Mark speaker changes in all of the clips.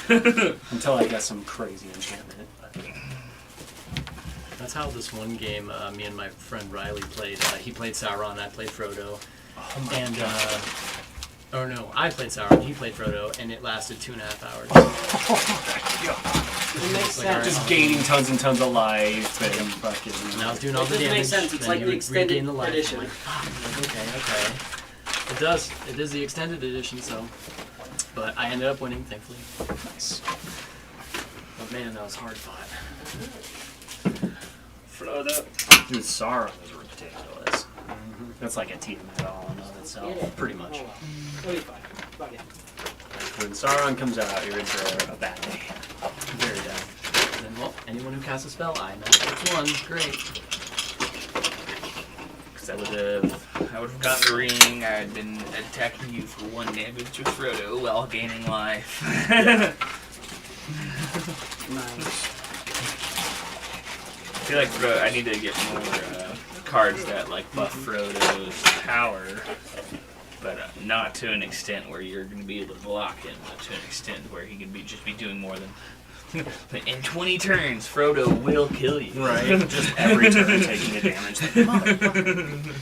Speaker 1: Until I get some crazy enchantment.
Speaker 2: That's how this one game me and my friend Riley played. He played Sauron, I played Frodo.
Speaker 1: Oh my
Speaker 2: and
Speaker 1: God.
Speaker 2: or no, I played Sauron, he played Frodo, and it lasted 2.5 hours.
Speaker 1: It makes
Speaker 2: like
Speaker 1: sense. Just gaining tons and tons of life and fucking.
Speaker 2: And I was doing all the
Speaker 3: It
Speaker 2: damage.
Speaker 3: makes sense. It's
Speaker 2: then
Speaker 3: like
Speaker 2: you
Speaker 3: the
Speaker 2: would
Speaker 3: extended
Speaker 2: regain the life.
Speaker 3: edition.
Speaker 2: I'm like, fuck. I'm like, okay. It does. It is the extended edition, so. But I ended up winning, thankfully.
Speaker 1: Nice.
Speaker 2: But man, that was hard fought.
Speaker 1: Frodo. Dude, Sauron is ridiculous. That's like a team battle in and of itself. Pretty much.
Speaker 3: It'll be fine. Fuck it.
Speaker 1: When Sauron comes out, you're in for a bad day.
Speaker 2: Very down. And then, well, anyone who casts a spell, I know which one. Great.
Speaker 4: Because I would have gotten the ring. I had been attacking you for 1 damage with Frodo while gaining life.
Speaker 3: Nice.
Speaker 4: I feel like I need to get more cards that like buff Frodo's power, but not to an extent where you're going to be able to block him, but to an extent where he can just be doing more than. In 20 turns, Frodo will kill you.
Speaker 1: Right. Just every turn taking a damage. Like, motherfucker.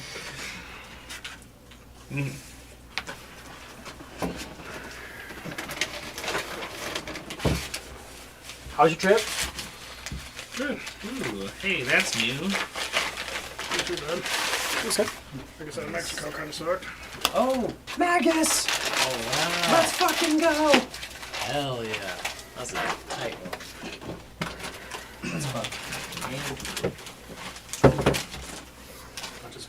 Speaker 3: How's your trip?
Speaker 5: Good.
Speaker 4: Ooh, hey, that's new.
Speaker 5: Not too bad.
Speaker 3: Okay.
Speaker 5: Like I said, Mexico kind of sucked.
Speaker 1: Oh, Magus!
Speaker 2: Oh, wow.
Speaker 1: Let's fucking go!
Speaker 2: Hell yeah. That's a tight one.
Speaker 1: That's fun.
Speaker 5: Not just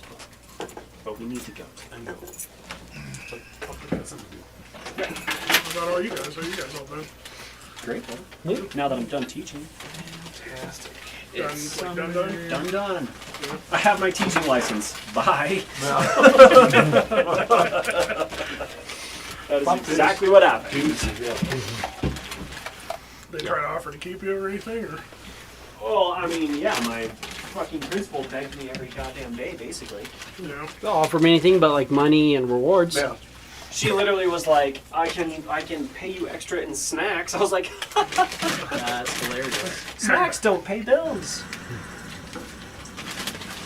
Speaker 5: fun.
Speaker 1: But we need to go.
Speaker 5: I know. But hopefully that's something to do. What about all you guys? How are you guys all doing?
Speaker 1: Great, well, now that I'm done teaching.
Speaker 4: Fantastic.
Speaker 5: Done,
Speaker 4: It's
Speaker 5: like, done?
Speaker 1: Done. I have my teaching license. Bye. That is exactly what happened.
Speaker 5: They try to offer to keep you or anything? Or?
Speaker 1: Well, I mean, yeah, my fucking principal begged me every goddamn day, basically.
Speaker 5: Yeah.
Speaker 3: They'll offer me anything but like money and rewards.
Speaker 5: Yeah.
Speaker 1: She literally was like, I can pay you extra in snacks. I was like,
Speaker 2: That's hilarious.
Speaker 1: snacks don't pay bills.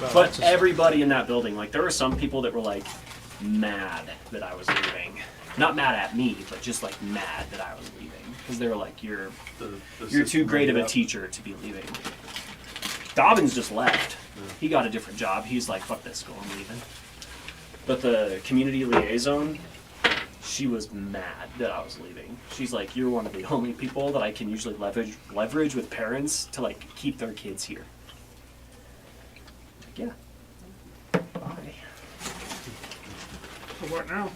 Speaker 3: Well,
Speaker 1: But
Speaker 3: that's just-
Speaker 1: everybody in that building, like, there were some people that were like mad that I was leaving. Not mad at me, but just like mad that I was leaving because they were like, "You're too great of a teacher to be leaving." Dobbins just left. He got a different job. He's like, "Fuck this school, I'm leaving." But the community liaison, she was mad that I was leaving. She's like, "You're one of the only people that I can usually leverage with parents to like keep their kids here." Like, yeah. Bye.
Speaker 5: So what now?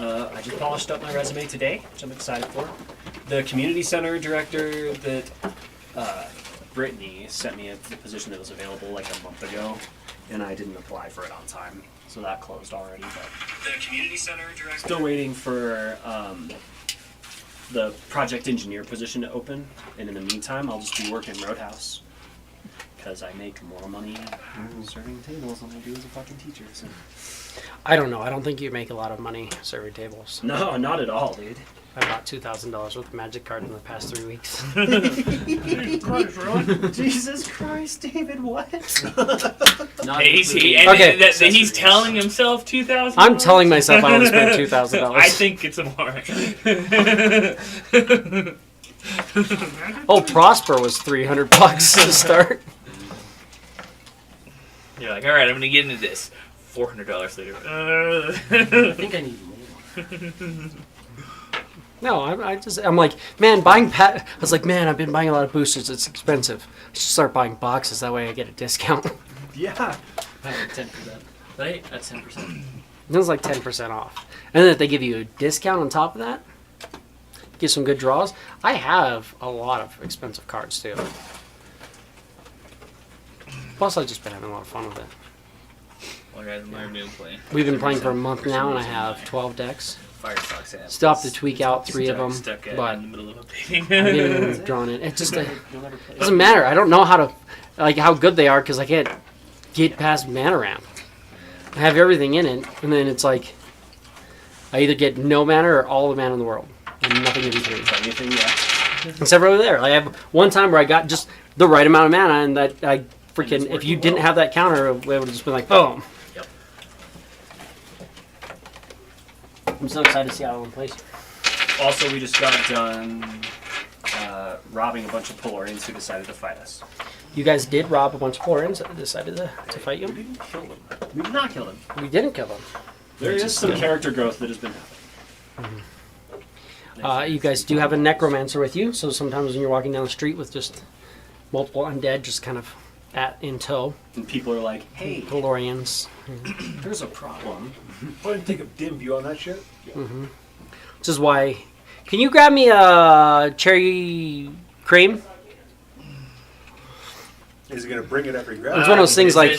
Speaker 1: I just polished up my resume today, which I'm excited for. The community center director that Brittany sent me the position that was available like a month ago, and I didn't apply for it on time, so that closed already. But the community center director, still waiting for the project engineer position to open, and in the meantime, I'll just be working Roadhouse because I make more money serving tables than I do as a fucking teacher. So.
Speaker 3: I don't know. I don't think you make a lot of money serving tables.
Speaker 1: No, not at all, dude.
Speaker 3: I bought $2,000 worth of magic card in the past 3 weeks.
Speaker 5: Jesus Christ, really?
Speaker 1: Jesus Christ, David, what?
Speaker 2: Not
Speaker 4: He's
Speaker 3: Okay.
Speaker 4: he's telling himself 2,000.
Speaker 3: I'm telling myself I only spent $2,000.
Speaker 4: I think it's more.
Speaker 3: Oh, Prosper was $300 to start.
Speaker 4: You're like, all right, I'm gonna get into this. $400 later.
Speaker 2: I think I need more.
Speaker 3: No, I'm like, man, I was like, man, I've been buying a lot of boosters. It's expensive. I should start buying boxes. That way I get a discount.
Speaker 1: Yeah.
Speaker 2: I have 10%. Right? That's 10%.
Speaker 3: It was like 10% off. And then if they give you a discount on top of that, get some good draws. I have a lot of expensive cards too. Plus, I've just been having a lot of fun with it.
Speaker 4: Well, guys, I'm learning to play.
Speaker 3: We've been playing for a month now, and I have 12 decks.
Speaker 4: Firefox app.
Speaker 3: Still have to tweak out 3 of them,
Speaker 4: Stuck
Speaker 3: but
Speaker 4: in the middle of
Speaker 3: I'm
Speaker 4: updating.
Speaker 3: getting drawn in. It just
Speaker 1: You'll never play.
Speaker 3: doesn't matter. I don't know how to, like, how good they are because I can't get past mana ramp. I have everything in it, and then it's like, I either get no mana or all the mana in the world, and nothing in between.
Speaker 1: Anything, yeah.
Speaker 3: Except for over there, like I have one time where I got just the right amount of mana, and that I freaking if you didn't have that counter, it would have just been like boom.
Speaker 2: Yep.
Speaker 3: I'm so excited to see how it plays.
Speaker 1: Also, we just got done robbing a bunch of Polarians who decided to fight us.
Speaker 3: You guys did rob a bunch of Polarians that decided to fight
Speaker 1: We
Speaker 3: you.
Speaker 1: didn't kill them. We did not kill them.
Speaker 3: We didn't kill them.
Speaker 1: There is some character growth that has been happening.
Speaker 3: You guys do have a necromancer with you, so sometimes when you're walking down the street with just multiple undead just kind of in tow,
Speaker 1: And people are like, hey,
Speaker 3: Polarians,
Speaker 1: there's a problem.
Speaker 5: Why didn't take a dim view on that shit?
Speaker 3: which is why. Can you grab me a cherry cream?
Speaker 5: Is he gonna bring it after he grabs
Speaker 3: It's one of those things like-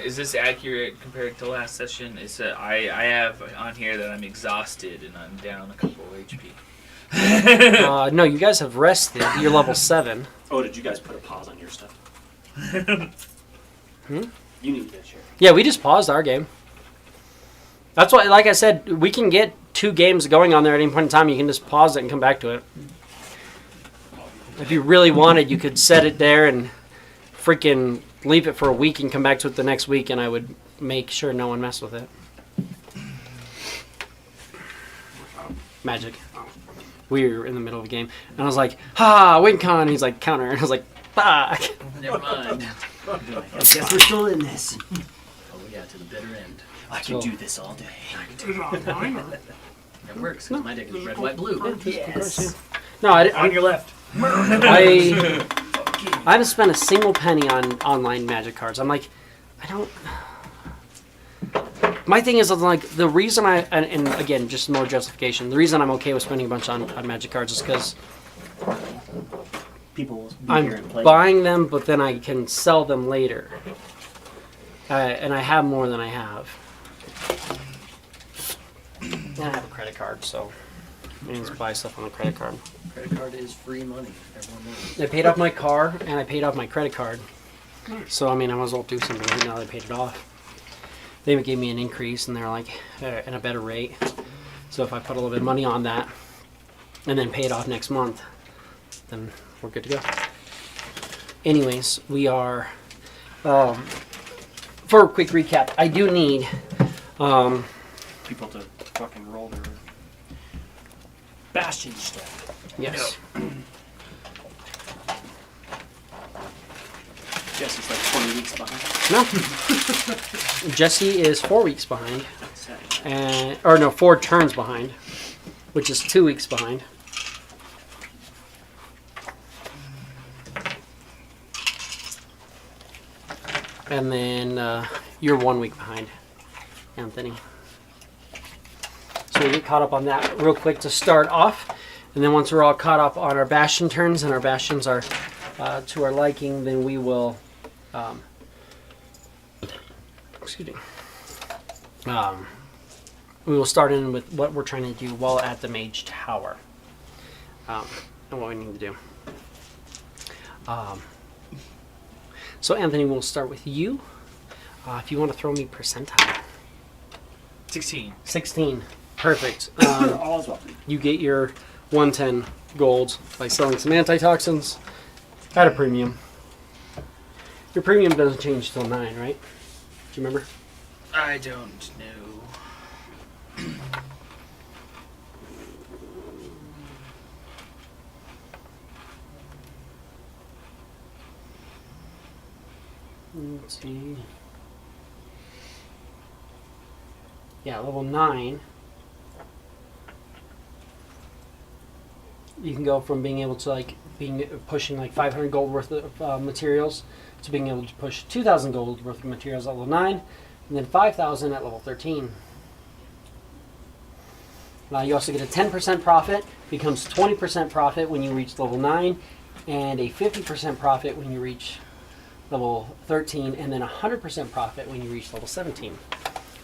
Speaker 4: Is this accurate compared to last session? Is I have on here that I'm exhausted and I'm down a couple HP.
Speaker 3: No, you guys have rested. You're level 7.
Speaker 1: Oh, did you guys put a pause on your stuff? You need to share.
Speaker 3: Yeah, we just paused our game. That's why, like I said, we can get 2 games going on there at any point in time. You can just pause it and come back to it. If you really wanted, you could set it there and freaking leave it for a week and come back to it the next week, and I would make sure no one messed with it. Magic. We were in the middle of a game, and I was like, "Ha, WinCon!" And he's like, "Counter," and I was like, "Fuck."
Speaker 2: Never mind.
Speaker 1: I guess we're still in this.
Speaker 2: Oh yeah, to the bitter end.
Speaker 1: I can do this all day.
Speaker 5: Is it online or?
Speaker 2: It works because my deck is red, white, blue.
Speaker 1: Yes.
Speaker 3: No, I
Speaker 1: On your left.
Speaker 3: I haven't spent a single penny on online Magic cards. I'm like, I don't. My thing is, like, the reason and again, just more justification. The reason I'm okay with spending a bunch on Magic cards is because
Speaker 1: People will be here and
Speaker 3: I'm
Speaker 1: play.
Speaker 3: buying them, but then I can sell them later. And I have more than I have. And I have a credit card, so I can just buy stuff on a credit card.
Speaker 2: Credit card is free money. Everyone knows.
Speaker 3: I paid off my car and I paid off my credit card. So, I mean, I might as well do something with it now that I paid it off. They gave me an increase and they're like, and a better rate. So if I put a little bit of money on that and then pay it off next month, then we're good to go. Anyways, we are, for a quick recap, I do need,
Speaker 1: People to fucking roll their bastion stuff.
Speaker 3: yes.
Speaker 1: Jesse's like 20 weeks behind.
Speaker 3: No. Jesse is 4 weeks behind.
Speaker 1: Sad.
Speaker 3: Or no, 4 turns behind, which is 2 weeks behind. And then you're 1 week behind, Anthony. So we'll get caught up on that real quick to start off. And then once we're all caught up on our bastion turns and our bastions are to our liking, then we will, excuse me, we will start in with what we're trying to do while at the Mage Tower, and what we need to do. So Anthony, we'll start with you. If you want to throw me percentile.
Speaker 4: 16.
Speaker 3: 16. Perfect.
Speaker 1: All is well.
Speaker 3: You get your 110 gold by selling some antitoxins at a premium. Your premium doesn't change till 9, right? Do you remember?
Speaker 4: I don't know.
Speaker 3: Let's see. Yeah, level 9. You can go from being able to pushing like 500 gold worth of materials to being able to push 2,000 gold worth of materials at level 9, and then 5,000 at level 13. You also get a 10% profit, becomes 20% profit when you reach level 9, and a 50% profit when you reach level 13, and then 100% profit when you reach level 17.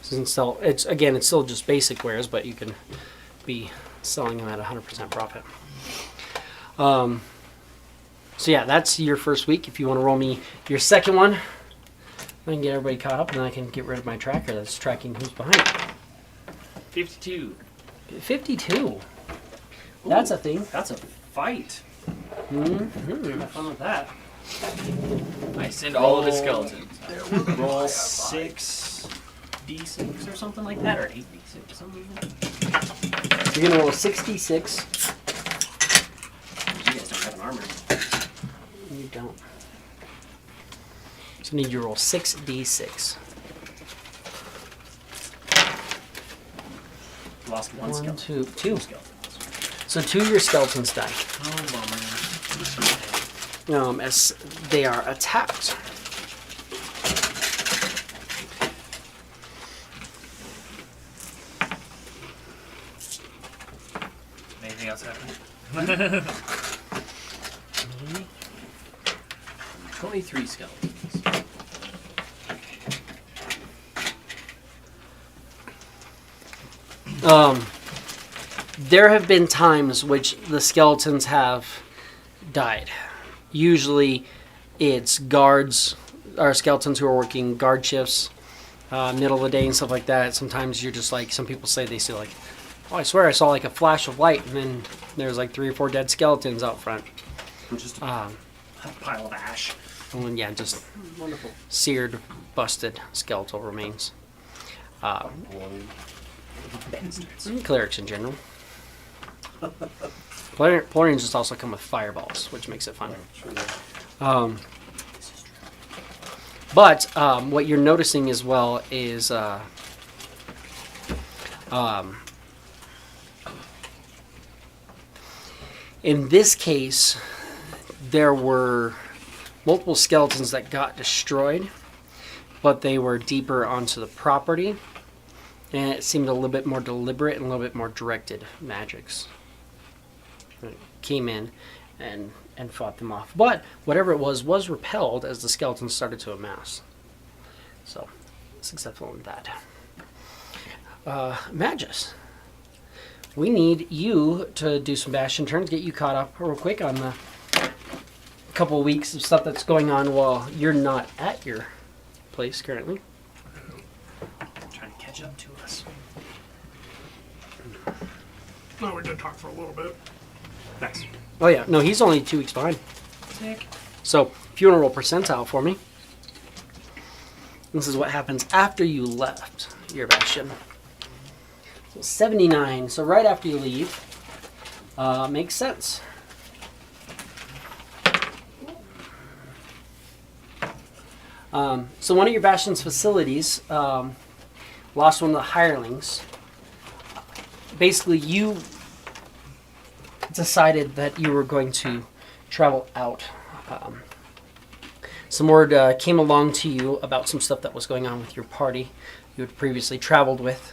Speaker 3: So it's still just basic wares, but you can be selling them at 100% profit. So yeah, that's your first week. If you want to roll me your second one, I can get everybody caught up, and then I can get rid of my tracker that's tracking who's behind.
Speaker 4: 52.
Speaker 3: 52. That's a thing.
Speaker 1: That's a fight.
Speaker 3: Mm-hmm.
Speaker 1: Have fun with that.
Speaker 4: I send all of the skeletons.
Speaker 1: Roll 6d6 or something like that, or 8d6 or something like that.
Speaker 3: You're gonna roll 66.
Speaker 1: You guys don't have an armor.
Speaker 3: You don't. So you need you to roll 6d6.
Speaker 1: Lost one
Speaker 3: 1,
Speaker 1: skeleton.
Speaker 3: 2.
Speaker 1: Skeletons.
Speaker 3: So 2 of your skeletons die.
Speaker 2: Oh, bummer.
Speaker 3: As they are attacked.
Speaker 4: Anything else happen?
Speaker 2: 23 skeletons.
Speaker 3: There have been times which the skeletons have died. Usually it's guards or skeletons who are working guard shifts, middle of the day and stuff like that. Sometimes you're just like, some people say they see like, oh, I swear I saw like a flash of light, and then there's like 3 or 4 dead skeletons out front.
Speaker 1: Just a pile of ash.
Speaker 3: And yeah, just
Speaker 1: Wonderful.
Speaker 3: seared, busted skeletal remains. And clerics in general. Plorians just also come with fireballs, which makes it fun. But what you're noticing as well is in this case, there were multiple skeletons that got destroyed, but they were deeper onto the property, and it seemed a little bit more deliberate and a little bit more directed magics. It came in and fought them off. But whatever it was repelled as the skeletons started to amass. So, successful in that. Magus, we need you to do some bastion turns, get you caught up real quick on the couple of weeks of stuff that's going on while you're not at your place currently.
Speaker 1: Trying to catch up to us.
Speaker 5: No, we did talk for a little bit.
Speaker 1: Nice.
Speaker 3: Oh yeah, no, he's only 2 weeks behind.
Speaker 1: Sick.
Speaker 3: So, if you want to roll percentile for me, this is what happens after you left your bastion. So 79, so right after you leave, makes sense. So one of your bastion's facilities lost one of the hirelings. Basically, you decided that you were going to travel out. Some word came along to you about some stuff that was going on with your party you had previously traveled with.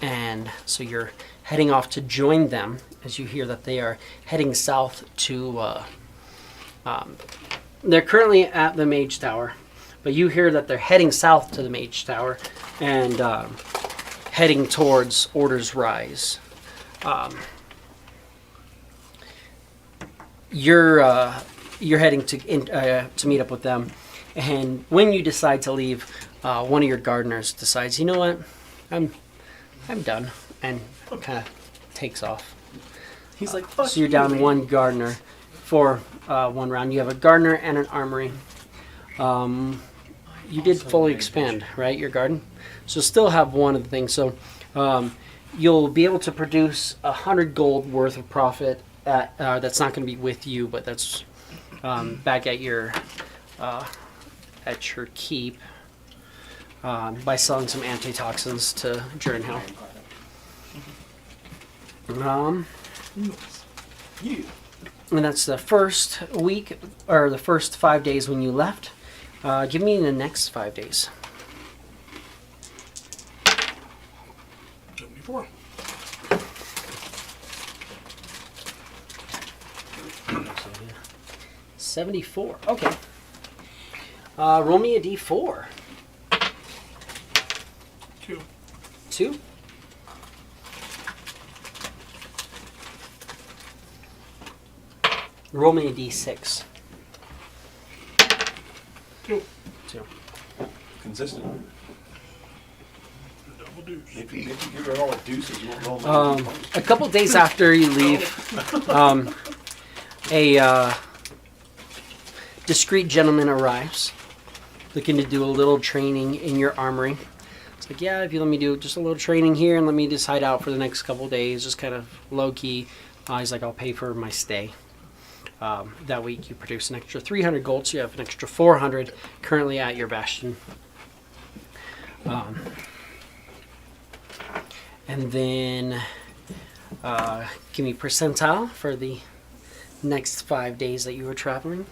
Speaker 3: And so you're heading off to join them as you hear that they are heading south to... they're currently at the Mage Tower, but you hear that they're heading south to the Mage Tower and heading towards Order's Rise. You're heading to meet up with them, and when you decide to leave, one of your gardeners decides, you know what, I'm done, and kind of takes off.
Speaker 1: He's like, fuck
Speaker 3: So you're down
Speaker 1: you,
Speaker 3: one gardener for one round. You have a gardener and an armory. You did fully expand, right, your garden? So still have one of the things. So you'll be able to produce 100 gold worth of profit. That's not going to be with you, but that's back at your keep by selling some antitoxins to Jernhill.
Speaker 1: You.
Speaker 3: And that's the first week, or the first 5 days when you left. Give me the next 5 days.
Speaker 5: 74.
Speaker 3: $74. Okay. Roll me a d4.
Speaker 5: 2.
Speaker 3: 2. Roll me a d6.
Speaker 5: 2.
Speaker 3: 2.
Speaker 6: Consistent.
Speaker 5: Double deuce.
Speaker 6: If you get rid of all the deuces, you won't roll my
Speaker 3: A couple days after you leave, a discreet gentleman arrives, looking to do a little training in your armory. It's like, yeah, if you let me do just a little training here and let me just hide out for the next couple days, just kind of low key. He's like, I'll pay for my stay. That week you produce an extra 300 gold, so you have an extra 400 currently at your bastion. And then give me percentile for the next 5 days that you were traveling.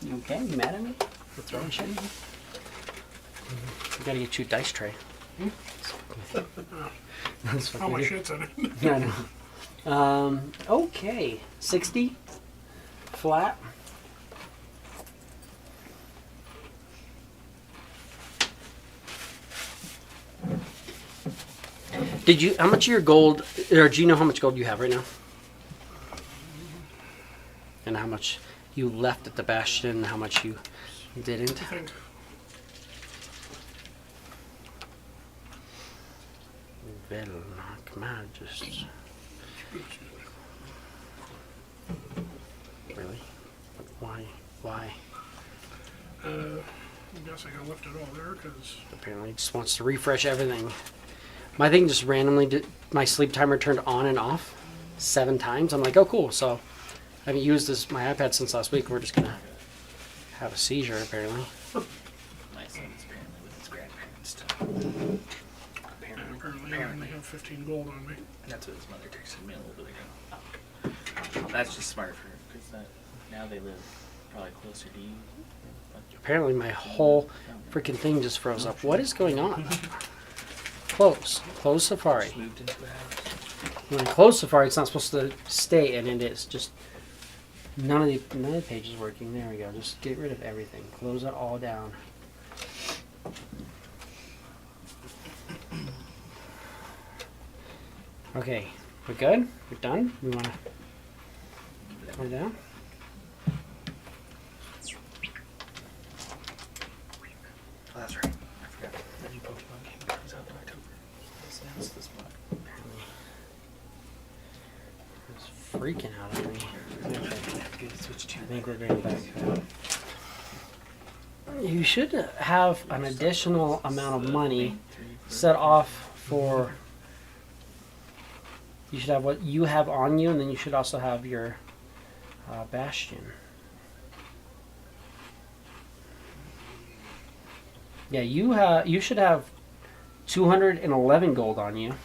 Speaker 3: You okay? You mad at me for throwing shit? I gotta get you a dice tray. That's
Speaker 5: How much shit's in it?
Speaker 3: Yeah, I know. Okay. 60 flat. Did you, how much of your gold, or do you know how much gold you have right now? And how much you left at the bastion and how much you didn't?
Speaker 5: I think
Speaker 3: Well, come on, just... Really? Why?
Speaker 5: I'm guessing I left it all there because
Speaker 3: Apparently he just wants to refresh everything. My thing just randomly did, my sleep timer turned on and off 7 times. I'm like, oh cool, so I haven't used my iPad since last week. We're just gonna have a seizure apparently.
Speaker 4: My son's apparently with his grandparents too.
Speaker 5: apparently I only have 15 gold on me.
Speaker 4: That's what his mother texted me a little bit ago. That's just smart for her, because now they live probably closer to you.
Speaker 3: Apparently my whole freaking thing just froze up. What is going on? Close Safari.
Speaker 4: Just moved into a house.
Speaker 3: When I close Safari, it's not supposed to stay, and it is. Just none of the page is working. There we go. Just get rid of everything. Close it all down. Okay, we're good. We're done. We want to put it down.
Speaker 4: Oh, that's right. I forgot. The new Pokemon game comes out in October. It's announced this month.
Speaker 3: It's freaking out on me. Okay.
Speaker 4: Switch to
Speaker 3: I think we're going back. You should have an additional amount of money set off for. You should have what you have on you, and then you should also have your bastion. Yeah, you should have 211 gold on you,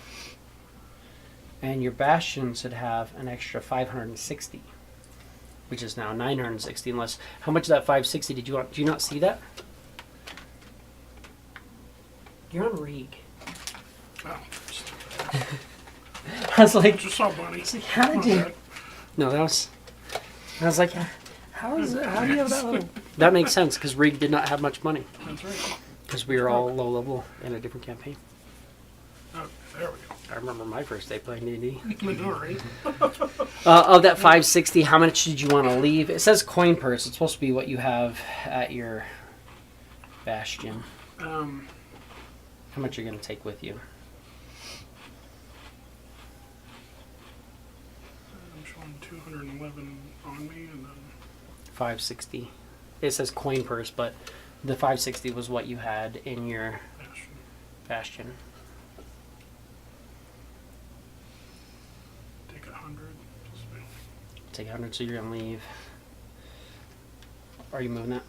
Speaker 3: and your bastion should have an extra 560, which is now 960. Unless, how much of that 560 did you want? Do you not see that? You're on Reek.
Speaker 5: Oh,
Speaker 3: I was like,
Speaker 5: just saw Bunny.
Speaker 3: how did you? No, that was. I was like, how do you have that little? That makes sense because Reek did not have much money
Speaker 5: That's right.
Speaker 3: because we were all low level in a different campaign.
Speaker 5: Oh, there we go.
Speaker 3: I remember my first day playing D&D.
Speaker 5: Manure.
Speaker 3: Of that 560, how much did you want to leave? It says coin purse. It's supposed to be what you have at your bastion. How much you're going to take with you?
Speaker 5: I'm showing 211 on me, and then
Speaker 3: 560. It says coin purse, but the 560 was what you had in your bastion.
Speaker 5: take 100.
Speaker 3: Take 100, so you're going to leave. Are you moving that?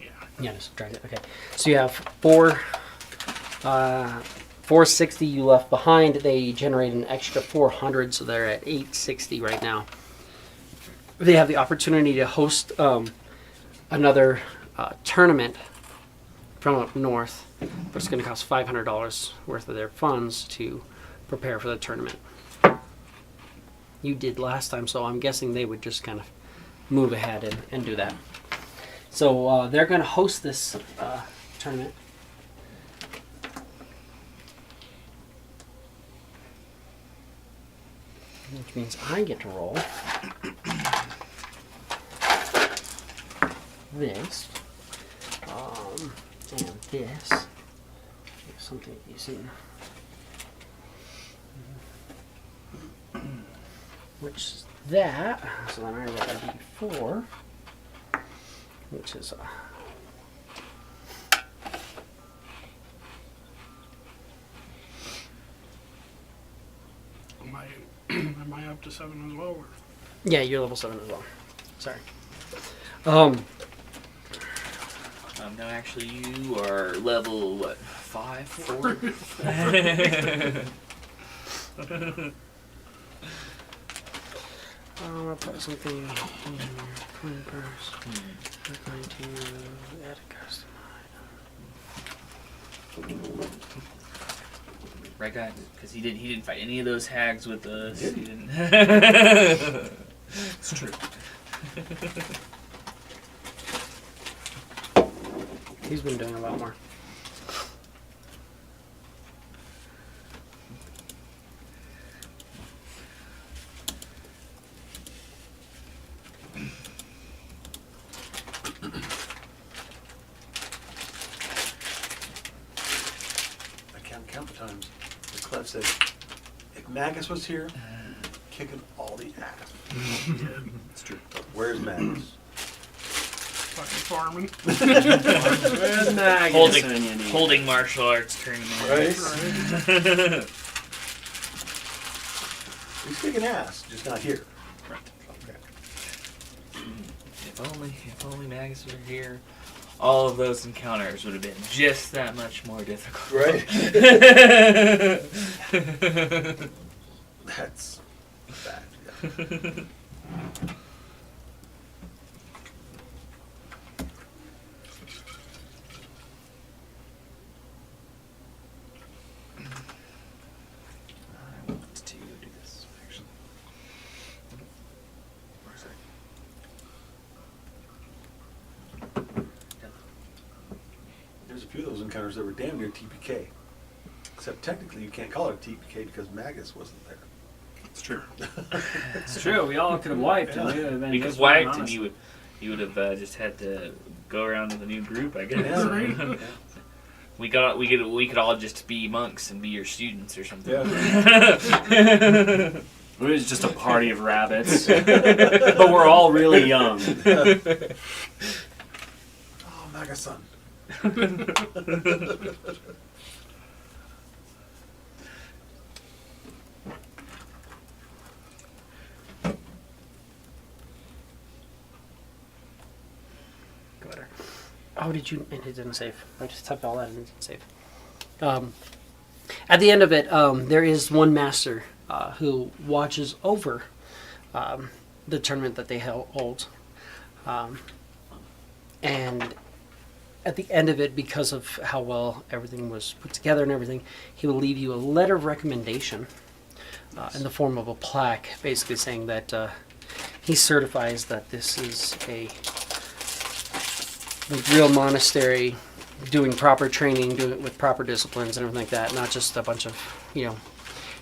Speaker 5: Yeah.
Speaker 3: Yeah, just drag it. Okay. So you have 460 you left behind. They generate an extra 400, so they're at 860 right now. They have the opportunity to host another tournament from up north, but it's going to cost $500 worth of their funds to prepare for the tournament. You did last time, so I'm guessing they would just kind of move ahead and do that. So they're going to host this tournament. Which means I get to roll this. And this is something you've seen. Which is that. So then I roll a d4, which is
Speaker 5: Am I up to 7 as well? Or?
Speaker 3: yeah, you're level 7 as well. Sorry.
Speaker 4: No, actually, you are level what? 5, 4?
Speaker 3: I'm gonna put something in here. 21st. We're going to add a custom.
Speaker 4: Right, guy? Because he didn't fight any of those hags with us. He didn't.
Speaker 1: It's true.
Speaker 3: He's been doing a lot more.
Speaker 6: I can't count the times that Clef said, if Magus was here, kicking all the ass.
Speaker 1: It's true.
Speaker 6: But where's Magus?
Speaker 5: Fucking farming.
Speaker 1: Where's Magus?
Speaker 4: Holding martial arts tournament.
Speaker 6: Right? He's kicking ass, just not here.
Speaker 1: Right.
Speaker 6: Okay.
Speaker 4: If only Magus were here, all of those encounters would have been just that much more difficult.
Speaker 6: Right? That's bad. Yeah.
Speaker 1: I want to do this, actually. Where's that?
Speaker 6: There's a few of those encounters that were damn near TPK. Except technically you can't call it TPK because Magus wasn't there.
Speaker 1: It's true. It's true. We all could have wiped, and we would have been
Speaker 4: We could
Speaker 1: just
Speaker 4: have wiped,
Speaker 1: fine,
Speaker 4: and you would have just had to go around with a new group, I guess.
Speaker 6: Yeah.
Speaker 4: We could all just be monks and be your students or something.
Speaker 6: Yeah.
Speaker 1: It was just a party of rabbits, but we're all really young.
Speaker 6: Oh, Magus-san.
Speaker 3: Go there. Oh, did you? And it didn't save. I just typed all that and it didn't save. At the end of it, there is one master who watches over the tournament that they hold. And at the end of it, because of how well everything was put together and everything, he will leave you a letter of recommendation in the form of a plaque, basically saying that he certifies that this is a real monastery, doing proper training, doing it with proper disciplines and everything like that, not just a bunch of,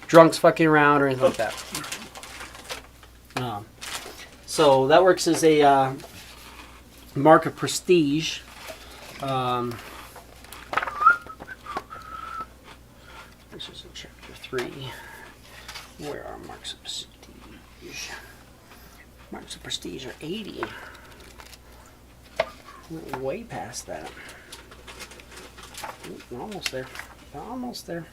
Speaker 3: drunks fucking around or anything like that. So that works as a mark of prestige. This is in chapter 3. Where are marks of prestige? Marks of prestige are 80. We're way past that. Ooh, we're almost there. Almost there.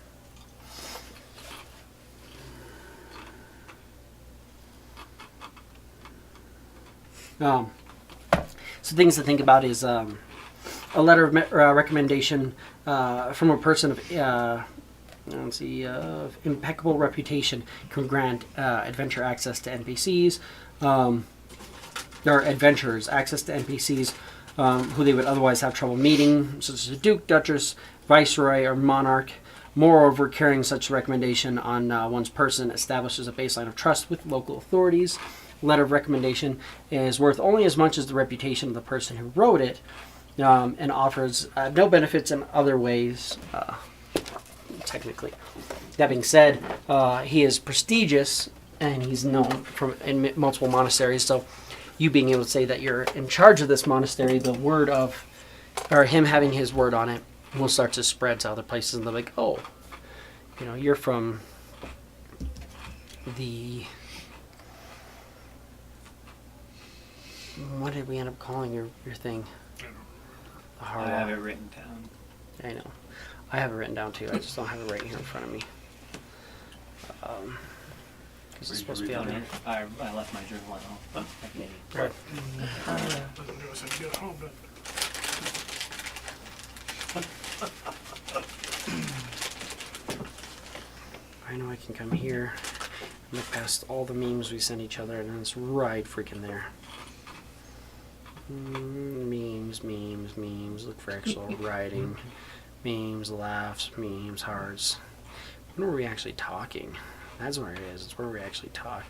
Speaker 3: So things to think about is a letter of recommendation from a person of of impeccable reputation can grant adventure access to NPCs, or adventurers access to NPCs who they would otherwise have trouble meeting, such as a duke, duchess, viceroy, or monarch. Moreover, carrying such recommendation on one's person establishes a baseline of trust with local authorities. Letter of recommendation is worth only as much as the reputation of the person who wrote it, and offers no benefits in other ways, technically. That being said, he is prestigious, and he's known in multiple monasteries, so you being able to say that you're in charge of this monastery, the word of or him having his word on it will start to spread to other places, and they're like, oh, you know, you're from the, what did we end up calling your thing? The
Speaker 1: I
Speaker 3: Harlaw.
Speaker 1: have it written down.
Speaker 3: I know. I have it written down too. I just don't have it right here in front of me. Because it's supposed to be on here.
Speaker 1: I left my journal at home. Like me.
Speaker 3: Right.
Speaker 5: Doesn't do us any good at home, does it?
Speaker 3: I know I can come here and look past all the memes we send each other, and then it's right freaking there. Memes. Look for actual writing. Memes, laughs, memes, hearts. When are we actually talking? That's where it is. It's where we actually talk.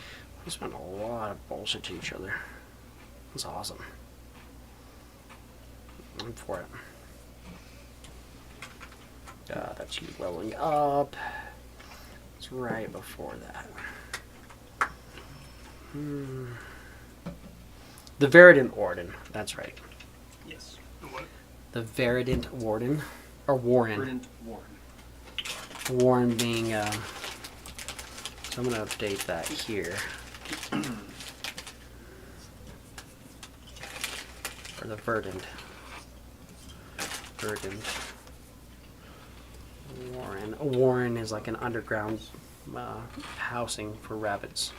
Speaker 3: We spend a lot of bullshit to each other. That's awesome. I'm for it. That's you leveling up. It's right before that. The Verdant Warden. That's right.
Speaker 1: Yes.
Speaker 5: The what?
Speaker 3: The Verdant Warden. Or Warren.
Speaker 1: Verdant Warren.
Speaker 3: Warren being, so I'm going to update that here. Or the Verdant. Warren. A warren is like an underground housing for rabbits.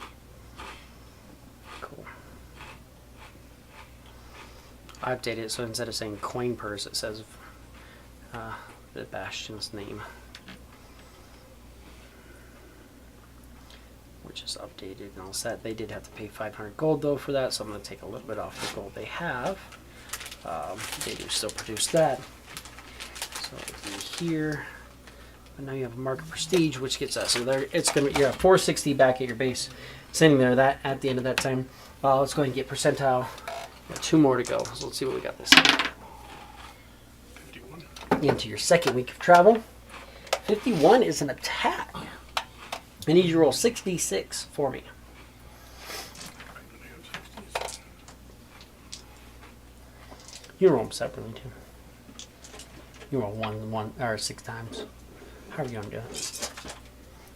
Speaker 3: Cool. I updated it so instead of saying coin purse, it says the Bastion's name. Which is updated and all set. They did have to pay 500 gold though for that, so I'm going to take a little bit off the gold they have. They do still produce that. So it's in here. But now you have a market prestige, which gets us. So there, it's going to be, you're at 460 back at your base, sitting there. That at the end of that time, let's go ahead and get percentile. Got 2 more to go. So let's see what we got this time.
Speaker 5: 51.
Speaker 3: Into your second week of travel. 51 is an attack. I need you to roll 6d6 for me. You roll them separately too. You roll one or 6 times. However you want to do it.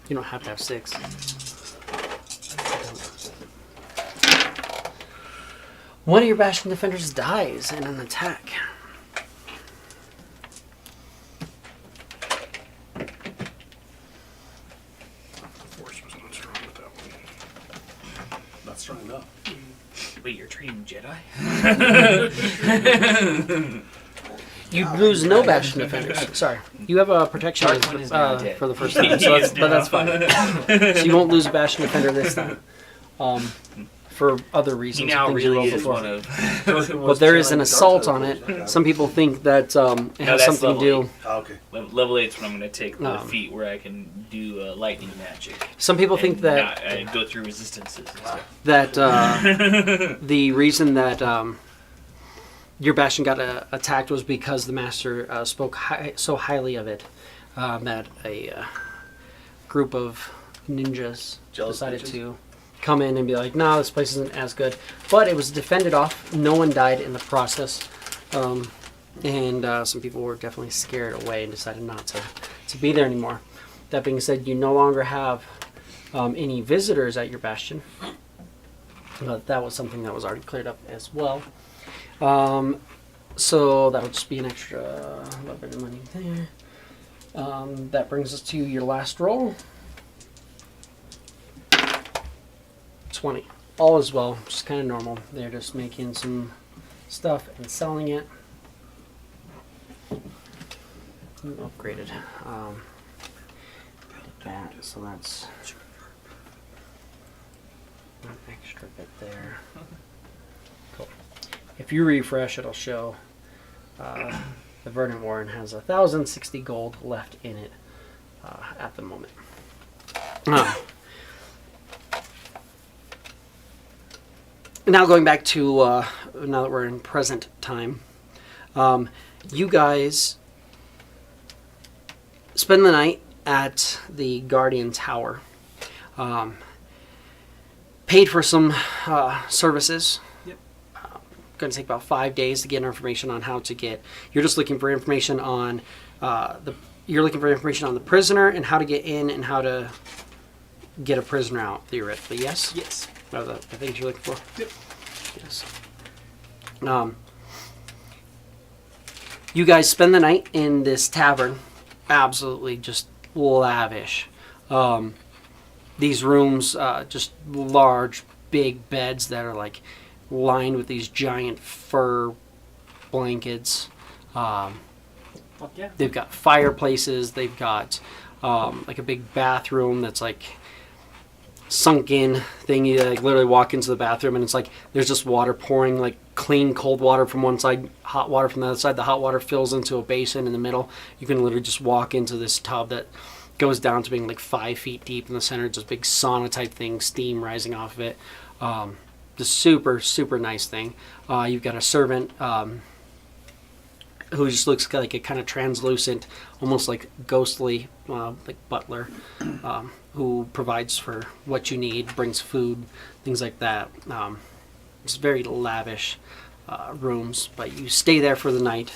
Speaker 3: You don't have to have 6. One of your Bastion defenders dies in an attack.
Speaker 5: Force was not strong with that one.
Speaker 6: Not strong enough.
Speaker 4: Wait, you're training Jedi?
Speaker 3: You lose no Bastion defenders. Sorry. You have a protection
Speaker 4: Dark one is now dead.
Speaker 3: for the first time, so that's fine. So you won't lose a Bastion defender this time. For other
Speaker 4: He
Speaker 3: reasons.
Speaker 4: now
Speaker 3: things you
Speaker 4: really
Speaker 3: rolled
Speaker 4: is
Speaker 3: before.
Speaker 4: one of.
Speaker 3: But there is an assault on it. Some people think that it has
Speaker 4: that's
Speaker 3: something to do.
Speaker 4: level
Speaker 6: Okay.
Speaker 4: Level 8's when I'm going to take the
Speaker 3: Um,
Speaker 4: feat where I can do lightning magic.
Speaker 3: Some people think
Speaker 4: and
Speaker 3: that
Speaker 4: not, go through resistances and stuff.
Speaker 3: that the reason that your Bastion got attacked was because the Master spoke so highly of it that a group of ninjas
Speaker 6: Jealous
Speaker 3: decided
Speaker 6: bitches?
Speaker 3: to come in and be like, nah, this place isn't as good. But it was defended off. No one died in the process. And some people were definitely scared away and decided not to be there anymore. That being said, you no longer have any visitors at your Bastion. But that was something that was already cleared up as well. So that'll just be an extra little bit of money there. That brings us to your last roll. 20. All is well, just kind of normal. They're just making some stuff and selling it. Upgraded. Did that, so that's an extra bit there. Cool. If you refresh, it'll show the Verdant Warren has 1,060 gold left in it at the moment. Now going back to, now that we're in present time, you guys spend the night at the Guardian Tower. Paid for some services.
Speaker 1: Yep.
Speaker 3: going to take about 5 days to get information on how to get. You're just looking for information on You're looking for information on the prisoner and how to get in and how to get a prisoner out, theoretically. Yes.
Speaker 1: Yes.
Speaker 3: Are the things you're looking for?
Speaker 1: Yep.
Speaker 3: Yes. You guys spend the night in this tavern. Absolutely just lavish. These rooms, just large, big beds that are like lined with these giant fur blankets.
Speaker 1: Fuck yeah.
Speaker 3: They've got fireplaces. They've got like a big bathroom that's like sunk in thing. You like literally walk into the bathroom and it's like there's just water pouring, like clean cold water from one side, hot water from the other side. The hot water fills into a basin in the middle. You can literally just walk into this tub that goes down to being like 5 feet deep in the center. Just big sauna type thing, steam rising off of it. Just super, super nice thing. You've got a servant who just looks like a kind of translucent, almost like ghostly, like butler, who provides for what you need, brings food, things like that. It's very lavish rooms, but you stay there for the night.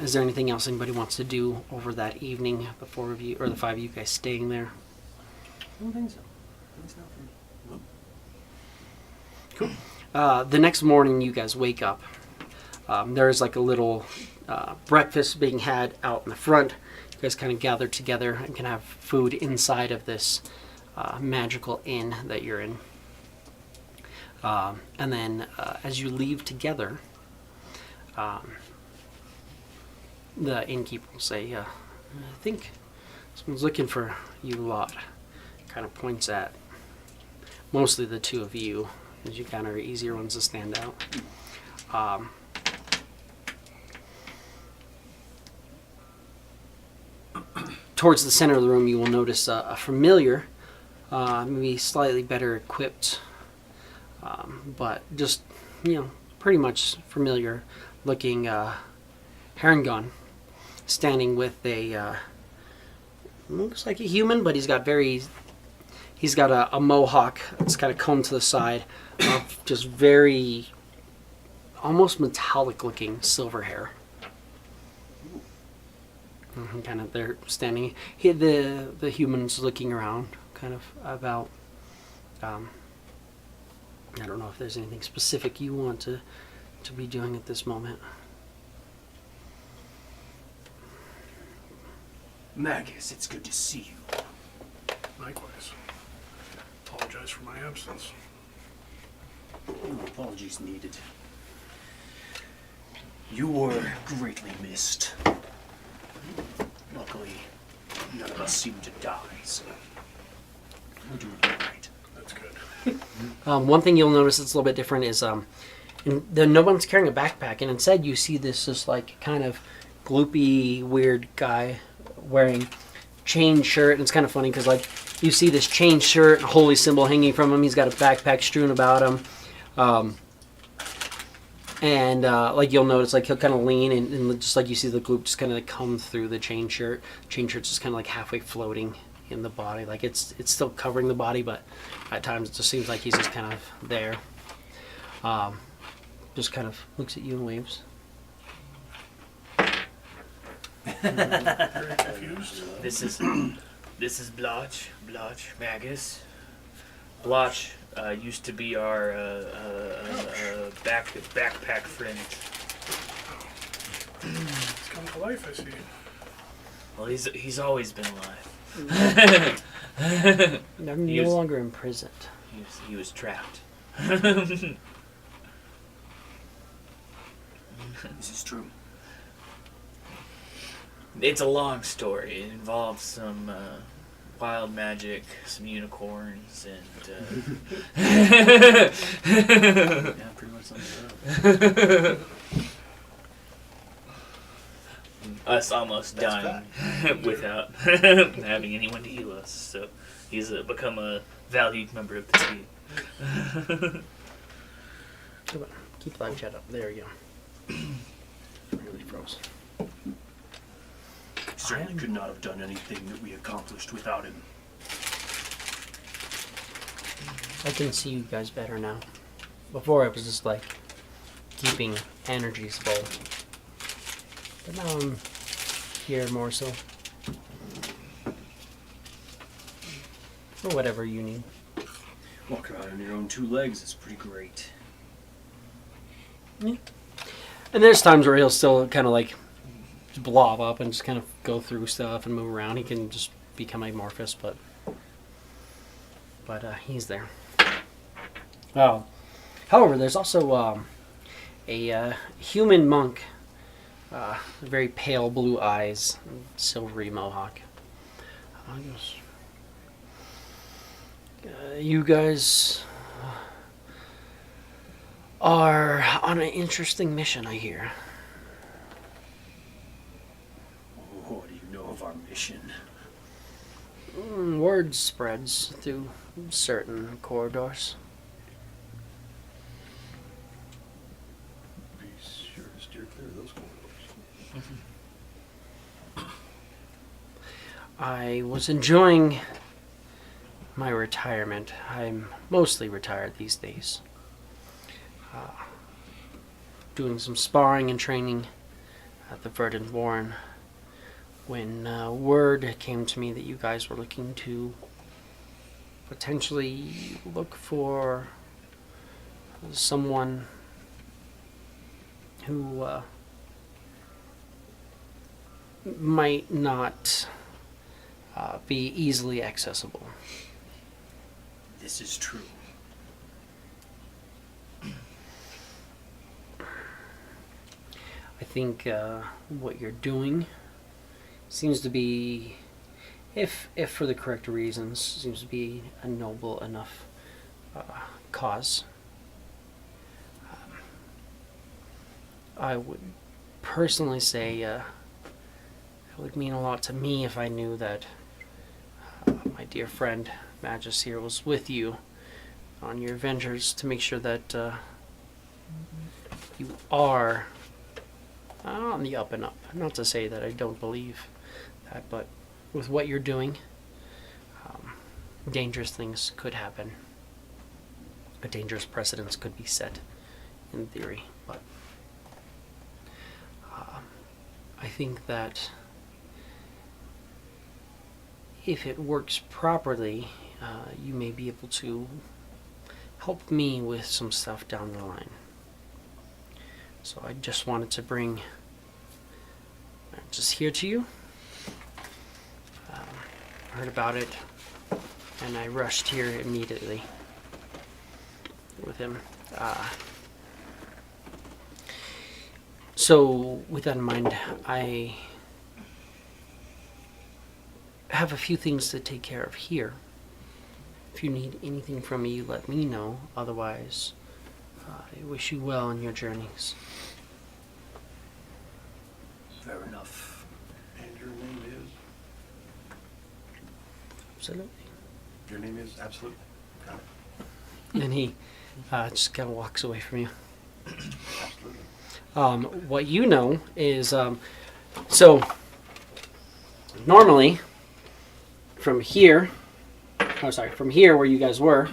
Speaker 3: Is there anything else anybody wants to do over that evening, the 4 of you, or the 5 of you guys staying there?
Speaker 1: I don't think so. It's not for me.
Speaker 3: Cool. The next morning, you guys wake up. There's like a little breakfast being had out in the front. You guys kind of gather together and can have food inside of this magical inn that you're in. And then as you leave together, the innkeeper will say, I think someone's looking for you lot. Kind of points at mostly the two of you, as you kind of are easier ones to stand out. Towards the center of the room, you will notice a familiar, maybe slightly better equipped, but just, pretty much familiar looking Herringon standing with a, looks like a human, but he's got a mohawk that's kind of combed to the side of just very, almost metallic looking silver hair. Kind of they're standing. The human's looking around, kind of about. I don't know if there's anything specific you want to be doing at this moment.
Speaker 1: Magus, it's good to see you.
Speaker 5: Likewise. Apologize for my absence.
Speaker 1: No apologies needed. You were greatly missed. Luckily, none of us seem to die, so we're doing all right.
Speaker 5: That's good.
Speaker 3: One thing you'll notice that's a little bit different is no one's carrying a backpack, and instead you see this just like kind of gloopy, weird guy wearing chain shirt, and it's kind of funny because like you see this chain shirt and holy symbol hanging from him. He's got a backpack strewn about him. And like you'll notice, like he'll kind of lean and just like you see the gloop just kind of like come through the chain shirt. Chain shirt's just kind of like halfway floating in the body, like it's still covering the body, but at times it just seems like he's just kind of there. Just kind of looks at you and waves.
Speaker 5: Very confused.
Speaker 4: This is Blotch Magus. Blotch used to be our backpack friend.
Speaker 5: It's come to life, I see.
Speaker 4: Well, he's always been alive.
Speaker 3: They're
Speaker 4: He
Speaker 3: no
Speaker 4: was-
Speaker 3: longer imprisoned.
Speaker 4: He was trapped.
Speaker 1: This is true.
Speaker 4: It's a long story. It involves some wild magic, some unicorns, and
Speaker 1: Yeah, pretty much sums it up.
Speaker 4: us almost
Speaker 6: That's
Speaker 4: dying without having anyone to heal us. So he's become a valued member of the team.
Speaker 3: Come on, keep live chat up. There you go. Really froze.
Speaker 1: Certainly could not have done anything that we accomplished without him.
Speaker 3: I can see you guys better now. Before it was just like keeping energies full. But now I'm here more so. For whatever you need.
Speaker 1: Walking around on your own two legs is pretty great.
Speaker 3: Yeah. And there's times where he'll still kind of like blob up and just kind of go through stuff and move around. He can just become amorphous, but he's there. However, there's also a human monk, very pale blue eyes, silvery mohawk. You guys are on an interesting mission, I hear.
Speaker 1: What do you know of our mission?
Speaker 3: Word spreads through certain corridors.
Speaker 6: Be sure to steer clear of those corridors.
Speaker 3: I was enjoying my retirement. I'm mostly retired these days. Doing some sparring and training at the Verdant Warren when word came to me that you guys were looking to potentially look for someone who might not be easily accessible.
Speaker 1: This is true.
Speaker 3: I think what you're doing seems to be, if for the correct reasons, seems to be a noble enough cause. I would personally say it would mean a lot to me if I knew that my dear friend Magus here was with you on your ventures to make sure that you are on the up and up. Not to say that I don't believe that, but with what you're doing, dangerous things could happen. A dangerous precedence could be set, in theory. But I think that if it works properly, you may be able to help me with some stuff down the line. So I just wanted to bring just here to you. Heard about it, and I rushed here immediately with him. So with that in mind, I have a few things to take care of here. If you need anything from me, let me know. Otherwise, I wish you well in your journeys.
Speaker 1: Fair enough.
Speaker 6: And your name is?
Speaker 3: Absolutely.
Speaker 6: Your name is Absolute? Got it.
Speaker 3: And he just kind of walks away from you.
Speaker 6: Absolutely.
Speaker 3: What you know is, so normally from here where you guys were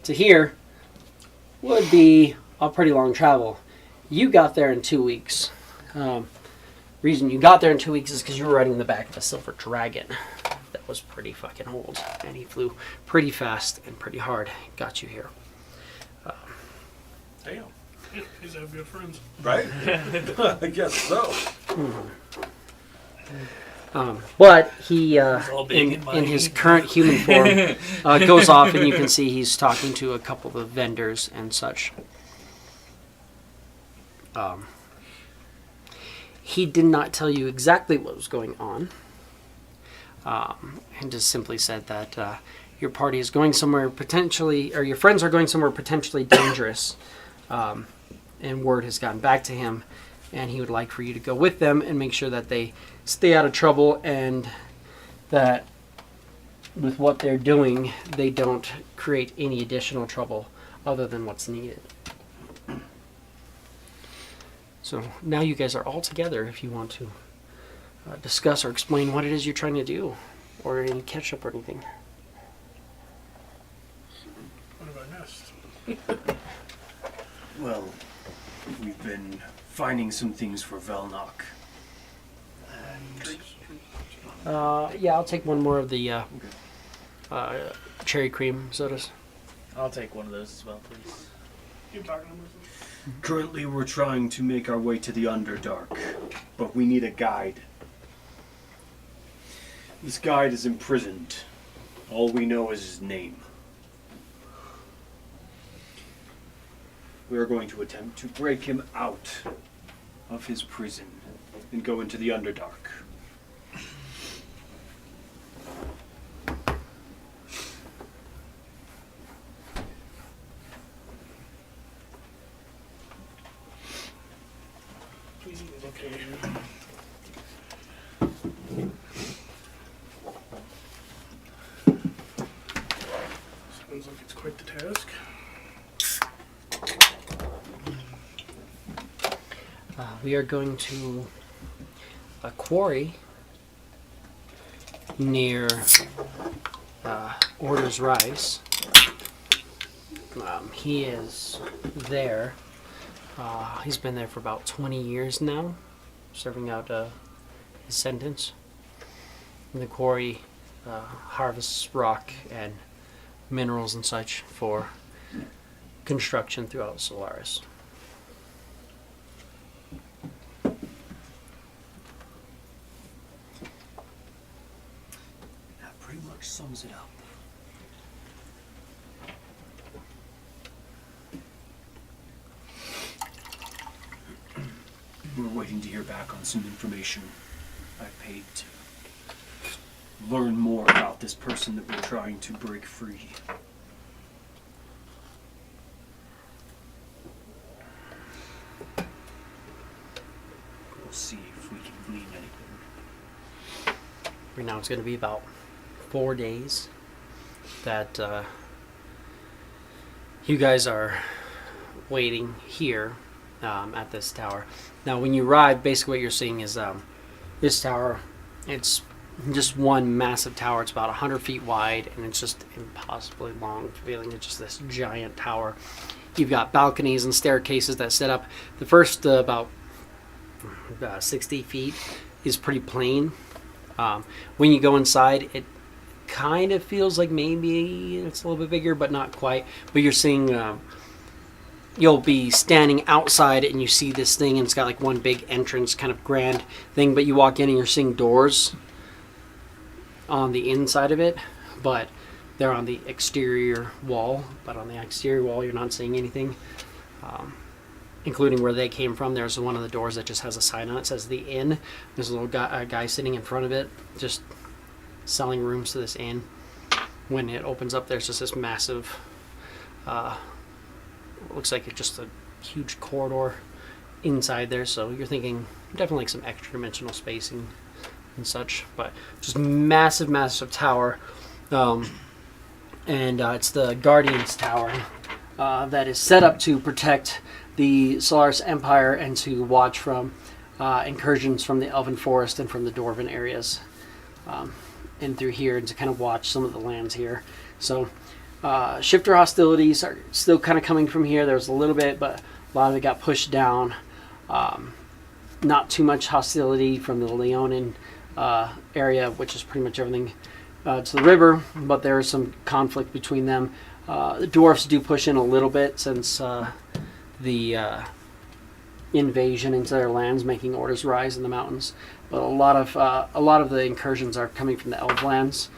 Speaker 3: to here would be a pretty long travel. You got there in 2 weeks. Reason you got there in 2 weeks is because you were riding the back of a silver dragon that was pretty fucking old, and he flew pretty fast and pretty hard. Got you here.
Speaker 6: Damn.
Speaker 5: Yeah, he's have good friends.
Speaker 6: Right? I guess so.
Speaker 3: But he,
Speaker 4: all big and
Speaker 3: in his
Speaker 4: mighty.
Speaker 3: current human form, goes off, and you can see he's talking to a couple of the vendors and such. He did not tell you exactly what was going on, and just simply said that your party is going somewhere potentially, or your friends are going somewhere potentially dangerous, and word has gotten back to him, and he would like for you to go with them and make sure that they stay out of trouble, and that with what they're doing, they don't create any additional trouble other than what's needed. So now you guys are all together if you want to discuss or explain what it is you're trying to do, or any catch up or anything.
Speaker 5: What have I missed?
Speaker 1: Well, We've been finding some things for Velnok. And
Speaker 3: Yeah, I'll take one more of the cherry cream sodas.
Speaker 4: I'll take one of those as well, please.
Speaker 5: You talking to me?
Speaker 1: currently we're trying to make our way to the Underdark, but we need a guide. This guide is imprisoned. All we know is his name. We are going to attempt to break him out of his prison and go into the Underdark.
Speaker 5: Okay. Sounds like it's quite the task.
Speaker 3: We are going to a quarry near Orders Rise. He is there. He's been there for about 20 years now, serving out his sentence. And the quarry harvests rock and minerals and such for construction throughout Solaris.
Speaker 1: That pretty much sums it up. We're waiting to hear back on some information. I paid to learn more about this person that we're trying to break free. We'll see if we can glean anything.
Speaker 3: Right now it's going to be about 4 days that you guys are waiting here at this tower. Now when you arrive, basically what you're seeing is this tower. It's just one massive tower. It's about 100 feet wide and it's just impossibly long, feeling it's just this giant tower. You've got balconies and staircases that set up. The first about 60 feet is pretty plain. When you go inside, it kind of feels like maybe it's a little bit bigger, but not quite. But you're seeing, you'll be standing outside and you see this thing, and it's got like one big entrance, kind of grand thing. But you walk in and you're seeing doors on the inside of it, but they're on the exterior wall. But on the exterior wall, you're not seeing anything. Including where they came from. There's one of the doors that just has a sign on it, says the inn. There's a little guy sitting in front of it, just selling rooms to this inn. When it opens up, there's just this massive, looks like it's just a huge corridor inside there. So you're thinking definitely like some extra dimensional spacing and such, but just massive, massive tower. And it's the Guardian's Tower that is set up to protect the Solaris Empire and to watch from incursions from the Elven Forest and from the Dwarven areas, and through here, and to kind of watch some of the lands here. So shifter hostilities are still kind of coming from here. There's a little bit, but a lot of it got pushed down. Not too much hostility from the Leonin area, which is pretty much everything to the river, but there is some conflict between them. The dwarfs do push in a little bit since the invasion into their lands, making Orders Rise in the mountains. But a lot of the incursions are coming from the Elf lands.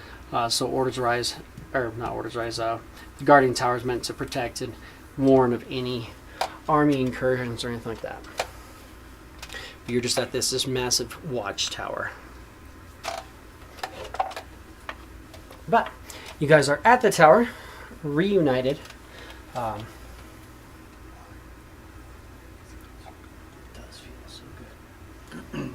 Speaker 3: So Orders Rise, or not Orders Rise, the Guardian Tower is meant to protect and warn of any army incursions or anything like that. But you're just at this massive watchtower. But you guys are at the tower, reunited.
Speaker 1: It does feel so good.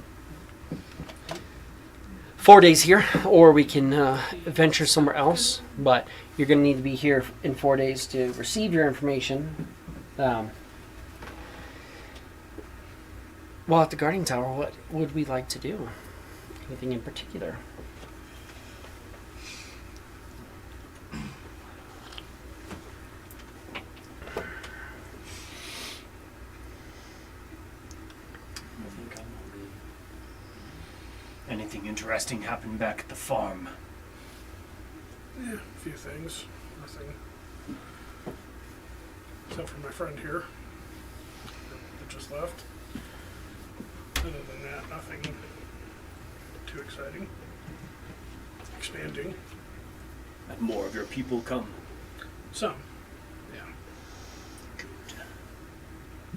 Speaker 3: 4 days here, or we can venture somewhere else, but you're going to need to be here in 4 days to receive your information. Well, at the Guardian Tower, what would we like to do? Anything in particular?
Speaker 1: Anything interesting happened back at the farm?
Speaker 5: Yeah, a few things. Nothing. Except for my friend here that just left. Other than that, nothing too exciting. Expanding.
Speaker 1: Had more of your people come.
Speaker 5: Some. Yeah.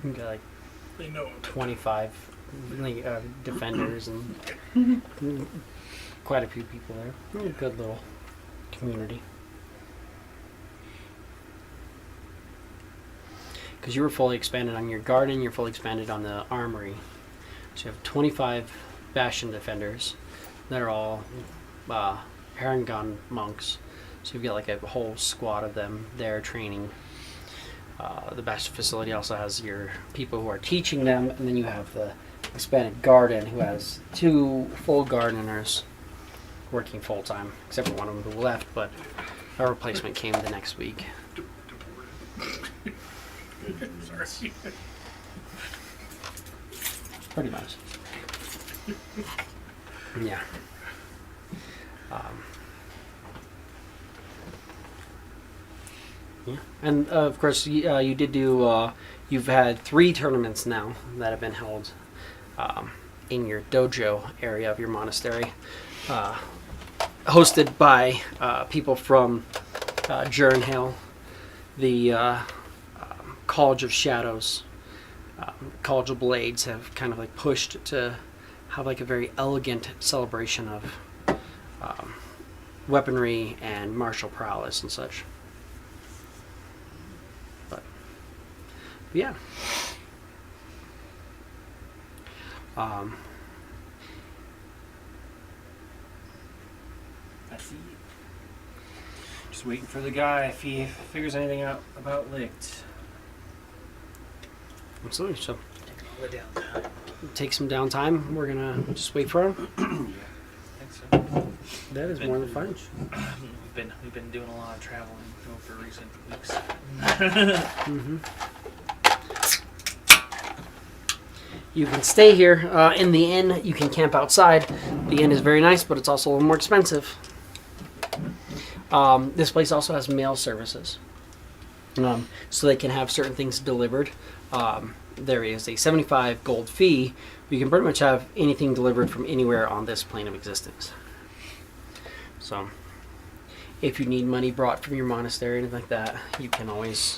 Speaker 3: You got like
Speaker 5: They know of it.
Speaker 3: 25 defenders and quite a few people there. Good little community. Because you were fully expanded on your garden, you're fully expanded on the armory. So you have 25 Bastion defenders that are all Paragon monks. So you've got like a whole squad of them there training. The Bastion facility also has your people who are teaching them, and then you have the expanded garden who has 2 full gardeners working full time, except for one of them who left, but a replacement came the next week.
Speaker 5: Sorry.
Speaker 3: Pretty much. Yeah. Yeah, and of course you did do. You've had 3 tournaments now that have been held in your dojo area of your monastery, hosted by people from Jernhill, the College of Shadows, College of Blades have kind of like pushed to have like a very elegant celebration of weaponry and martial prowess and such. But yeah.
Speaker 1: I see. Just waiting for the guy if he figures anything out about Licht.
Speaker 3: Absolutely. So
Speaker 4: The downtime.
Speaker 3: take some downtime. We're gonna just wait for him.
Speaker 4: Thanks.
Speaker 3: That is more than fine.
Speaker 4: We've been doing a lot of traveling over recent weeks.
Speaker 3: Mm-hmm. You can stay here in the inn. You can camp outside. The inn is very nice, but it's also a little more expensive. This place also has mail services, so they can have certain things delivered. There is a 75 gold fee. You can pretty much have anything delivered from anywhere on this plane of existence. So, if you need money brought from your monastery or anything like that, you can always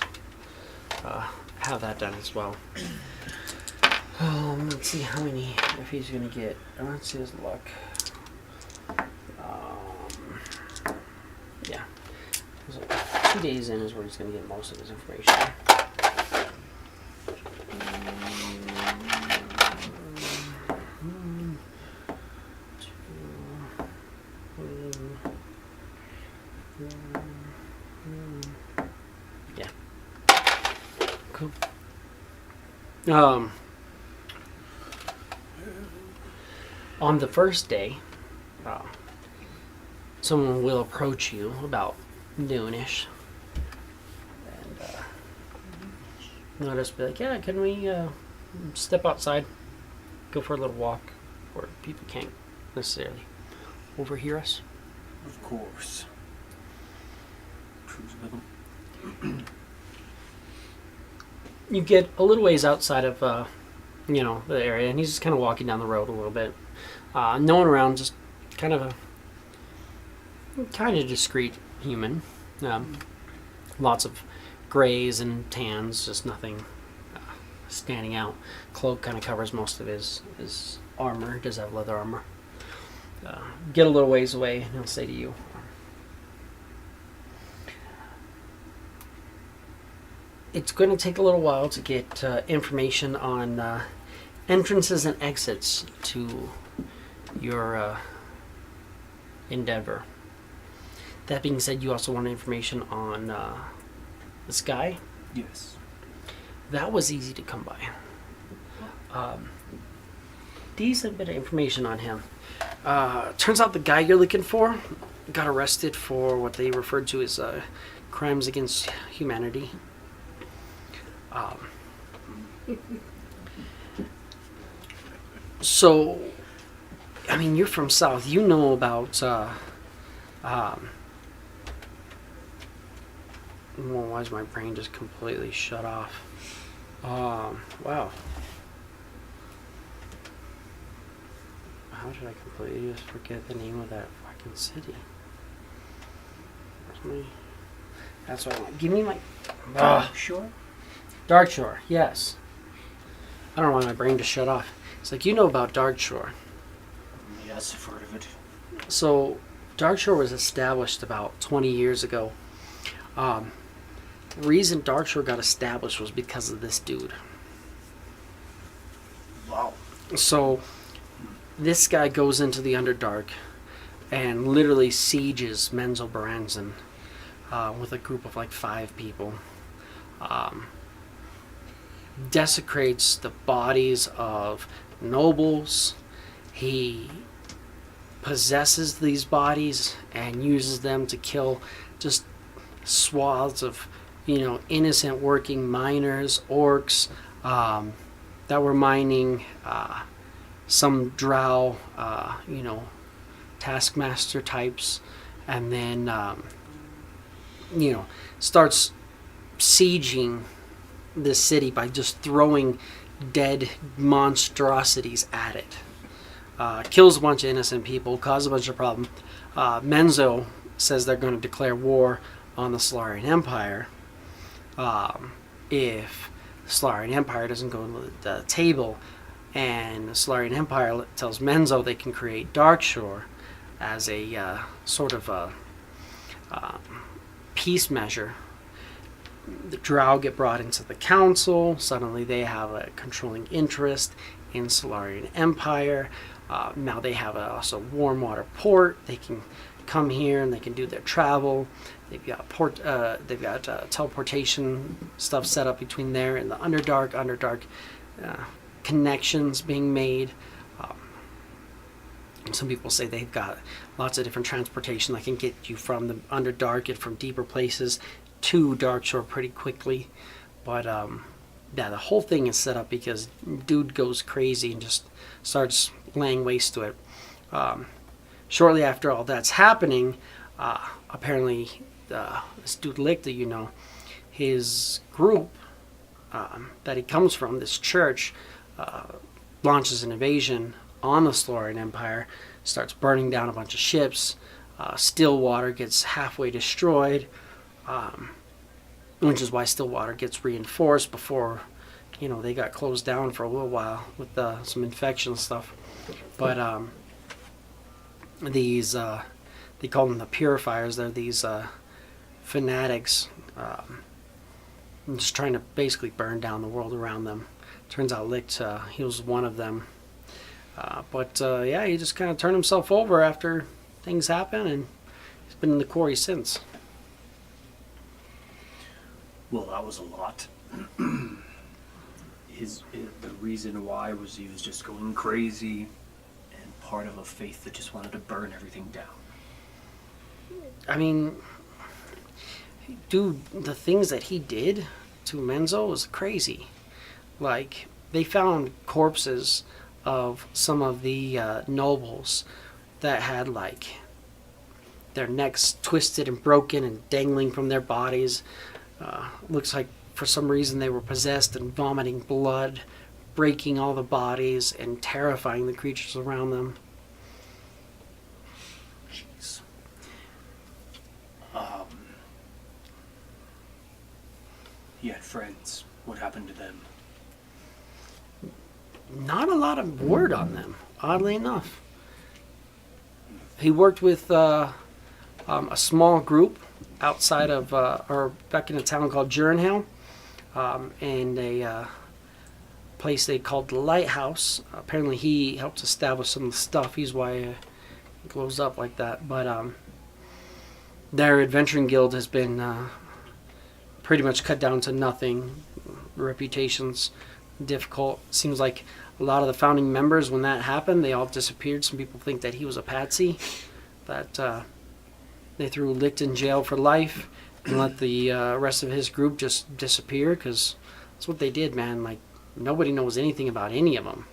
Speaker 3: have that done as well. Let's see how many, if he's going to get, let's see his luck. Yeah. So 2 days in is where he's going to get most of his information. Yeah. Cool. On the first day, someone will approach you about noonish, and they'll just be like, "Yeah, can we step outside, go for a little walk, where people can't necessarily overhear us?"
Speaker 1: Of course. Cruise with him.
Speaker 3: You get a little ways outside of, the area, and he's just kind of walking down the road a little bit. No one around, just kind of discreet human. Lots of grays and tans, just nothing standing out. Cloak kind of covers most of his armor. He does have leather armor. Get a little ways away, and he'll say to you, "It's going to take a little while to get information on entrances and exits to your endeavor. That being said, you also want information on this guy.
Speaker 1: Yes.
Speaker 3: That was easy to come by. Decent bit of information on him. Turns out the guy you're looking for got arrested for what they referred to as crimes against humanity. So I mean, you're from South. You know about. Well, why is my brain just completely shut off? Wow. How did I completely just forget the name of that fucking city? Where's my... That's what I want. Give me my...
Speaker 1: Sure.
Speaker 3: Dark Shore, yes. I don't know why my brain just shut off. It's like, you know about Dark Shore.
Speaker 1: Yes, I've heard of it.
Speaker 3: So, Dark Shore was established about 20 years ago. The reason Dark Shore got established was because of this dude.
Speaker 1: Wow.
Speaker 3: So, this guy goes into the Underdark and literally sieges Menzo Baranzan with a group of like 5 people. Desecrates the bodies of nobles. He possesses these bodies and uses them to kill just swaths of, innocent working miners, orcs that were mining, some drow, taskmaster types, and then, starts sieging the city by just throwing dead monstrosities at it. Kills a bunch of innocent people, causes a bunch of problems. Menzo says they're going to declare war on the Solarian Empire if the Solarian Empire doesn't go to the table, and the Solarian Empire tells Menzo they can create Dark Shore as a sort of a peace measure. The Drow get brought into the council. Suddenly they have a controlling interest in Solarian Empire. Now they have also warm water port. They can come here and they can do their travel. They've got teleportation stuff set up between there and the Underdark connections being made. Some people say they've got lots of different transportation that can get you from the Underdark and from deeper places to Dark Shore pretty quickly. But the whole thing is set up because dude goes crazy and just starts laying waste to it. Shortly after all that's happening, apparently this dude Lichta, his group that he comes from, this church, launches an invasion on the Solarian Empire, starts burning down a bunch of ships. Stillwater gets halfway destroyed, which is why Stillwater gets reinforced before, they got closed down for a little while with some infection stuff. But these, they call them the Purifiers. They're these fanatics just trying to basically burn down the world around them. Turns out Licht, he was one of them. But he just kind of turned himself over after things happen, and he's been in the quarry since.
Speaker 1: Well, that was a lot. The reason why was he was just going crazy and part of a faith that just wanted to burn everything down.
Speaker 3: I mean, dude, the things that he did to Menzo was crazy. Like, they found corpses of some of the nobles that had, like, their necks twisted and broken and dangling from their bodies. Looks like for some reason they were possessed and vomiting blood, breaking all the bodies and terrifying the creatures around them.
Speaker 1: Jeez. He had friends. What happened to them?
Speaker 3: Not a lot of word on them, oddly enough. He worked with a small group outside of, or back in a town called Jurenhale, and a place they called the Lighthouse. Apparently he helped establish some of the stuff. He's why it glows up like that. But their adventuring guild has been pretty much cut down to nothing. Reputation's difficult. Seems like a lot of the founding members, when that happened, they all disappeared. Some people think that he was a patsy, that they threw Licht in jail for life and let the rest of his group just disappear, because that's what they did, man. Like, nobody knows anything about any of them.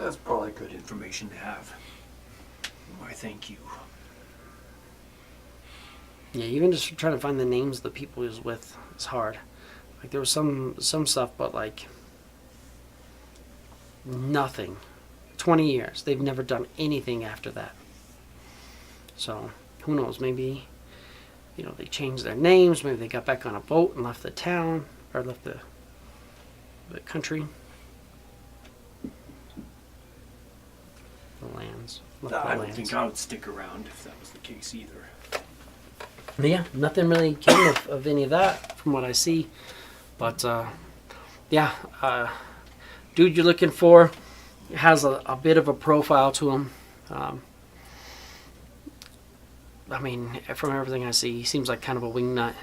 Speaker 6: That's probably good.
Speaker 1: information to have. Why, thank you.
Speaker 3: Yeah, even just trying to find the names of the people he was with is hard. Like there was some stuff, but like nothing. 20 years. They've never done anything after that. So who knows? Maybe they changed their names. Maybe they got back on a boat and left the town or left the country. The lands. Left the
Speaker 1: I don't
Speaker 3: lands.
Speaker 1: think I would stick around if that was the case either.
Speaker 3: But yeah, nothing really came of any of that from what I see. But dude you're looking for has a bit of a profile to him. I mean, from everything I see, he seems like kind of a wingnut.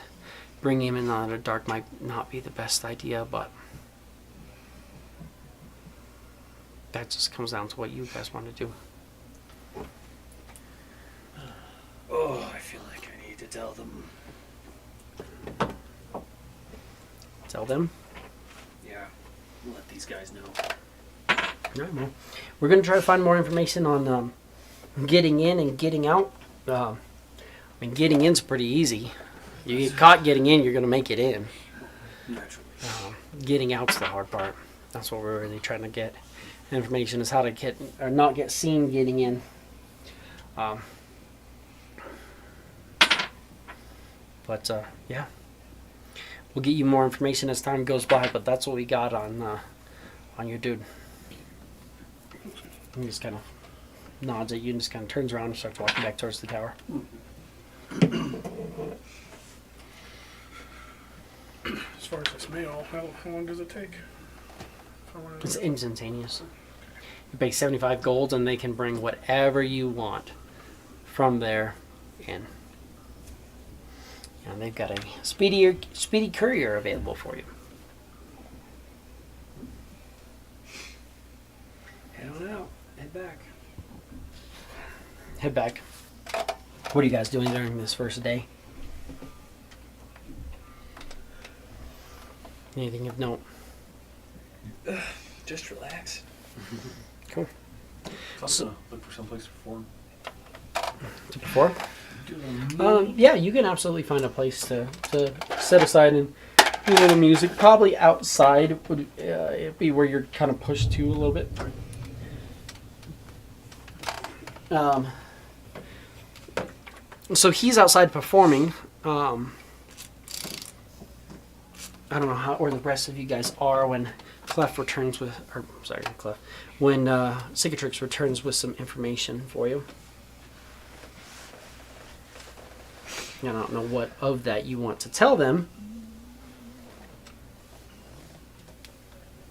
Speaker 3: Bringing him in on the dark might not be the best idea, but that just comes down to what you guys want to do.
Speaker 1: Oh, I feel like I need to tell them.
Speaker 3: Tell them.
Speaker 1: Yeah, let these guys know.
Speaker 3: All right, well, we're going to try to find more information on getting in and getting out. I mean, getting in's pretty easy. You get caught getting in, you're going to make it in.
Speaker 1: Naturally.
Speaker 3: Getting out's the hard part. That's what we're really trying to get. Information is how to get or not get seen getting in. Yeah, we'll get you more information as time goes by. But that's what we got on your dude. He just kind of nods at you and just kind of turns around and starts walking back towards the tower.
Speaker 5: As far as this mail, how long does it take? If I wanna-
Speaker 3: It's instantaneous. You pay 75 gold and they can bring whatever you want from there in. And they've got a speedy courier available for you.
Speaker 1: Head on out. Head back.
Speaker 3: Head back. What are you guys doing during this first day? Anything of note?
Speaker 2: Just relax.
Speaker 3: Cool.
Speaker 6: So, look for someplace to perform.
Speaker 3: To perform? Yeah, you can absolutely find a place to set aside and do a little music. Probably outside would it'd be where you're kind of pushed to a little bit. So he's outside performing. I don't know where the rest of you guys are when Clef returns with, or sorry, not Clef, when Cicatrix returns with some information for you. I don't know what of that you want to tell them.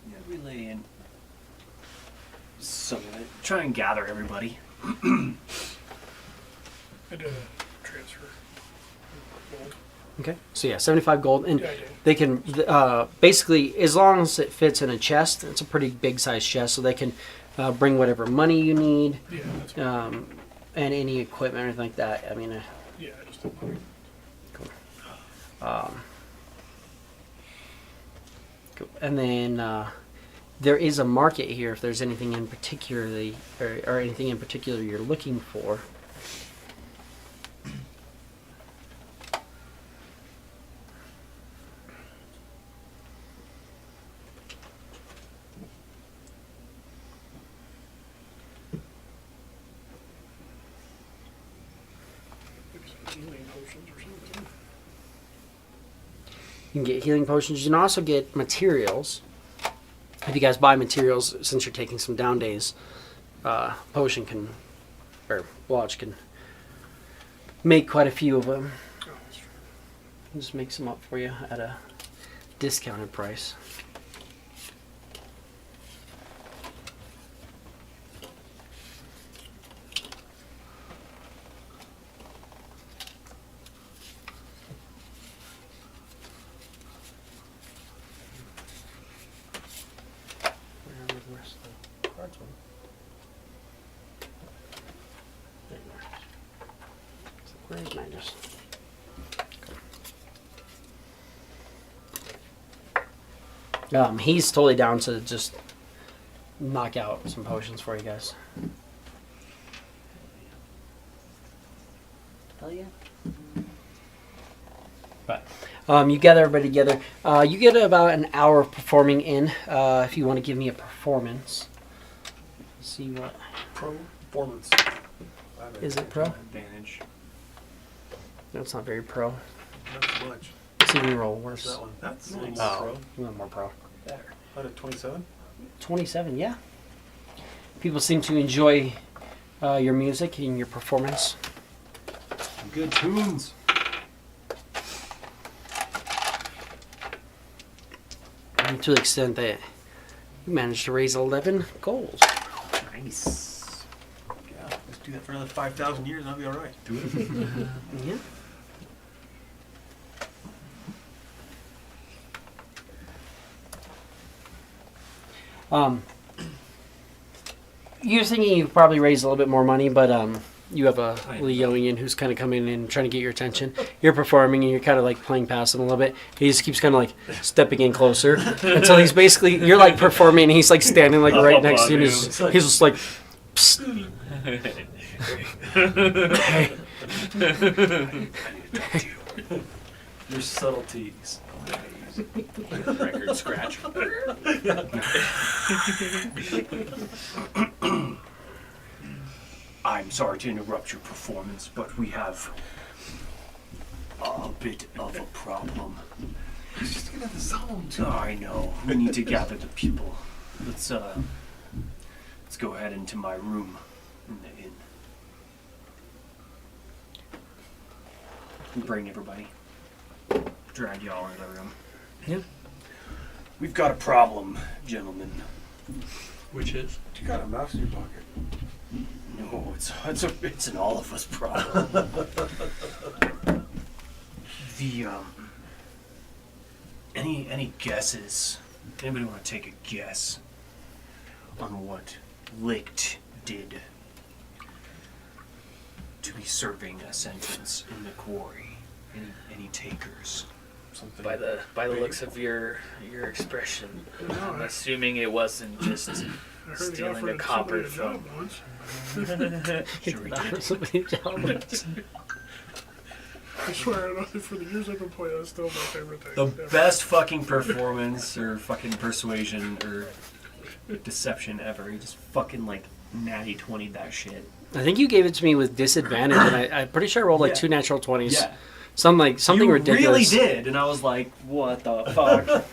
Speaker 1: Yeah, relay in some of it. Try and gather everybody.
Speaker 5: I did a transfer. Gold.
Speaker 3: Okay. So yeah, 75 gold, and
Speaker 5: Yeah, I did.
Speaker 3: they can basically, as long as it fits in a chest, it's a pretty big size chest, so they can bring whatever money you need,
Speaker 5: Yeah, that's fine.
Speaker 3: and any equipment or anything like that. I mean,
Speaker 5: Yeah, I just did mine.
Speaker 3: cool. And then there is a market here if there's anything in particularly or anything in particular you're looking for.
Speaker 5: Maybe some healing potions or something.
Speaker 3: You can get healing potions. You can also get materials. If you guys buy materials, since you're taking some down days, Potion can, or Lodge can make quite a few of them.
Speaker 5: Oh, that's true.
Speaker 3: Just make some up for you at a discounted price. Where are the rest of the cards one? There you are. Where's Magnus? He's totally down to just knock out some potions for you guys. Hell yeah. But you gather everybody together. You get about an hour of performing in. If you want to give me a performance. See what
Speaker 6: Performance.
Speaker 3: is it pro?
Speaker 1: Advantage.
Speaker 3: No, it's not very pro.
Speaker 6: Not much.
Speaker 3: See if we roll
Speaker 6: Where's
Speaker 3: worse.
Speaker 6: that one? That's
Speaker 1: Nice.
Speaker 3: Oh, you want more pro.
Speaker 1: Better.
Speaker 6: out of 27.
Speaker 3: 27, yeah. People seem to enjoy your music and your performance.
Speaker 1: Good tunes.
Speaker 3: And to the extent that you managed to raise 11 gold.
Speaker 1: Nice.
Speaker 6: Yeah, let's do that for another 5,000 years and I'll be all right.
Speaker 1: Do it.
Speaker 3: Yeah. You're thinking you probably raised a little bit more money, but you have a Leoian who's kind of coming in and trying to get your attention. You're performing and you're kind of like playing past him a little bit. He just keeps kind of like stepping in closer until he's basically, you're like performing and he's like standing like right next to you. And he's just like, psst.
Speaker 6: Your subtleties.
Speaker 1: Record scratch. I'm sorry to interrupt your performance, but we have a bit of a problem.
Speaker 6: He's just getting in the zone.
Speaker 1: I know. We need to gather the people. Let's go ahead into my room in the inn. Bring everybody. Drag y'all into the room.
Speaker 3: Yeah.
Speaker 1: We've got a problem, gentlemen.
Speaker 2: Which is?
Speaker 6: You got a mouse in your pocket.
Speaker 1: No, it's an all of us problem. Any guesses? Anybody want to take a guess on what Licht did to be serving a sentence in the quarry? Any takers?
Speaker 6: Something.
Speaker 4: By the looks of your expression,
Speaker 5: No,
Speaker 4: I'm
Speaker 5: I
Speaker 4: assuming it wasn't just
Speaker 5: heard he
Speaker 4: stealing a
Speaker 5: offered
Speaker 4: copper
Speaker 5: somebody a job
Speaker 4: from.
Speaker 5: once.
Speaker 1: Sure he did.
Speaker 3: Somebody tell him.
Speaker 5: I swear, for the years I've been playing, that's still my favorite thing.
Speaker 1: The
Speaker 5: ever.
Speaker 1: best fucking performance or fucking persuasion or deception ever. He just fucking like natty 20'd that shit.
Speaker 3: I think you gave it to me with disadvantage, and I'm pretty sure I rolled like
Speaker 1: Yeah.
Speaker 3: 2 natural 20s.
Speaker 1: Yeah.
Speaker 3: Something
Speaker 1: you
Speaker 3: ridiculous.
Speaker 1: really did, and I was like, "What the fuck?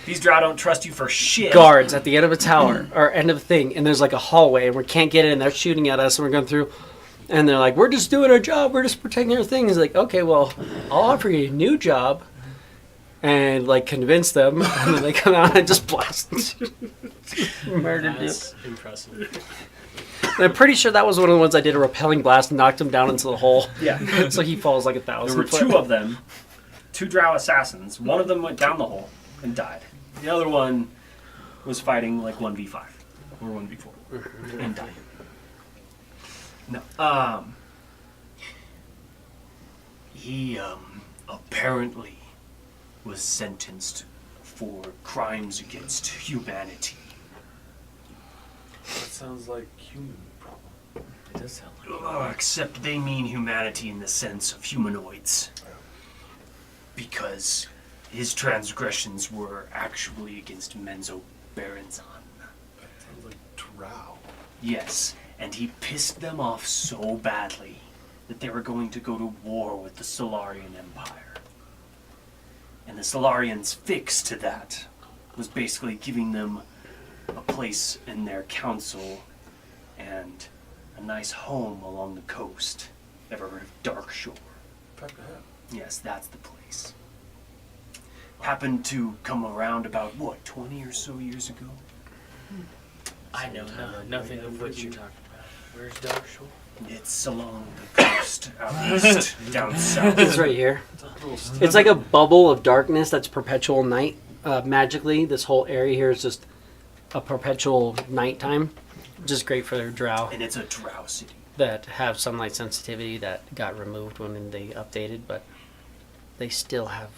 Speaker 1: These drow don't trust you for shit."
Speaker 3: Guards at the end of a tower or end of a thing, and there's like a hallway, and we can't get in. They're shooting at us, and we're going through, and they're like, "We're just doing our job. We're just protecting our thing." He's like, "Okay, well, I'll offer you a new job," and like convince them, and then they come out and just blast, murdered you.
Speaker 2: That's impressive.
Speaker 3: And I'm pretty sure that was one of the ones I did a repelling blast and knocked him down into the hole.
Speaker 1: Yeah.
Speaker 3: So he falls like 1,000.
Speaker 1: There were 2 of them, 2 drow assassins. One of them went down the hole and died. The other one was fighting like 1v5 or 1v4 and died. No. He apparently was sentenced for crimes against humanity.
Speaker 6: That sounds like human problem.
Speaker 4: It does sound like.
Speaker 1: Except they mean humanity in the sense of humanoids. Because his transgressions were actually against Menzo Baranzan.
Speaker 6: That sounds like drow.
Speaker 1: Yes, and he pissed them off so badly that they were going to go to war with the Solarian Empire. And the Solarians' fix to that was basically giving them a place in their council and a nice home along the coast. Ever heard of Dark Shore?
Speaker 6: Back ahead.
Speaker 1: Yes, that's the place. Happened to come around about, 20 or so years ago?
Speaker 4: I know nothing of what you're talking about. Where's Dark Shore?
Speaker 1: It's along the coast, out east, down south.
Speaker 3: It's right here. It's like a bubble of darkness that's perpetual night. Magically, this whole area here is just a perpetual nighttime. Just great for their drow
Speaker 1: And it's a drow city.
Speaker 3: that have sunlight sensitivity that got removed when they updated, but they still have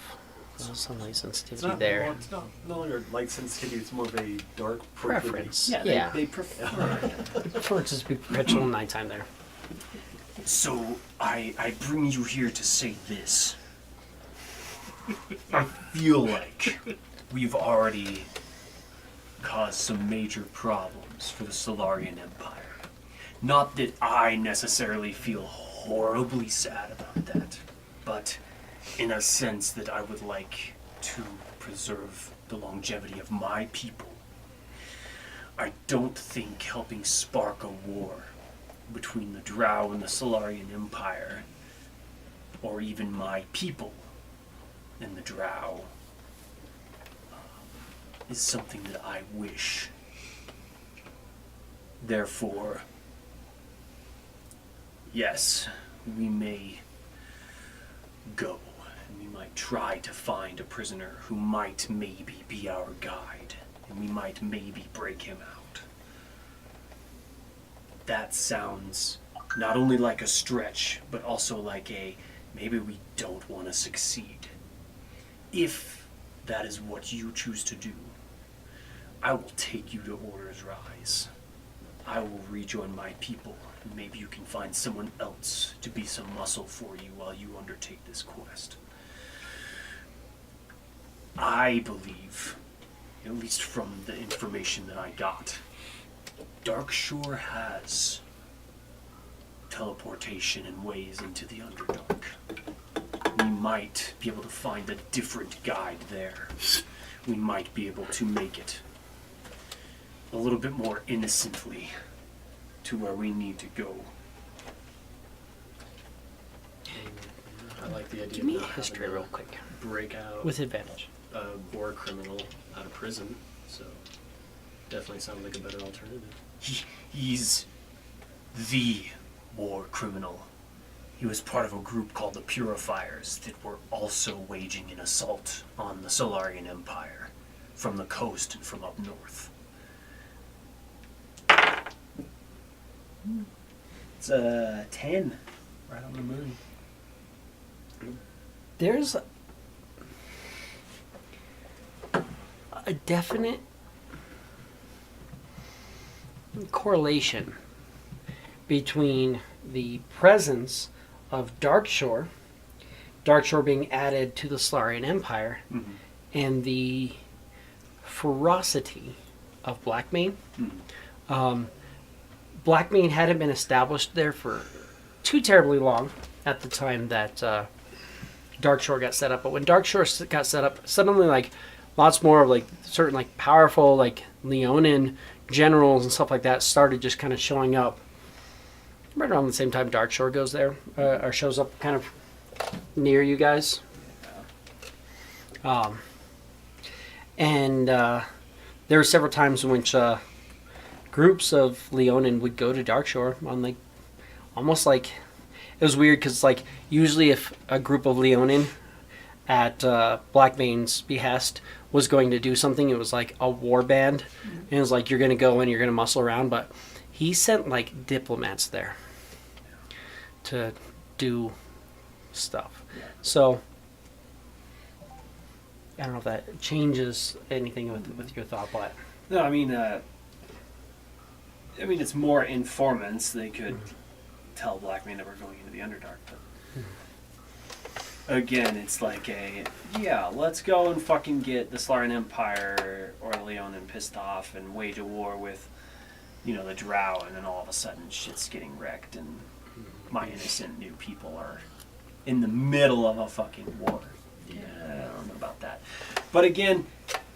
Speaker 3: Well, some light
Speaker 6: It's
Speaker 3: sensitivity
Speaker 6: not,
Speaker 3: there.
Speaker 6: well, it's not no longer light sensitivity, it's more of a dark
Speaker 3: Preference.
Speaker 1: Yeah,
Speaker 3: Yeah.
Speaker 1: they prefer.
Speaker 3: I prefer it to just be perpetual nighttime there.
Speaker 1: So I bring you here to say this. I feel like we've already caused some major problems for the Solarian Empire. Not that I necessarily feel horribly sad about that, but in a sense that I would like to preserve the longevity of my people. I don't think helping spark a war between the Drow and the Solarian Empire, or even my people and the Drow, is something that I wish. Therefore, yes, we may go, and we might try to find a prisoner who might maybe be our guide, and we might maybe break him out. That sounds not only like a stretch, but also like a maybe we don't want to succeed. If that is what you choose to do, I will take you to Orders Rise. I will rejoin my people, and maybe you can find someone else to be some muscle for you while you undertake this quest. I believe, at least from the information that I got, Darkshore has teleportation and ways into the Underdark. We might be able to find a different guide there. We might be able to make it a little bit more innocently to where we need to go.
Speaker 2: I like the idea
Speaker 3: Give me
Speaker 2: of
Speaker 3: a
Speaker 2: not
Speaker 3: history
Speaker 2: having
Speaker 3: real
Speaker 2: to
Speaker 3: quick.
Speaker 2: break out
Speaker 3: With advantage.
Speaker 2: a war criminal out of prison. So definitely sounds like a better alternative.
Speaker 1: He's the war criminal. He was part of a group called the Purifiers that were also waging an assault on the Solarian Empire from the coast and from up north. It's a 10, right on the moon.
Speaker 3: There's a definite correlation between the presence of Darkshore being added to the Solarian Empire,
Speaker 1: Mm-hmm.
Speaker 3: and the ferocity of Blackmane.
Speaker 1: Mm-hmm.
Speaker 3: Blackmane hadn't been established there for too terribly long at the time that Darkshore got set up. But when Darkshore got set up, suddenly like lots more of like certain like powerful like Leonin generals and stuff like that started just kind of showing up right around the same time Darkshore goes there or shows up kind of near you guys. And there were several times in which groups of Leonin would go to Darkshore on like almost like it was weird because like usually if a group of Leonin at Blackmane's behest was going to do something, it was like a war band, and it was like you're gonna go and you're gonna muscle around, but he sent like diplomats there to do stuff. So I don't know if that changes anything with your thought, but
Speaker 1: No, I mean, it's more informants. They could tell Blackmane that we're going into the Underdark, but again, it's like let's go and fucking get the Solarian Empire or Leonin pissed off and wage a war with, the Drow, and then all of a sudden shit's getting wrecked and my innocent new people are in the middle of a fucking war. Yeah, I don't know about that. But again,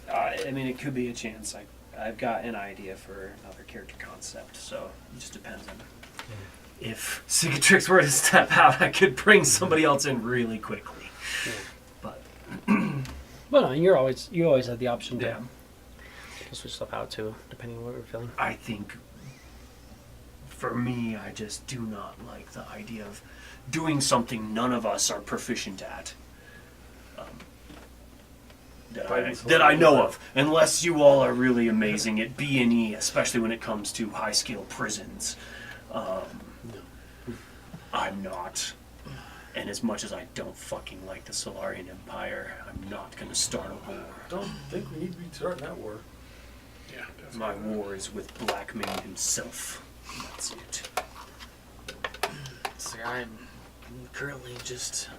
Speaker 1: it could be a chance. I've got an idea for another character concept, so it just depends on if Cicatrix were to step out, I could bring somebody else in really quickly.
Speaker 3: Yeah.
Speaker 1: But
Speaker 3: well, no, you always have the option
Speaker 1: yeah,
Speaker 3: to switch stuff out too, depending on what we're feeling.
Speaker 1: I think for me, I just do not like the idea of doing something none of us are proficient at. That I know of, unless you all are really amazing at B&E, especially when it comes to high-scale prisons. I'm not. And as much as I don't fucking like the Solarian Empire, I'm not gonna start a war.
Speaker 6: Don't think we need to be starting that war.
Speaker 5: Yeah,
Speaker 1: My
Speaker 5: definitely.
Speaker 1: war is with Blackmane himself. That's it.
Speaker 4: So I'm currently just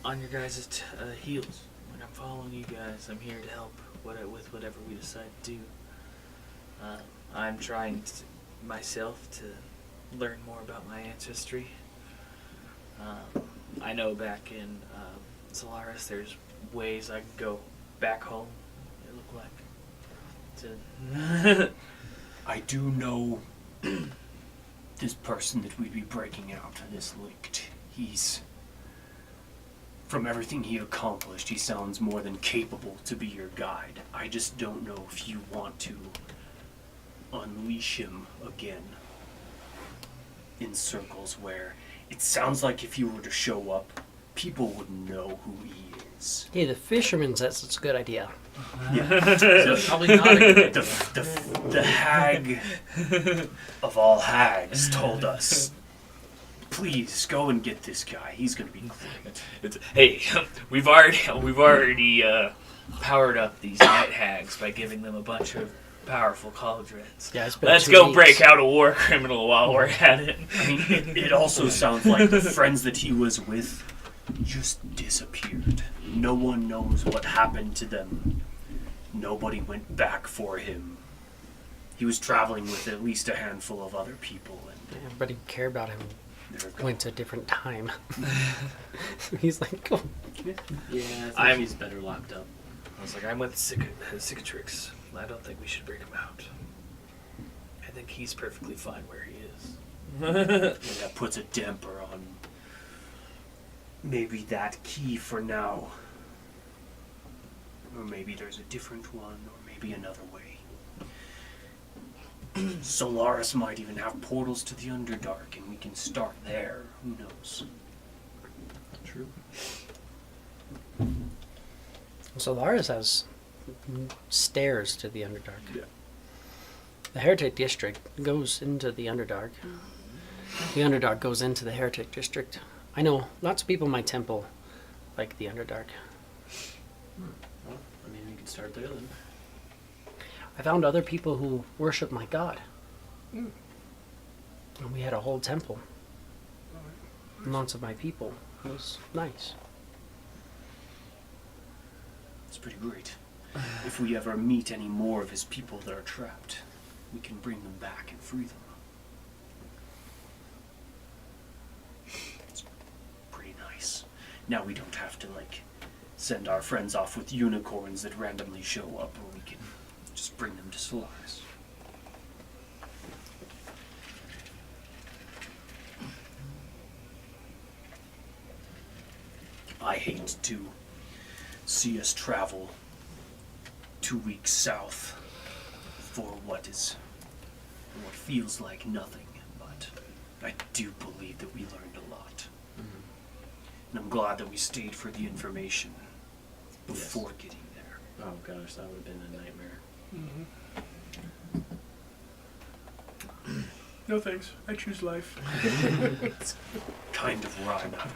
Speaker 4: on your guys' heels. When I'm following you guys, I'm here to help with whatever we decide to do. I'm trying myself to learn more about my ancestry. I know back in Solaris, there's ways I can go back home. It looked like to.
Speaker 1: I do know this person that we'd be breaking out, this linked. He's, from everything he accomplished, he sounds more than capable to be your guide. I just don't know if you want to unleash him again in circles where it sounds like if you were to show up, people would know who he is.
Speaker 3: Hey, the fisherman says it's a good idea.
Speaker 1: So
Speaker 2: Probably not a good
Speaker 1: the hag of all hags told us, please go and get this guy. He's gonna be great.
Speaker 4: Hey, we've already powered up these night hags by giving them a bunch of powerful cauldrons.
Speaker 3: Yeah, it's been
Speaker 4: Let's
Speaker 3: 2
Speaker 4: go
Speaker 3: weeks.
Speaker 4: break out a war criminal while we're at it.
Speaker 1: I mean, it also sounds like the friends that he was with just disappeared. No one knows what happened to them. Nobody went back for him. He was traveling with at least a handful of other people, and
Speaker 3: Everybody who cared about him
Speaker 1: they're gone.
Speaker 3: went to a different time. He's like, oh.
Speaker 2: Yeah, I think
Speaker 4: I'm-
Speaker 2: he's better locked up.
Speaker 4: I was like, I'm with Cicatrix. I don't think we should break him out. I think he's perfectly fine where he is.
Speaker 1: And that puts a damper on maybe that key for now. Or maybe there's a different one, or maybe another way. Solaris might even have portals to the Underdark, and we can start there. Who knows?
Speaker 2: True.
Speaker 3: Solaris has stairs to the Underdark.
Speaker 1: Yeah.
Speaker 3: The Heretic District goes into the Underdark. The Underdark goes into the Heretic District. I know lots of people in my temple like the Underdark.
Speaker 2: Well, I mean, we can start there then.
Speaker 3: I found other people who worship my god. And we had a whole temple. And lots of my people. It was nice.
Speaker 1: It's pretty great. If we ever meet any more of his people that are trapped, we can bring them back and free them. It's pretty nice. Now we don't have to, like, send our friends off with unicorns that randomly show up, or we can just bring them to Solaris. I hate to see us travel 2 weeks south for what feels like nothing, but I do believe that we learned a lot. And I'm glad that we stayed for the information before getting there.
Speaker 2: Oh gosh, that would have been a nightmare.
Speaker 5: No thanks. I choose life.
Speaker 1: It's kind of where I'm at.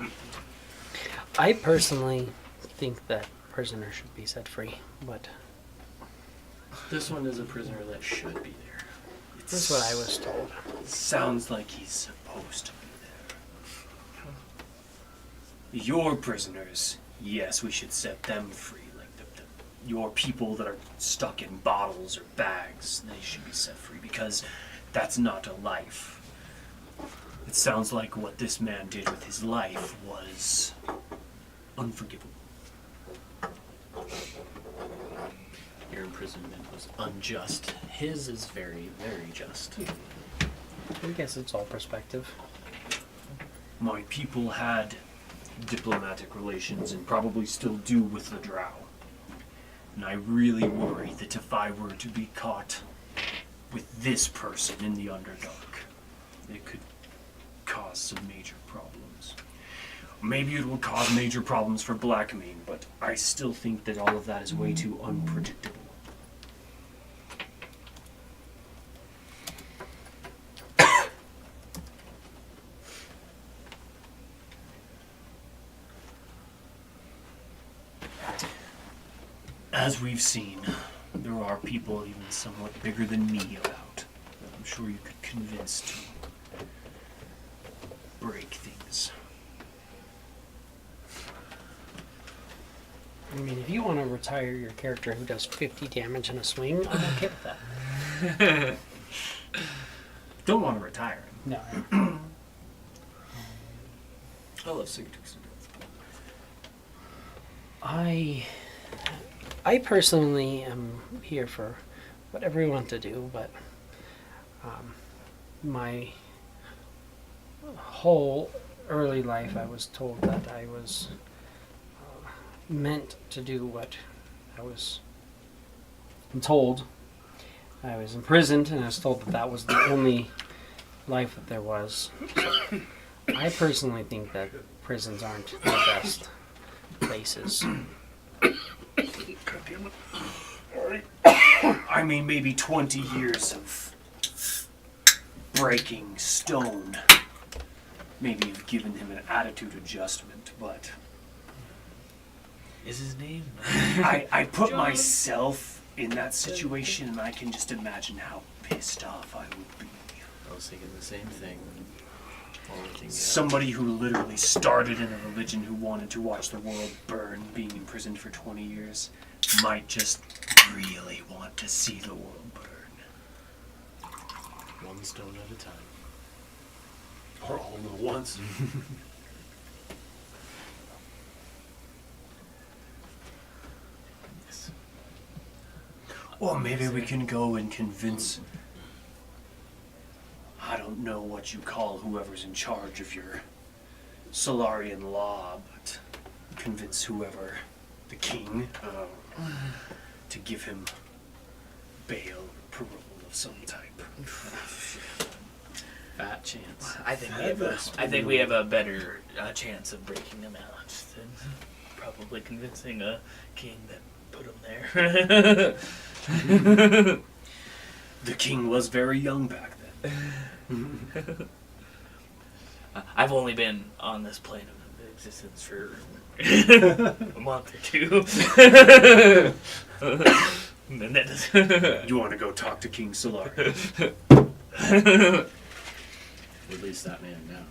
Speaker 3: I personally think that prisoners should be set free, but
Speaker 2: This one is a prisoner that should be there.
Speaker 3: that's what I was told.
Speaker 1: Sounds like he's supposed to be there. Your prisoners, yes, we should set them free. Like your people that are stuck in bottles or bags, they should be set free because that's not a life. It sounds like what this man did with his life was unforgivable.
Speaker 2: Your imprisonment was unjust. His is very, very just.
Speaker 3: I guess it's all perspective.
Speaker 1: My people had diplomatic relations and probably still do with the Drow. And I really worry that if I were to be caught with this person in the Underdark, it could cause some major problems. Maybe it will cause major problems for Blackmane, but I still think that all of that is way too unpredictable. As we've seen, there are people even somewhat bigger than me about that I'm sure you could convince to break things.
Speaker 3: I mean, if you want to retire your character who does 50 damage in a swing, I'm okay with that.
Speaker 1: Don't want to retire him.
Speaker 3: No.
Speaker 1: I love Sigurd's.
Speaker 3: I personally am here for whatever you want to do, but my whole early life I was told that I was meant to do what I was told. I was imprisoned and I was told that that was the only life that there was. So I personally think that prisons aren't the best places.
Speaker 5: God damn it. Alright.
Speaker 1: I mean, maybe 20 years of breaking stone. Maybe you've given him an attitude adjustment, but
Speaker 4: Is his name?
Speaker 1: I put myself in that situation and I can just imagine how pissed off I would be.
Speaker 2: I was thinking the same thing.
Speaker 1: Somebody who literally started in a religion who wanted to watch the world burn, being imprisoned for 20 years, might just really want to see the world burn.
Speaker 2: One stone at a time.
Speaker 6: Or all of them at once.
Speaker 2: Yes.
Speaker 1: Or maybe we can go and convince, I don't know what you call whoever's in charge of your Solarian law, but convince whoever, the king, to give him bail, parole of some type.
Speaker 2: Fat chance.
Speaker 4: I think we have a better chance of breaking them out than probably convincing a king that put him there.
Speaker 1: The king was very young back then.
Speaker 4: I've only been on this plane of existence for a month or two. And that doesn't-
Speaker 1: You want to go talk to King Solarian?
Speaker 2: Release that man now.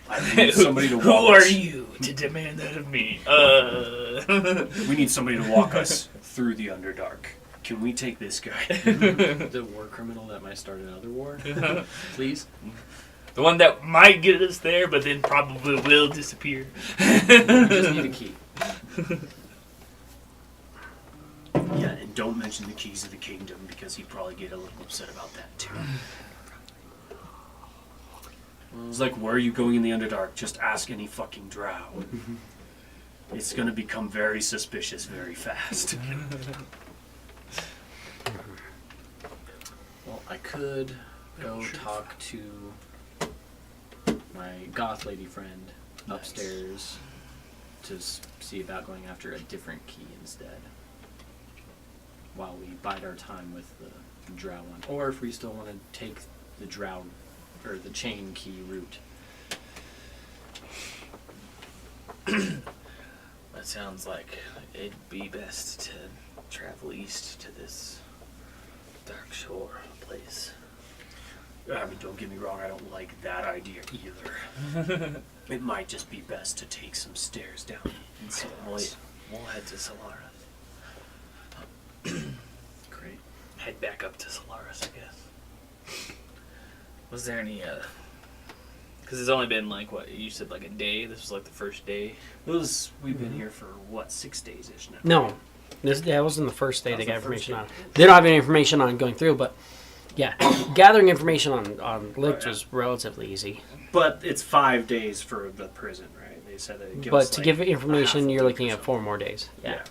Speaker 1: I need somebody to walk
Speaker 4: Who are
Speaker 1: us.
Speaker 4: you to demand that of me?
Speaker 1: We need somebody to walk us through the Underdark. Can we take this guy?
Speaker 2: The war criminal that might start another war? Please?
Speaker 4: The one that might get us there, but then probably will disappear.
Speaker 2: We just need a key.
Speaker 1: Yeah, and don't mention the keys of the kingdom because he'd probably get a little upset about that too. It's like, where are you going in the Underdark? Just ask any fucking drow. It's gonna become very suspicious very fast.
Speaker 2: Well, I could go talk to my goth lady friend upstairs to see about going after a different key instead. While we bide our time with the drow one. Or if we still want to take the drow, or the chain key route.
Speaker 4: That sounds like it'd be best to travel east to this Dark Shore place.
Speaker 1: I mean, don't get me wrong, I don't like that idea either. It might just be best to take some stairs down and see what's.
Speaker 4: We'll head to Solaris.
Speaker 2: Great.
Speaker 4: Head back up to Solaris, I guess. Was there any, because it's only been like, what, you said like a day? This was like the first day?
Speaker 1: We've been here for, what, 6 days-ish now?
Speaker 3: No. That wasn't the first day
Speaker 1: That
Speaker 3: they
Speaker 1: was
Speaker 3: got
Speaker 1: the first
Speaker 3: information
Speaker 1: day.
Speaker 3: on. They don't have any information on going through, but yeah, gathering information on Licht was relatively easy.
Speaker 1: But it's 5 days for the prison, right? They said that it gives
Speaker 3: But
Speaker 1: us,
Speaker 3: to
Speaker 1: like,
Speaker 3: give
Speaker 1: a
Speaker 3: information,
Speaker 1: half a
Speaker 3: you're
Speaker 1: week
Speaker 3: looking
Speaker 1: or
Speaker 3: at 4 more days.
Speaker 1: something.
Speaker 3: Yeah.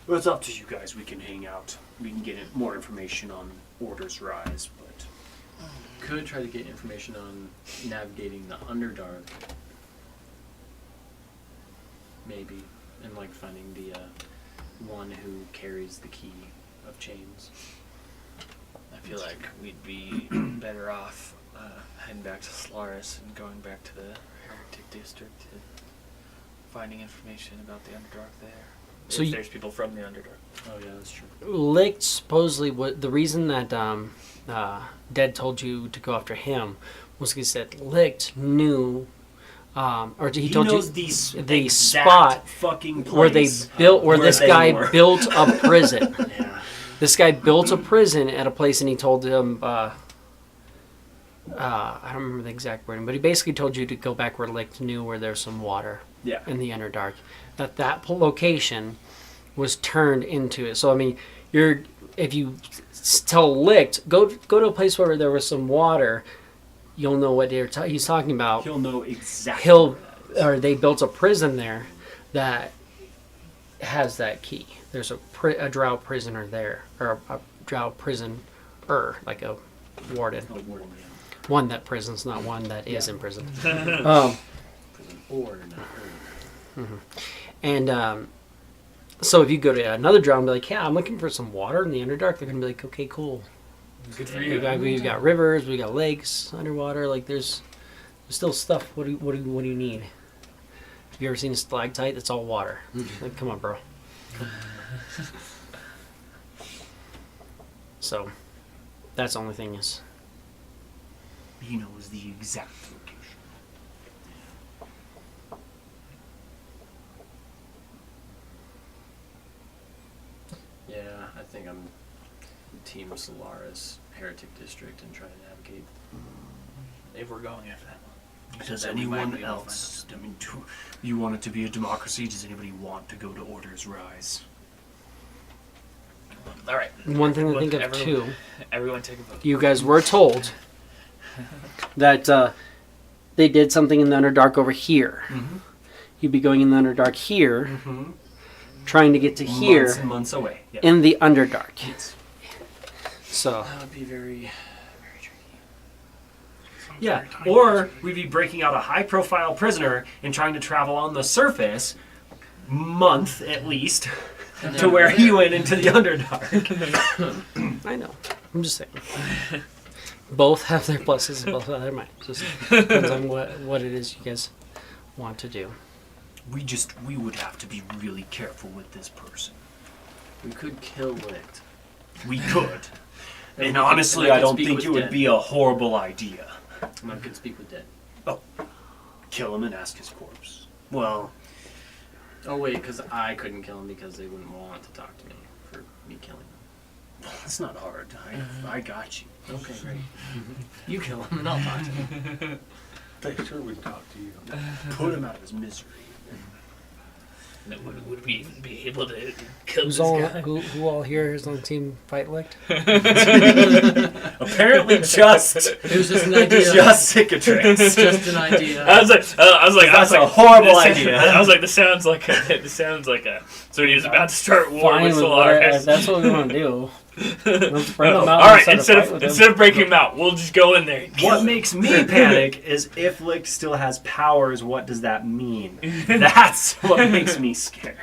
Speaker 1: Well, it's up to you guys. We can hang out. We can get more information on Order's Rise, but
Speaker 2: Could try to get information on navigating the Underdark. Maybe. And like finding the one who carries the key of chains.
Speaker 4: I feel like we'd be better off heading back to Solaris and going back to the Heretic District to finding information about the Underdark there.
Speaker 3: So
Speaker 4: If
Speaker 3: you-
Speaker 4: there's people from the Underdark.
Speaker 2: Oh yeah, that's true.
Speaker 3: Licht supposedly the reason that Dead told you to go after him was because he said Licht knew, or he told
Speaker 1: knows
Speaker 3: you
Speaker 1: the
Speaker 3: the
Speaker 1: exact
Speaker 3: spot
Speaker 1: fucking place
Speaker 3: where they built, where this
Speaker 1: they
Speaker 3: guy
Speaker 1: were.
Speaker 3: built a prison.
Speaker 2: Yeah.
Speaker 3: This guy built a prison at a place, and he told him, I don't remember the exact wording, but he basically told you to go back where Licht knew where there's some water
Speaker 1: Yeah.
Speaker 3: in the Underdark. That location was turned into it. So I mean, if you tell Licht go to a place where there was some water, you'll know what he's talking about.
Speaker 1: He'll know exactly.
Speaker 3: Or they built a prison there that has that key. There's a drow prisoner there, or a drow prisoner, like a warden. One that prisons, not one that is in prison.
Speaker 2: Or not.
Speaker 3: And so if you go to another drow and be like, yeah, I'm looking for some water in the Underdark, they're going to be like, okay, cool.
Speaker 4: Good for
Speaker 3: We've got rivers, we got lakes underwater. Like there's still stuff. What do you need? Have you ever seen a stalactite? It's all water. Like, come on, bro. So that's the only thing is.
Speaker 1: He knows the exact location.
Speaker 2: Yeah, I think I'm Team Solaris Heretic District and trying to navigate.
Speaker 4: If we're going after that one.
Speaker 1: Does
Speaker 4: Then we might
Speaker 1: anyone
Speaker 4: be able to
Speaker 1: else? I mean, do you want it to be a democracy? Does anybody want to go to Order's Rise?
Speaker 4: All right.
Speaker 3: One thing to think of too.
Speaker 4: Everyone take a vote.
Speaker 3: You guys were told that they did something in the Underdark over here.
Speaker 1: Mm-hmm.
Speaker 3: You'd be going in the Underdark here, trying to get to here
Speaker 1: Months and months away. Yeah.
Speaker 3: in the Underdark.
Speaker 1: Yes.
Speaker 3: So
Speaker 2: That would be very, very tricky.
Speaker 5: Sounds
Speaker 1: Yeah,
Speaker 5: very time
Speaker 1: or
Speaker 5: consuming.
Speaker 1: we'd be breaking out a high-profile prisoner and trying to travel on the surface, month at least, to where he went into the Underdark.
Speaker 3: I know. I'm just saying. Both have their pluses and both have their minuses. Just depends on what it is you guys want to do.
Speaker 1: We would have to be really careful with this person.
Speaker 2: We could kill Licht.
Speaker 1: We could.
Speaker 2: And
Speaker 1: And
Speaker 2: we could-
Speaker 1: honestly,
Speaker 2: and I
Speaker 1: I
Speaker 2: could
Speaker 1: don't
Speaker 2: speak
Speaker 1: think
Speaker 2: with
Speaker 1: it would
Speaker 2: Dead.
Speaker 1: be a horrible idea.
Speaker 2: And I could speak with Dead.
Speaker 1: Kill him and ask his corpse. Well,
Speaker 2: Oh wait, because I couldn't kill him because they wouldn't want to talk to me for me killing them.
Speaker 1: that's not hard. I got you.
Speaker 2: Okay, great. You kill him and I'll talk to him.
Speaker 6: They sure would talk to you.
Speaker 1: Put him out of his misery.
Speaker 4: No, would we even be able to kill
Speaker 3: Who's
Speaker 4: this
Speaker 3: all
Speaker 4: guy?
Speaker 3: who all here is on Team Fight Licht?
Speaker 1: Apparently, just
Speaker 2: It was just an idea.
Speaker 1: just cicatrix.
Speaker 2: Just an idea.
Speaker 4: I was like,
Speaker 1: That's a horrible idea.
Speaker 4: I was like, this sounds like a. So he was about to start war
Speaker 3: Fine
Speaker 4: with
Speaker 3: with whatever, if
Speaker 4: Solaris.
Speaker 3: that's what we want to do. Let's bring them out.
Speaker 4: All right,
Speaker 3: and set a
Speaker 4: instead
Speaker 3: fight with
Speaker 4: of
Speaker 3: them.
Speaker 4: breaking him out, we'll just go in there. And kill
Speaker 1: What
Speaker 4: him.
Speaker 1: makes me panic is if Lick still has powers, what does that mean? That's what makes me scared.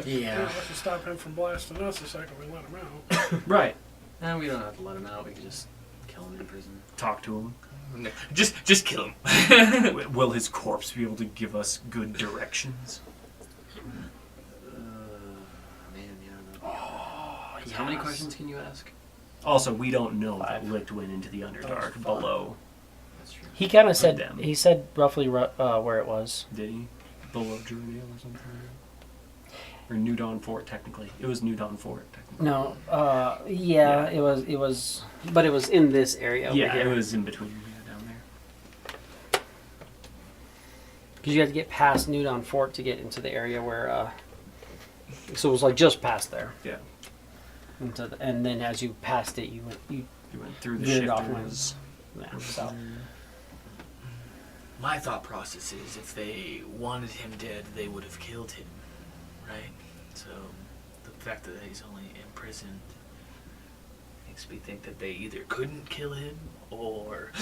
Speaker 2: Yeah.
Speaker 5: Let's just stop him from blasting us the second we let him out.
Speaker 1: Right.
Speaker 2: And we don't have to let him out. We can just kill him in prison.
Speaker 1: Talk to him.
Speaker 4: No, just kill him.
Speaker 1: Will his corpse be able to give us good directions?
Speaker 2: Man, yeah. No. How many questions can you ask?
Speaker 1: Also, we don't know that
Speaker 3: 5.
Speaker 1: Licht went into the Underdark
Speaker 5: 5.
Speaker 1: below.
Speaker 2: That's true.
Speaker 3: He kind of said
Speaker 1: them.
Speaker 3: he said roughly where it was.
Speaker 1: Did he? Below Druidale or something? Or New Dawn Fort, technically. It was New Dawn Fort, technically.
Speaker 3: No, yeah, it was, but it was in this area over
Speaker 1: Yeah,
Speaker 3: here.
Speaker 1: it was in between down there.
Speaker 3: Because you had to get past New Dawn Fort to get into the area where, so it was like just past there.
Speaker 1: Yeah.
Speaker 3: And then as you passed it, you
Speaker 1: You went through the
Speaker 3: veered off
Speaker 1: shifters.
Speaker 3: yeah, south.
Speaker 4: My thought process is, if they wanted him dead, they would have killed him, right? So the fact that he's only imprisoned makes me think that they either couldn't kill him or.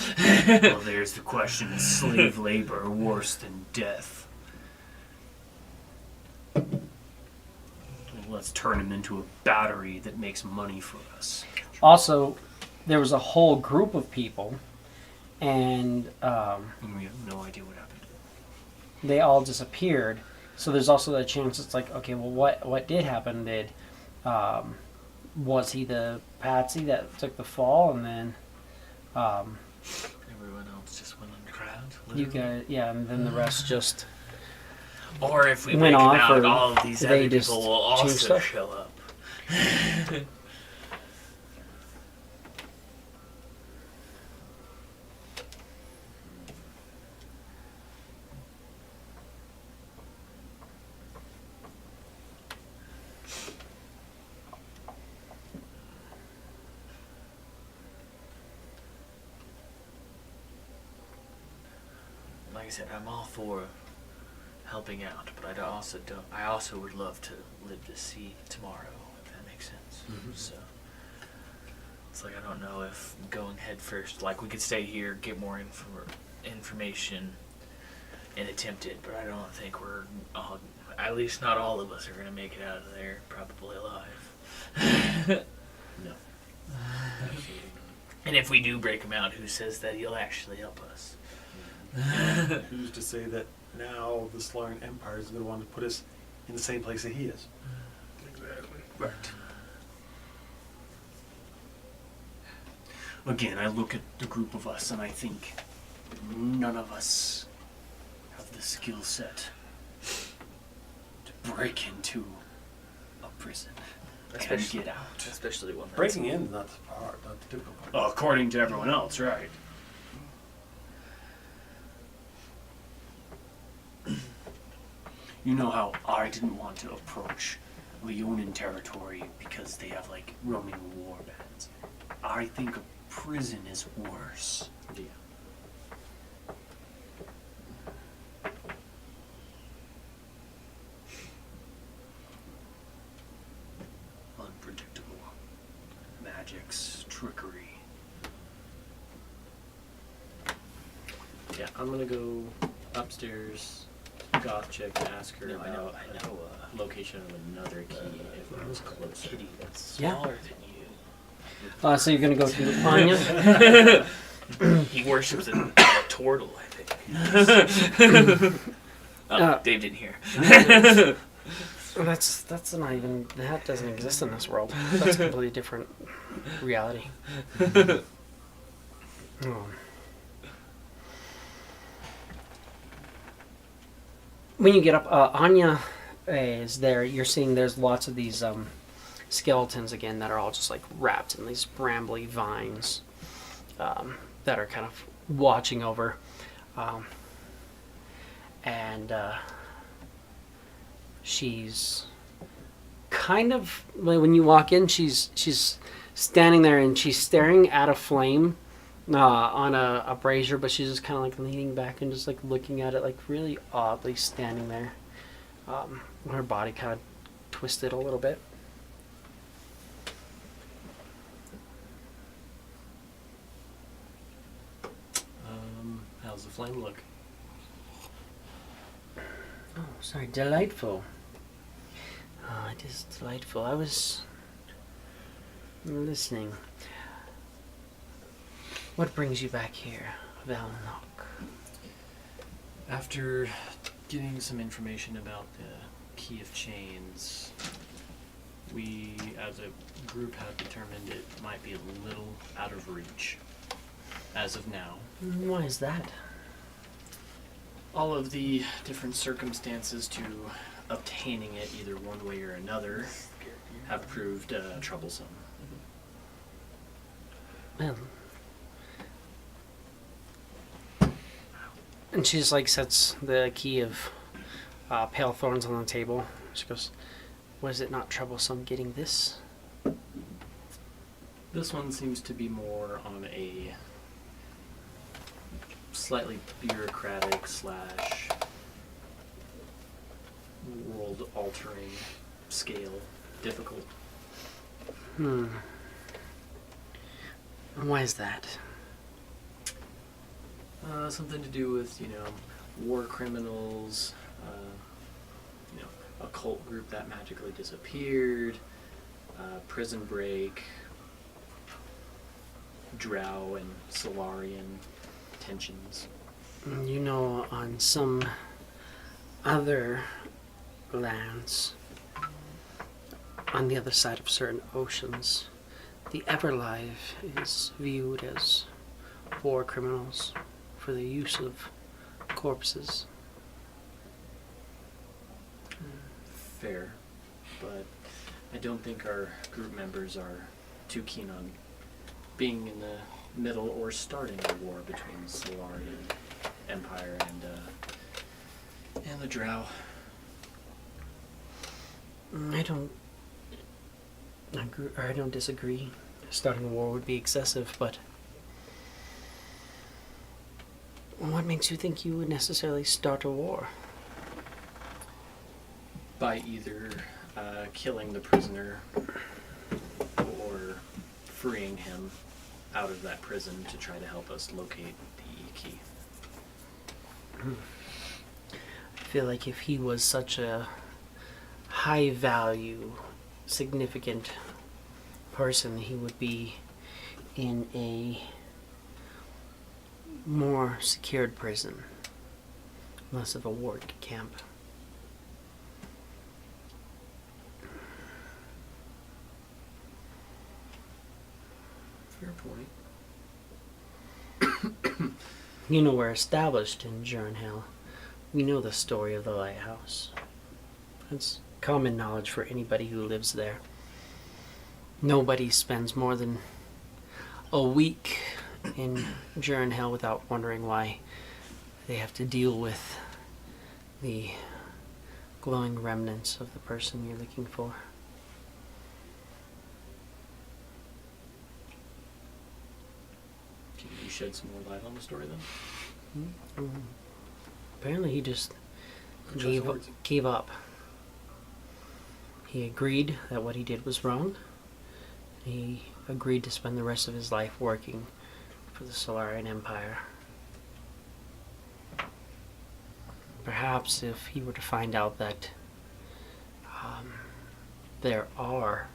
Speaker 1: Well, there's the question. Is slave labor worse than death? Let's turn him into a battery that makes money for us.
Speaker 3: Also, there was a whole group of people, and
Speaker 1: And we have no idea what happened.
Speaker 3: they all disappeared. So there's also the chance it's like, okay, well, what did happen? Was he the patsy that took the fall, and then
Speaker 4: Everyone else just went underground.
Speaker 3: you
Speaker 4: literally.
Speaker 3: guys, yeah, and then the rest just
Speaker 4: Or if we
Speaker 3: went
Speaker 4: break them
Speaker 3: off,
Speaker 4: out,
Speaker 3: or
Speaker 4: all of these
Speaker 3: they
Speaker 4: other
Speaker 3: just
Speaker 4: people will
Speaker 3: change
Speaker 4: also
Speaker 3: stuff?
Speaker 4: show up. Like I said, I'm all for helping out, but I also would love to live to see tomorrow, if that makes sense. So it's like I don't know if going head first, like we could stay here, get more information, and attempt it, but I don't think we're all, at least not all of us, are gonna make it out of there probably alive.
Speaker 2: No.
Speaker 4: And if we do break him out, who says that he'll actually help us?
Speaker 6: Who's to say that now the Solarian Empire is going to want to put us in the same place that he is?
Speaker 5: Exactly.
Speaker 6: Right.
Speaker 1: Again, I look at the group of us and I think none of us have the skill set to break into a prison and get out.
Speaker 4: Especially one that's
Speaker 6: Breaking in is not the part, not the difficult part.
Speaker 1: Well, according to everyone else, right? You know how I didn't want to approach Leonin territory because they have like roaming war bands. I think a prison is worse.
Speaker 2: Yeah.
Speaker 1: Unpredictable. Magics, trickery.
Speaker 2: Yeah, I'm gonna go upstairs, goth check, and ask her
Speaker 4: No, I know,
Speaker 2: about location of another key if it was close.
Speaker 4: kitty that's
Speaker 3: Yeah.
Speaker 4: smaller than you.
Speaker 3: so you're gonna go to Anya.
Speaker 4: He worships a turtle, I think. Dave didn't hear.
Speaker 3: That's not even, that doesn't exist in this world. That's a completely different reality. Oh. When you get up, Anya is there. You're seeing there's lots of these skeletons again that are all just like wrapped in these brambly vines that are kind of watching over. And she's kind of, when you walk in, she's standing there and she's staring at a flame on a brazier, but she's just kind of like leaning back and just like looking at it, like really oddly standing there. Her body kind of twisted a little bit.
Speaker 2: How's the flame look?
Speaker 3: Oh, sorry, delightful. Oh, it is delightful. I was listening. What brings you back here, Valnok?
Speaker 2: After getting some information about the Key of Chains, we as a group have determined it might be a little out of reach as of now.
Speaker 3: Why is that?
Speaker 2: All of the different circumstances to obtaining it, either one way or another, have proved troublesome.
Speaker 3: Well. And she just like sets the key of pale thorns on the table. She goes, "Was it not troublesome getting this?"
Speaker 2: This one seems to be more on a slightly bureaucratic / world-altering scale. Difficult.
Speaker 3: And why is that?
Speaker 2: Something to do with, war criminals, a cult group that magically disappeared, prison break, Drow and Solarian tensions.
Speaker 3: On some other lands on the other side of certain oceans, the Everlive is viewed as war criminals for the use of corpses.
Speaker 2: Fair, but I don't think our group members are too keen on being in the middle or starting a war between the Solarian Empire and the Drow.
Speaker 3: I don't agree, or I don't disagree. Starting a war would be excessive, but what makes you think you would necessarily start a war?
Speaker 2: By either killing the prisoner or freeing him out of that prison to try to help us locate the key.
Speaker 3: I feel like if he was such a high value, significant person, he would be in a more secured prison, less of a ward camp.
Speaker 2: Fair point.
Speaker 3: You know, we're established in Jernhill. We know the story of the lighthouse. It's common knowledge for anybody who lives there. Nobody spends more than a week in Jernhill without wondering why they have to deal with the glowing remnants of the person you're looking for.
Speaker 2: Can you shed some more light on the story then?
Speaker 3: Apparently he just
Speaker 6: Just words.
Speaker 3: gave up. He agreed that what he did was wrong. He agreed to spend the rest of his life working for the Solarian Empire. Perhaps if he were to find out that there are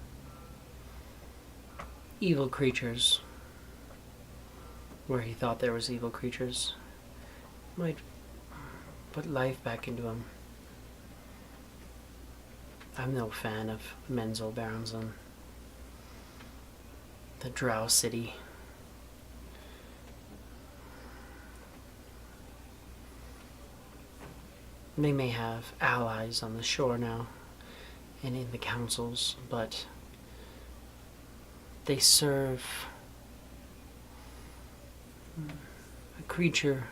Speaker 3: evil creatures where he thought there was evil creatures, might put life back into him. I'm no fan of Menzel Barons and the Drow City. They may have allies on the shore now and in the councils, but they serve a creature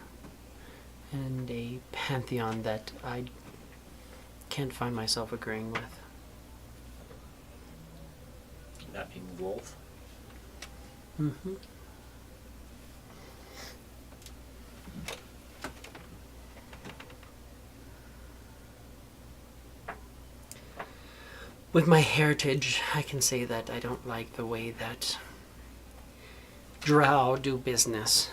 Speaker 3: and a pantheon that I can't find myself agreeing with.
Speaker 2: That being the wolf.
Speaker 3: Mm-hmm. With my heritage, I can say that I don't like the way that Drow do business.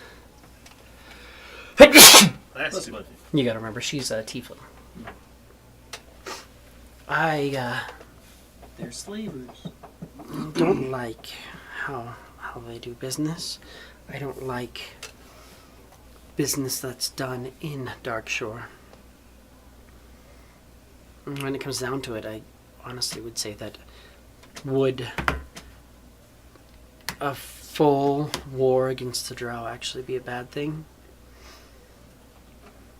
Speaker 6: That's too
Speaker 3: You gotta remember, she's a tiefling. I
Speaker 2: They're slavers.
Speaker 3: don't like how they do business. I don't like business that's done in Darkshore. When it comes down to it, I honestly would say that would a full war against the Drow actually be a bad thing?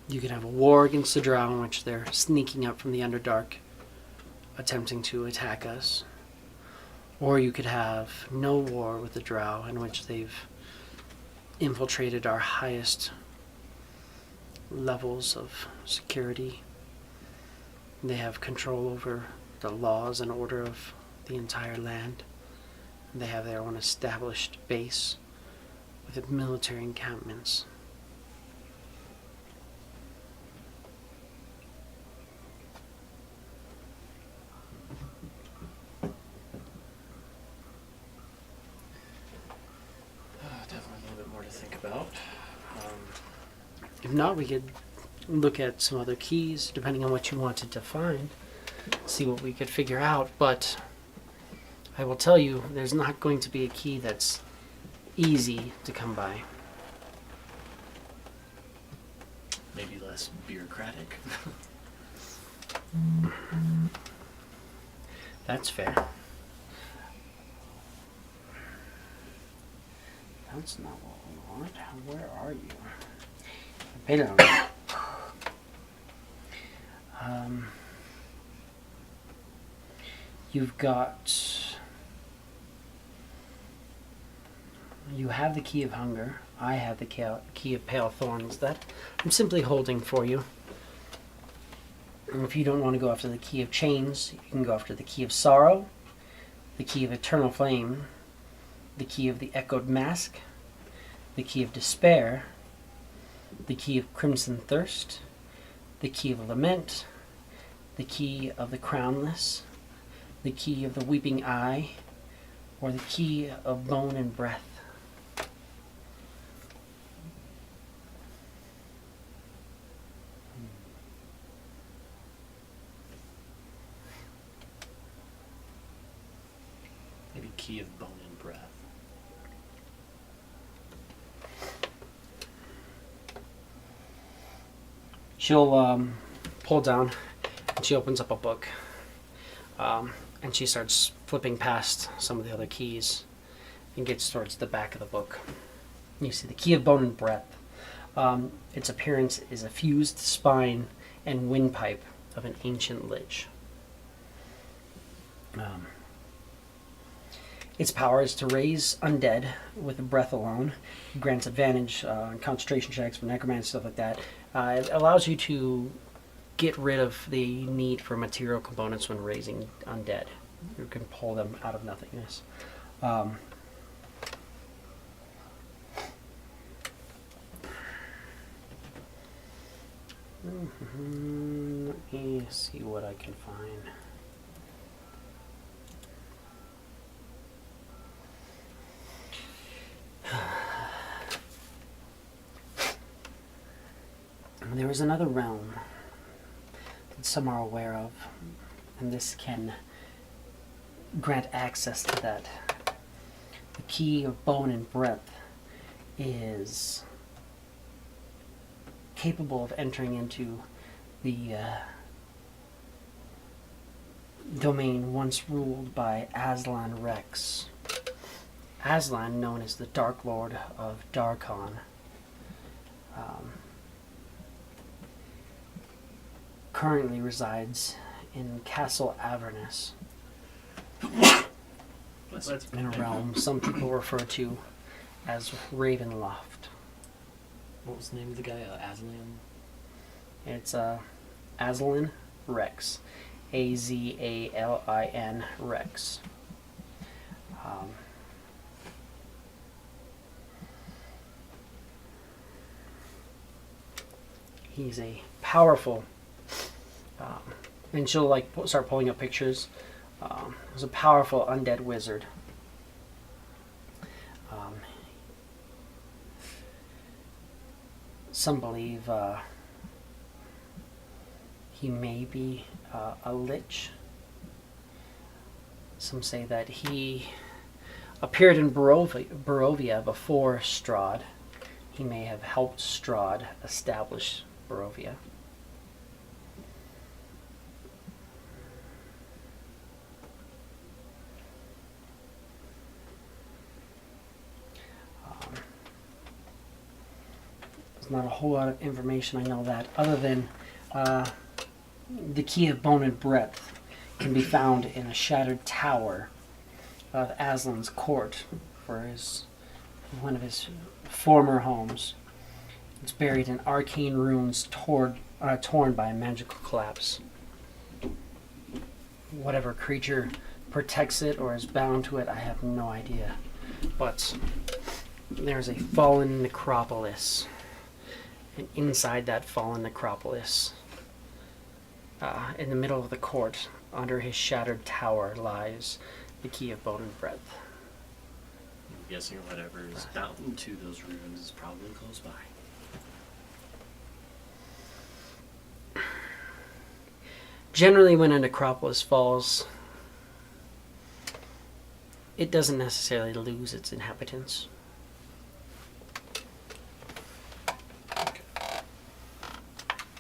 Speaker 3: You could have a war against the Drow in which they're sneaking up from the Underdark, attempting to attack us. Or you could have no war with the Drow in which they've infiltrated our highest levels of security. They have control over the laws and order of the entire land. They have their own established base with military encampments.
Speaker 2: Definitely a little bit more to think about.
Speaker 3: If not, we could look at some other keys, depending on what you wanted to find, see what we could figure out. But I will tell you, there's not going to be a key that's easy to come by.
Speaker 2: Maybe less bureaucratic.
Speaker 3: That's fair. That's not what we want. Where are you? Wait a minute. You've got. You have the key of hunger. I have the key of pale thorns that I'm simply holding for you. And if you don't want to go after the key of chains, you can go after the key of sorrow, the key of eternal flame, the key of the echoed mask, the key of despair, the key of crimson thirst, the key of lament, the key of the crownless, the key of the weeping eye, or the key of bone and breath.
Speaker 2: Maybe key of bone and breath.
Speaker 3: She'll pull down and she opens up a book. And she starts flipping past some of the other keys and gets towards the back of the book. You see the key of bone and breath. Its appearance is a fused spine and windpipe of an ancient lich. Its power is to raise undead with a breath alone. It grants advantage on concentration checks for necromancy, stuff like that. It allows you to get rid of the need for material components when raising undead. You can pull them out of nothingness. Let me see what I can find. There is another realm that some are aware of, and this can grant access to that. The key of bone and breath is capable of entering into the domain once ruled by Aslan Rex. Aslan, known as the Dark Lord of Darkon, currently resides in Castle Avernus, in a realm some people refer to as Ravenloft.
Speaker 2: What was the name of the guy? Aslan?
Speaker 3: It's Aslan Rex. Azalin Rex. He's a powerful, and she'll start pulling up pictures. He's a powerful undead wizard. Some believe he may be a lich. Some say that he appeared in Barovia before Strahd. He may have helped Strahd establish Barovia. There's not a whole lot of information I know that, other than the key of bone and breath can be found in a shattered tower of Aslan's court for one of his former homes. It's buried in arcane runes torn by a magical collapse. Whatever creature protects it or is bound to it, I have no idea. But there's a fallen necropolis. And inside that fallen necropolis, in the middle of the court, under his shattered tower, lies the key of bone and breath.
Speaker 2: I'm guessing whatever is bound to those ruins is probably close by.
Speaker 3: Generally, when a necropolis falls, it doesn't necessarily lose its inhabitants.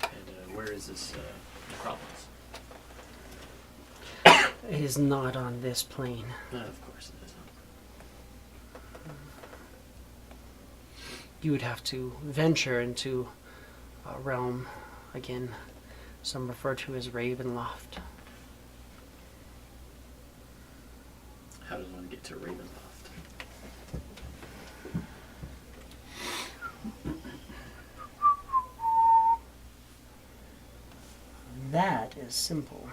Speaker 2: And where is this necropolis?
Speaker 3: is not on this plane.
Speaker 2: Of course it isn't.
Speaker 3: You would have to venture into a realm, again, some refer to as Ravenloft.
Speaker 2: How does one get to Ravenloft?
Speaker 3: That is simple.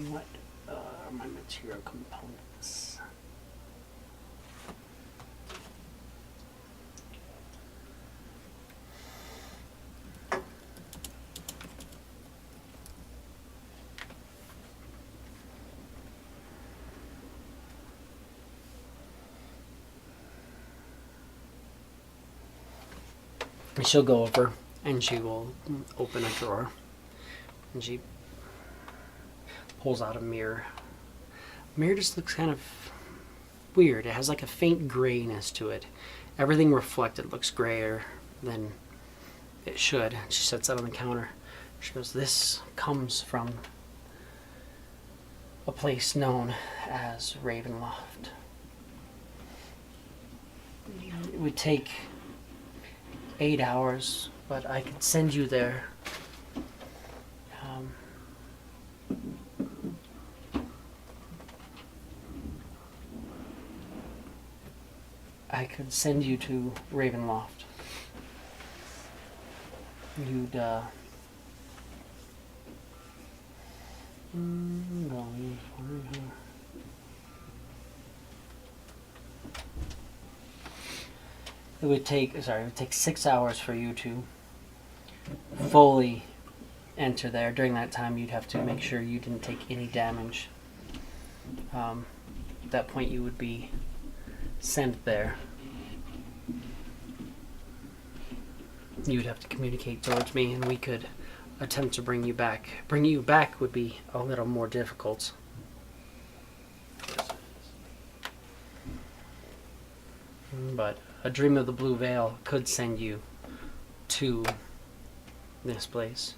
Speaker 3: What are my material components? And she'll go over and she will open a drawer and she pulls out a mirror. Mirror just looks kind of weird. It has like a faint grayness to it. Everything reflected looks grayer than it should. She sets that on the counter. She goes, this comes from a place known as Ravenloft. It would take 8 hours, but I could send you there. I could send you to Ravenloft. You'd, it would take 6 hours for you to fully enter there. During that time, you'd have to make sure you didn't take any damage. At that point, you would be sent there. You would have to communicate towards me, and we could attempt to bring you back. Bringing you back would be a little more difficult. But a Dream of the Blue Veil could send you to this place.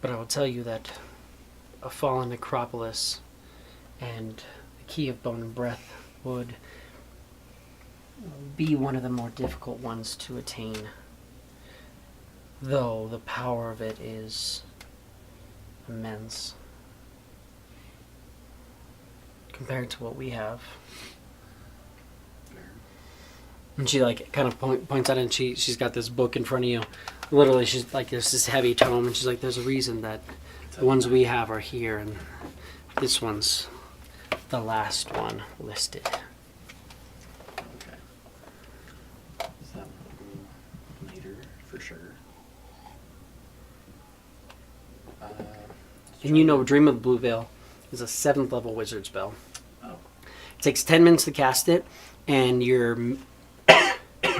Speaker 3: But I will tell you that a fallen necropolis and the Key of Bone and Breath would be one of the more difficult ones to attain. Though the power of it is immense compared to what we have. And she like kind of points out, and she's got this book in front of you. Literally, she's like, there's this heavy tome, and she's like, there's a reason that the ones we have are here, and this one's the last one listed.
Speaker 2: Okay. Is that one later for sure?
Speaker 3: And you know, Dream of the Blue Veil is a 7th level wizard spell.
Speaker 2: Oh.
Speaker 3: It takes 10 minutes to cast it, and you're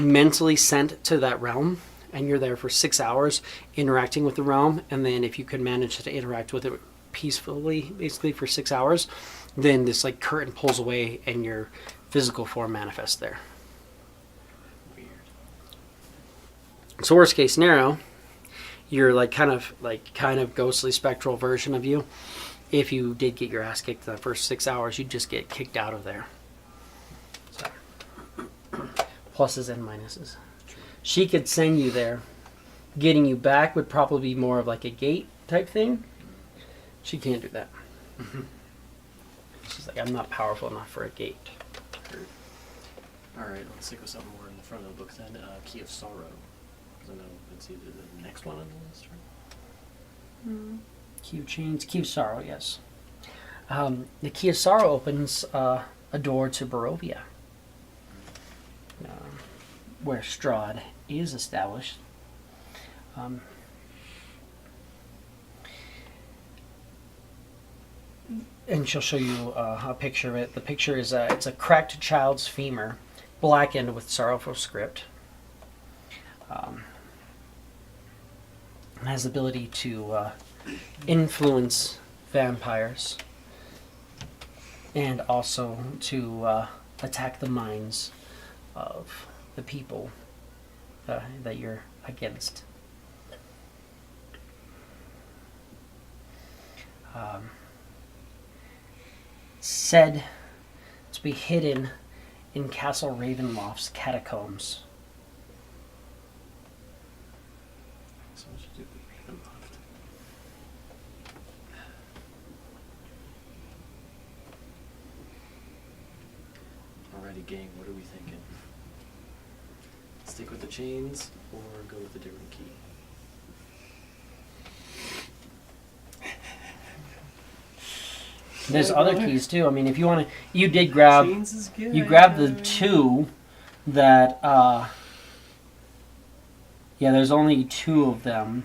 Speaker 3: mentally sent to that realm, and you're there for 6 hours interacting with the realm. And then if you can manage to interact with it peacefully, basically for 6 hours, then this like curtain pulls away and your physical form manifests there.
Speaker 2: Weird.
Speaker 3: So worst case scenario, you're like kind of ghostly spectral version of you. If you did get your ass kicked in the first 6 hours, you'd just get kicked out of there. So pluses and minuses. She could send you there. Getting you back would probably be more of like a gate type thing. She can't do that. She's like, I'm not powerful enough for a gate.
Speaker 2: Alright, let's stick with something more in the front of the book then. Key of Sorrow. Because I know it's either the next one on the list, right?
Speaker 3: Key of Chains, Key of Sorrow, yes. The Key of Sorrow opens a door to Barovia, where Strahd is established. And she'll show you a picture of it. The picture is it's a cracked child's femur, blackened with sorrowful script. It has the ability to influence vampires and also to attack the minds of the people that you're against. Said to be hidden in Castle Ravenloft's catacombs.
Speaker 2: So what you do with Ravenloft? Alrighty, gang, what are we thinking? Stick with the chains or go with a different key?
Speaker 3: There's other keys too. I mean, if you want to, you did grab,
Speaker 2: Chains is good.
Speaker 3: you grabbed the two that, yeah, there's only two of them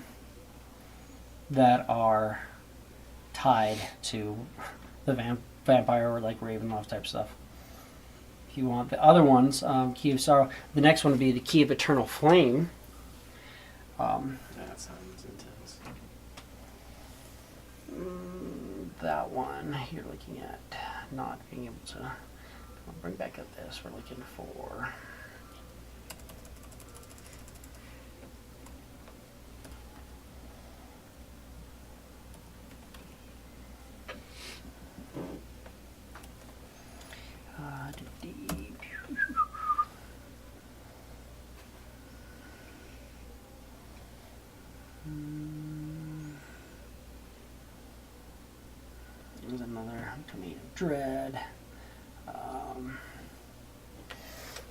Speaker 3: that are tied to the vampire or like Ravenloft type stuff. If you want the other ones, Key of Sorrow, the next one would be the Key of Eternal Flame.
Speaker 2: That sounds intense.
Speaker 3: That one you're looking at not being able to. I'll bring back up this. We're looking for. There's another Domain of Dread.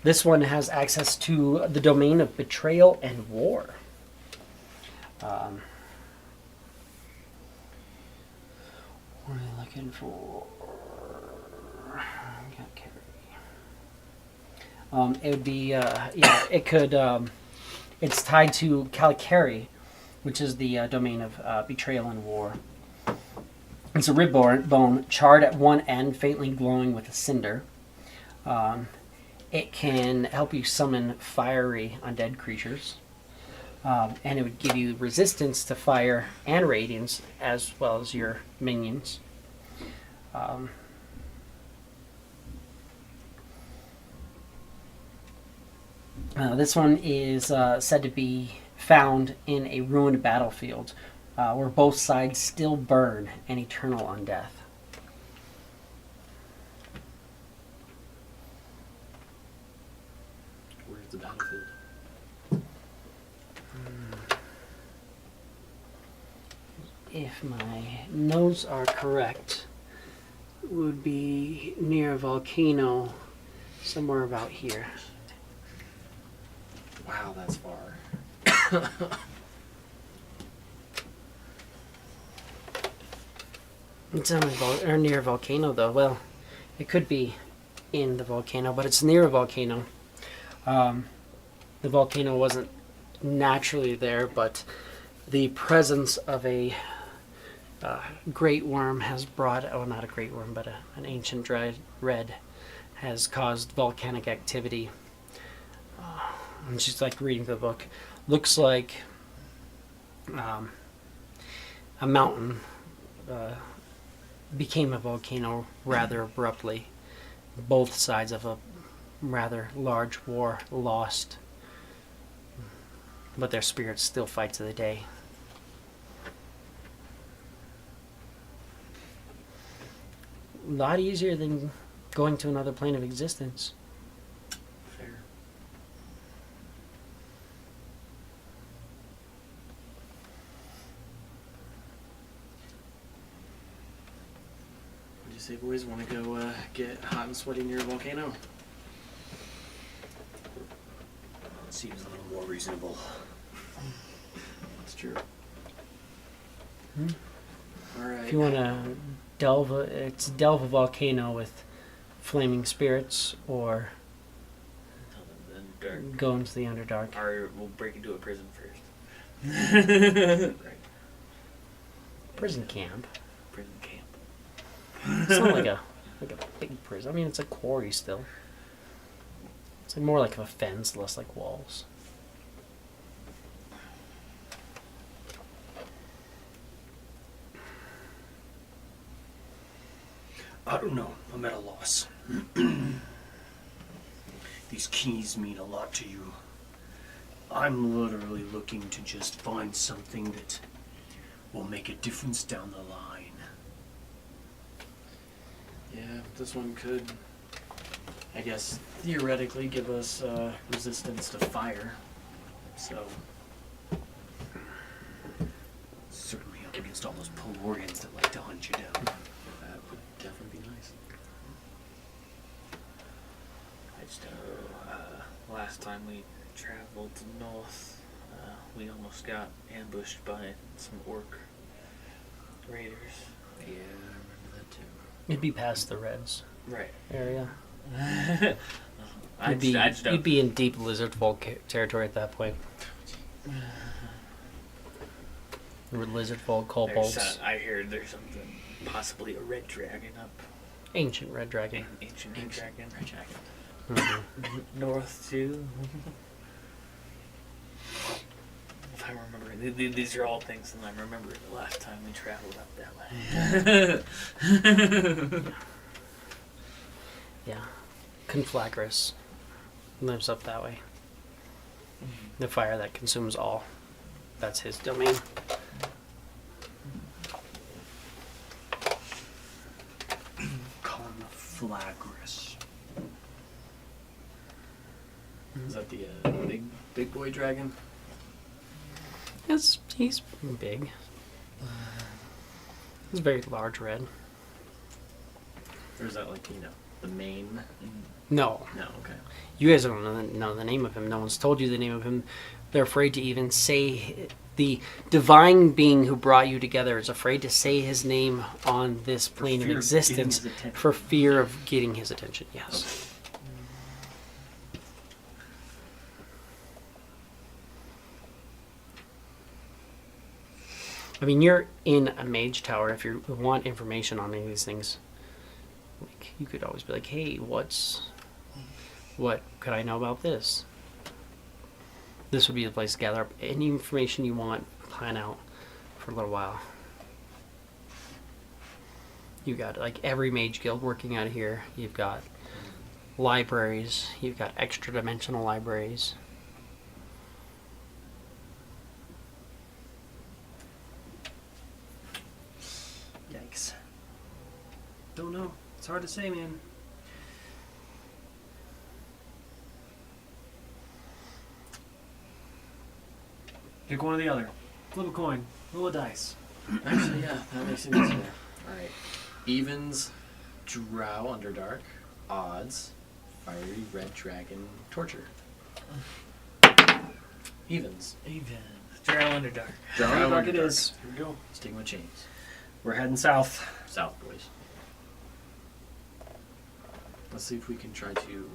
Speaker 3: This one has access to the Domain of Betrayal and War. What are you looking for? It would be, yeah, it could, it's tied to Calicari, which is the domain of Betrayal and War. It's a rib bone, charred at one end, faintly glowing with a cinder. It can help you summon fiery undead creatures. And it would give you resistance to fire and radiance, as well as your minions. This one is said to be found in a ruined battlefield where both sides still burn an eternal undeath.
Speaker 2: Where's the battlefield?
Speaker 3: If my notes are correct, it would be near a volcano, somewhere about here.
Speaker 2: Wow, that's far.
Speaker 3: It's on or near a volcano, though. Well, it could be in the volcano, but it's near a volcano. The volcano wasn't naturally there, but the presence of a great worm has brought, oh, not a great worm, but an ancient red has caused volcanic activity. And she's like reading the book. Looks like a mountain became a volcano rather abruptly. Both sides of a rather large war lost, but their spirits still fight to the day. A lot easier than going to another plane of existence.
Speaker 2: Fair. What do you say, boys? Want to go get hot and sweaty near a volcano?
Speaker 1: Seems a little more reasonable.
Speaker 2: That's true.
Speaker 3: Hmm?
Speaker 2: All right.
Speaker 3: If you want to delve a volcano with flaming spirits, or
Speaker 4: Then dark.
Speaker 3: go into the Underdark.
Speaker 4: Or we'll break into a prison first.
Speaker 2: Right.
Speaker 3: Prison camp.
Speaker 4: Prison camp.
Speaker 3: It's not like a big prison. I mean, it's a quarry still. It's like more like a fence, less like walls.
Speaker 6: I don't know. I'm at a
Speaker 1: boss. These keys mean a lot to you. I'm literally looking to just find something that will make a difference down the line.
Speaker 2: Yeah, this one could, I guess, theoretically give us resistance to fire. So,
Speaker 1: Certainly up against all those Pelorians that like to hunt you down.
Speaker 2: that would definitely be nice.
Speaker 4: I just know last time we traveled north, we almost got ambushed by some orc raiders.
Speaker 2: Yeah, I remember that too.
Speaker 3: You'd be past the Reds
Speaker 4: Right.
Speaker 3: area.
Speaker 4: I just
Speaker 3: You'd be in deep lizard folk territory at that point. Lizard folk, kobolds,
Speaker 4: I heard there's something, possibly a red dragon up.
Speaker 3: ancient red dragon.
Speaker 4: Ancient red dragon.
Speaker 3: Mhm.
Speaker 4: North too. If I remember, these are all things that I remember the last time we traveled up that way.
Speaker 3: Yeah. Conflagris lives up that way. The fire that consumes all. That's his domain.
Speaker 1: Conflagris.
Speaker 2: Is that the big boy dragon?
Speaker 3: He's big. He's very large red.
Speaker 2: Or is that like, the main?
Speaker 3: No.
Speaker 2: No, okay.
Speaker 3: You guys don't know the name of him. No one's told you the name of him. They're afraid to even say the divine being who brought you together is afraid to say his name on this plane of
Speaker 1: fear of getting
Speaker 3: existence
Speaker 1: his attention.
Speaker 3: for fear of getting his attention. Yes. I mean, you're in a mage tower. If you want information on any of these things, like you could always be like, "Hey, what could I know about this?" This would be the place to gather up any information you want, plan out for a little while. You got like every mage guild working out of here. You've got libraries. You've got extra dimensional libraries.
Speaker 1: Yikes. Don't know. It's hard to say, man. Pick one or the other. Flip a coin. Roll a dice.
Speaker 2: Actually, yeah, that makes it easier. Alright. Evens, Drow Underdark. Odds, Fiery Red Dragon, Torture. Evens.
Speaker 4: Even. Drow Underdark.
Speaker 2: Drow
Speaker 1: Underdark it
Speaker 2: Underdark.
Speaker 1: is.
Speaker 2: Here we go. Stigma Chains.
Speaker 1: We're heading south.
Speaker 2: South, boys. Let's see if we can try to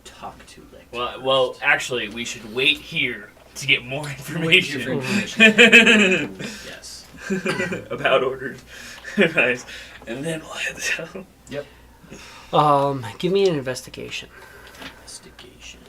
Speaker 2: talk to Lecter.
Speaker 4: Well, actually, we should wait here to get more information
Speaker 2: Yes.
Speaker 4: about orders. Nice. And then we'll head south.
Speaker 2: Yep.
Speaker 3: Give me an investigation.
Speaker 2: Investigation.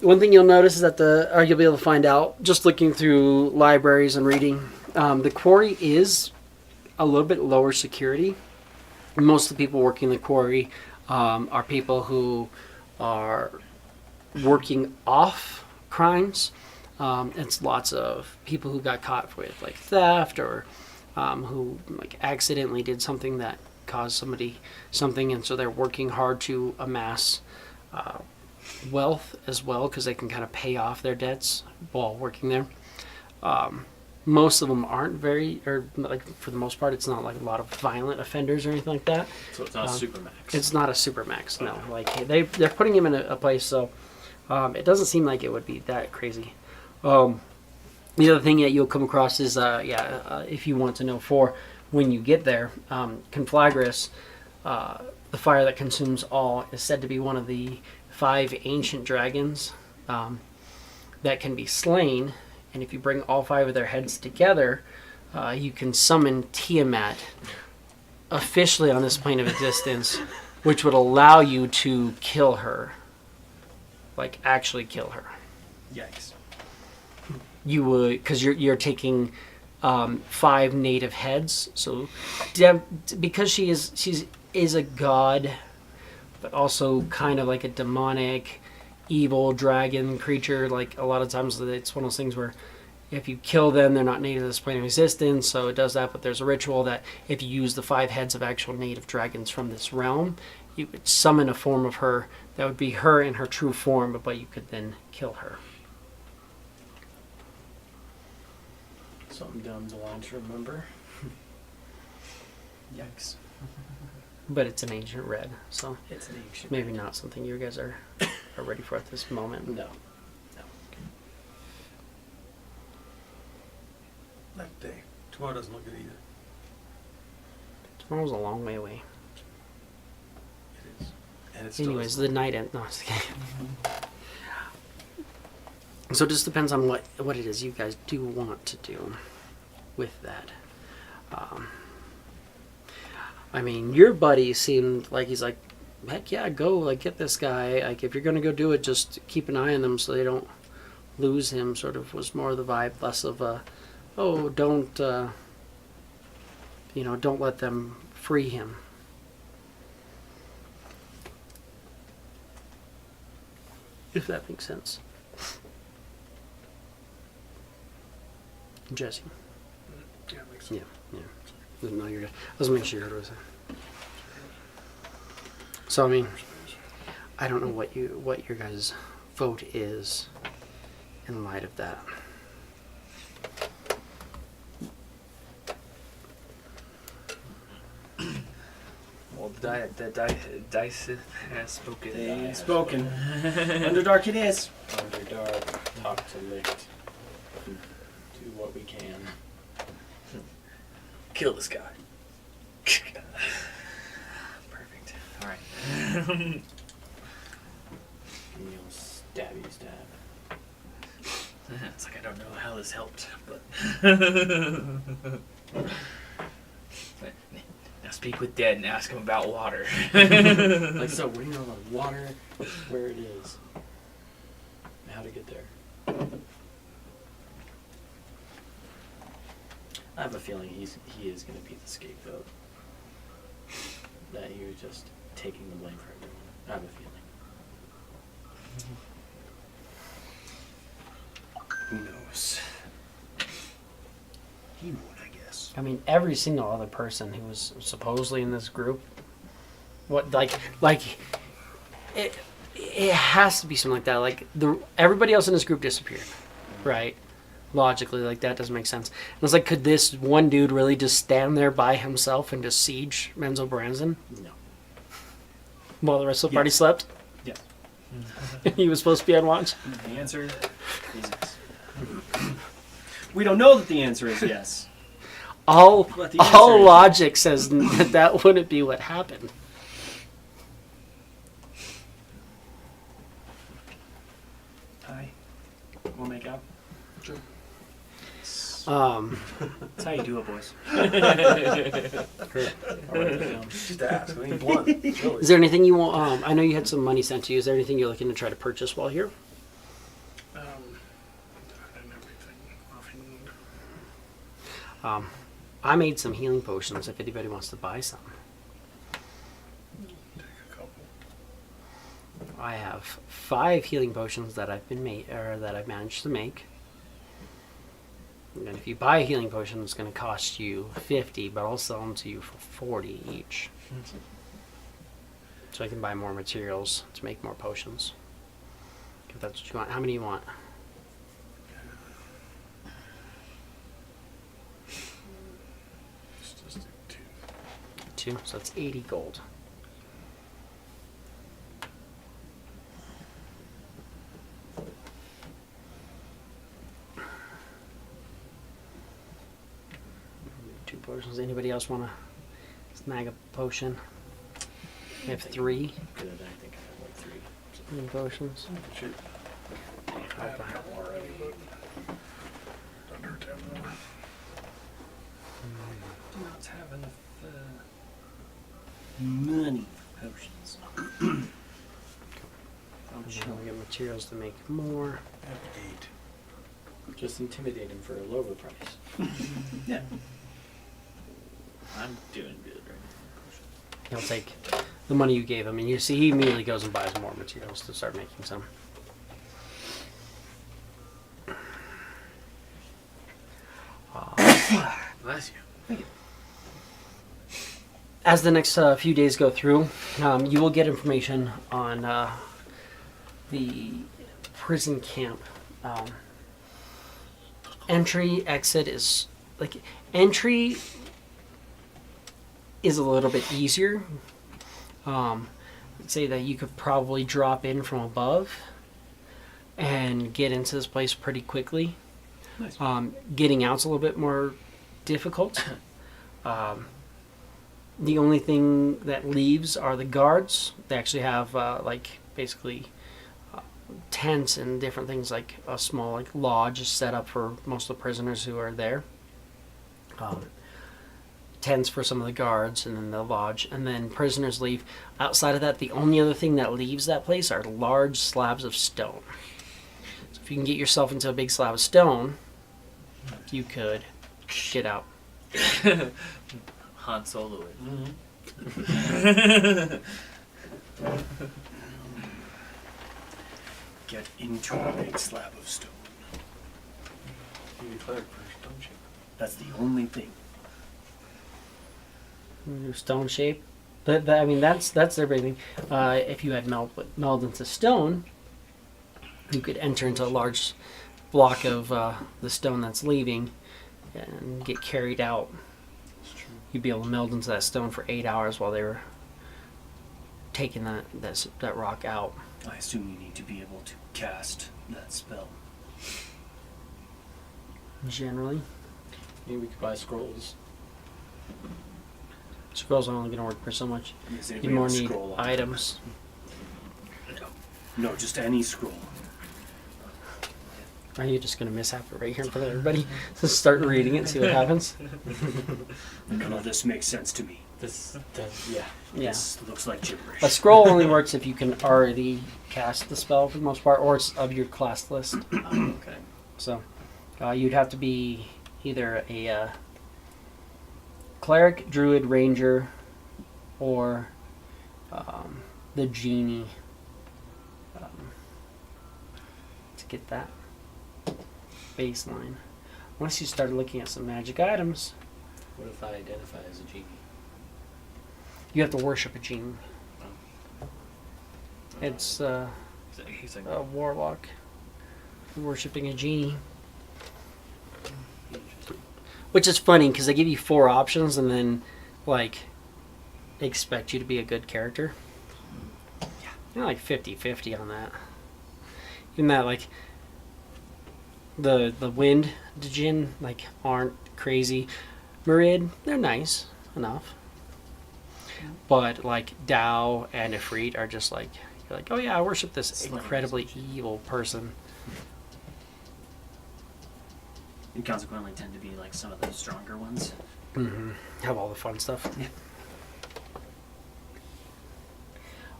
Speaker 3: One thing you'll notice is that or you'll be able to find out just looking through libraries and reading, the quarry is a little bit lower security. Most of the people working the quarry are people who are working off crimes. It's lots of people who got caught with like theft or who like accidentally did something that caused somebody something, and so they're working hard to amass wealth as well because they can kind of pay off their debts while working there. Most of them aren't or like for the most part, it's not like a lot of violent offenders or anything like that.
Speaker 2: So it's not Supermax.
Speaker 3: It's not a supermax, no. Like they're putting him in a place, so it doesn't seem like it would be that crazy. The other thing that you'll come across is, if you want to know when you get there, Conflagris, the fire that consumes all, is said to be one of the 5 ancient dragons that can be slain, and if you bring all 5 of their heads together, you can summon Tiamat officially on this plane of existence which would allow you to kill her. Like, actually kill her.
Speaker 1: Yikes.
Speaker 3: You would, because you're taking 5 native heads. So, because she's a god, but also kind of like a demonic, evil dragon creature. Like, a lot of times it's one of those things where if you kill them, they're not native to this plane of existence, so it does that. But there's a ritual that if you use the 5 heads of actual native dragons from this realm, you would summon a form of her that would be her in her true form, but you could then kill her.
Speaker 2: Something down the line to remember.
Speaker 1: Yikes.
Speaker 3: But it's an ancient red, so
Speaker 2: It's an ancient.
Speaker 3: maybe not something you guys are ready for at this moment.
Speaker 2: No.
Speaker 6: That day. Tomorrow doesn't look good either.
Speaker 3: Tomorrow's a long way away.
Speaker 6: It is. And it's still
Speaker 3: Anyways, the night end. No, I'm just kidding. So it just depends on what it is you guys do want to do with that. I mean, your buddy seemed like he's like, heck yeah, go, like, get this guy. Like, if you're gonna go do it, just keep an eye on them so they don't lose him. Sort of was more the vibe, less of a, oh, don't let them free him. If that makes sense. Jesse.
Speaker 5: Yeah, makes sense.
Speaker 3: Yeah. No, you're good. I was making sure you heard what I was saying. So I mean, I don't know what your guys' vote is in light of that.
Speaker 4: Well, the dice has spoken.
Speaker 1: They spoken. Underdark it is.
Speaker 2: Underdark, talk to Licht. Do what we can.
Speaker 4: Kill this guy. Perfect. All right.
Speaker 2: And you'll stabby stab.
Speaker 4: It's like I don't know how this helped, but now speak with Dead and ask him about water.
Speaker 2: Like, so we know the water, where it is, and how to get there. I have a feeling he is going to be the scapegoat. That he was just taking the blame for everyone. I have a feeling.
Speaker 1: Who knows? He would, I guess.
Speaker 3: I mean, every single other person who was supposedly in this group, it has to be something like that. Like everybody else in this group disappeared, right? Logically, like that doesn't make sense. And it's like, could this one dude really just stand there by himself and just siege Menzo Branson
Speaker 2: No.
Speaker 3: while the rest of the party slept?
Speaker 1: Yes.
Speaker 3: He was supposed to be on watch.
Speaker 1: The answer is yes. We don't know that the answer is yes.
Speaker 3: All
Speaker 1: But the answer
Speaker 3: all
Speaker 1: is-
Speaker 3: logic says that wouldn't be what happened.
Speaker 1: Hi. We'll make out.
Speaker 6: Sure.
Speaker 1: That's how you do it, boys.
Speaker 6: Just ask. I mean, blunt. Really.
Speaker 3: Is there anything you want? I know you had some money sent to you. Is there anything you're looking to try to purchase while here?
Speaker 5: And everything offhand.
Speaker 3: I made some healing potions. If anybody wants to buy some,
Speaker 5: Take a couple.
Speaker 3: I have 5 healing potions that I've managed to make. And if you buy a healing potion, it's going to cost you 50, but I'll sell them to you for 40 each. So I can buy more materials to make more potions. If that's what you want. How many you want?
Speaker 5: Let's just do 2.
Speaker 3: 2. So that's 80 gold. Two potions. Anybody else want to snag a potion? We have 3
Speaker 2: Good, I think I have like 3.
Speaker 3: healing potions.
Speaker 6: Shit.
Speaker 5: I have a couple already, but doesn't hurt to have more.
Speaker 1: Do not have enough money.
Speaker 2: potions.
Speaker 3: And then we get materials to make more.
Speaker 6: Navigate.
Speaker 2: Just intimidate him for a lower price.
Speaker 4: Yeah. I'm doing good right
Speaker 3: He'll take the money you gave him, and you see he immediately goes and buys more materials to start making some.
Speaker 4: now. Bless you.
Speaker 3: As the next few days go through, you will get information on the prison camp. Entry, exit is like entry is a little bit easier. I'd say that you could probably drop in from above and get into this place pretty quickly.
Speaker 1: Nice.
Speaker 3: Getting out's a little bit more difficult. The only thing that leaves are the guards. They actually have basically tents and different things, like a small lodge is set up for most of the prisoners who are there. Tents for some of the guards, and then the lodge, and then prisoners leave. Outside of that, the only other thing that leaves that place are large slabs of stone. So if you can get yourself into a big slab of stone, you could get out.
Speaker 4: Han Solo it.
Speaker 1: Get into a big slab of stone.
Speaker 6: You declared first, don't you?
Speaker 1: That's the only thing.
Speaker 3: Stone shape. I mean, that's their big thing. If you had meld into stone, you could enter into a large block of the stone that's leaving and get carried out. You'd be able to meld into that stone for 8 hours while they were taking that rock out.
Speaker 1: I assume you need to be able to cast that spell.
Speaker 3: Generally,
Speaker 2: Maybe we could buy scrolls.
Speaker 3: scrolls are only going to work for so much.
Speaker 1: Does
Speaker 3: You
Speaker 1: anybody
Speaker 3: more
Speaker 1: have a
Speaker 3: need
Speaker 1: scroll on
Speaker 3: items.
Speaker 1: No, just any scroll.
Speaker 3: Are you just going to mishap it right here in front of everybody? Just start reading it, see what happens.
Speaker 1: None of this makes sense to me.
Speaker 2: Yeah.
Speaker 3: Yeah.
Speaker 1: This looks like gibberish.
Speaker 3: A scroll only works if you can already cast the spell for the most part, or it's of your class list.
Speaker 2: Okay.
Speaker 3: So you'd have to be either a cleric, druid, ranger, or the genie to get that baseline. Once you start looking at some magic items,
Speaker 2: What if I identify as a genie?
Speaker 3: you have to worship a genie. It's
Speaker 4: He's like,
Speaker 3: a warlock worshipping a genie. Which is funny because they give you 4 options and then they expect you to be a good character. Yeah. You're like 50-50 on that. Even that the wind djinn aren't crazy. Merid, they're nice enough. But Dao and Ifrit are just you're oh yeah, I worship this incredibly evil person.
Speaker 1: And consequently tend to be some of the stronger ones.
Speaker 3: Mm-hmm. Have all the fun stuff.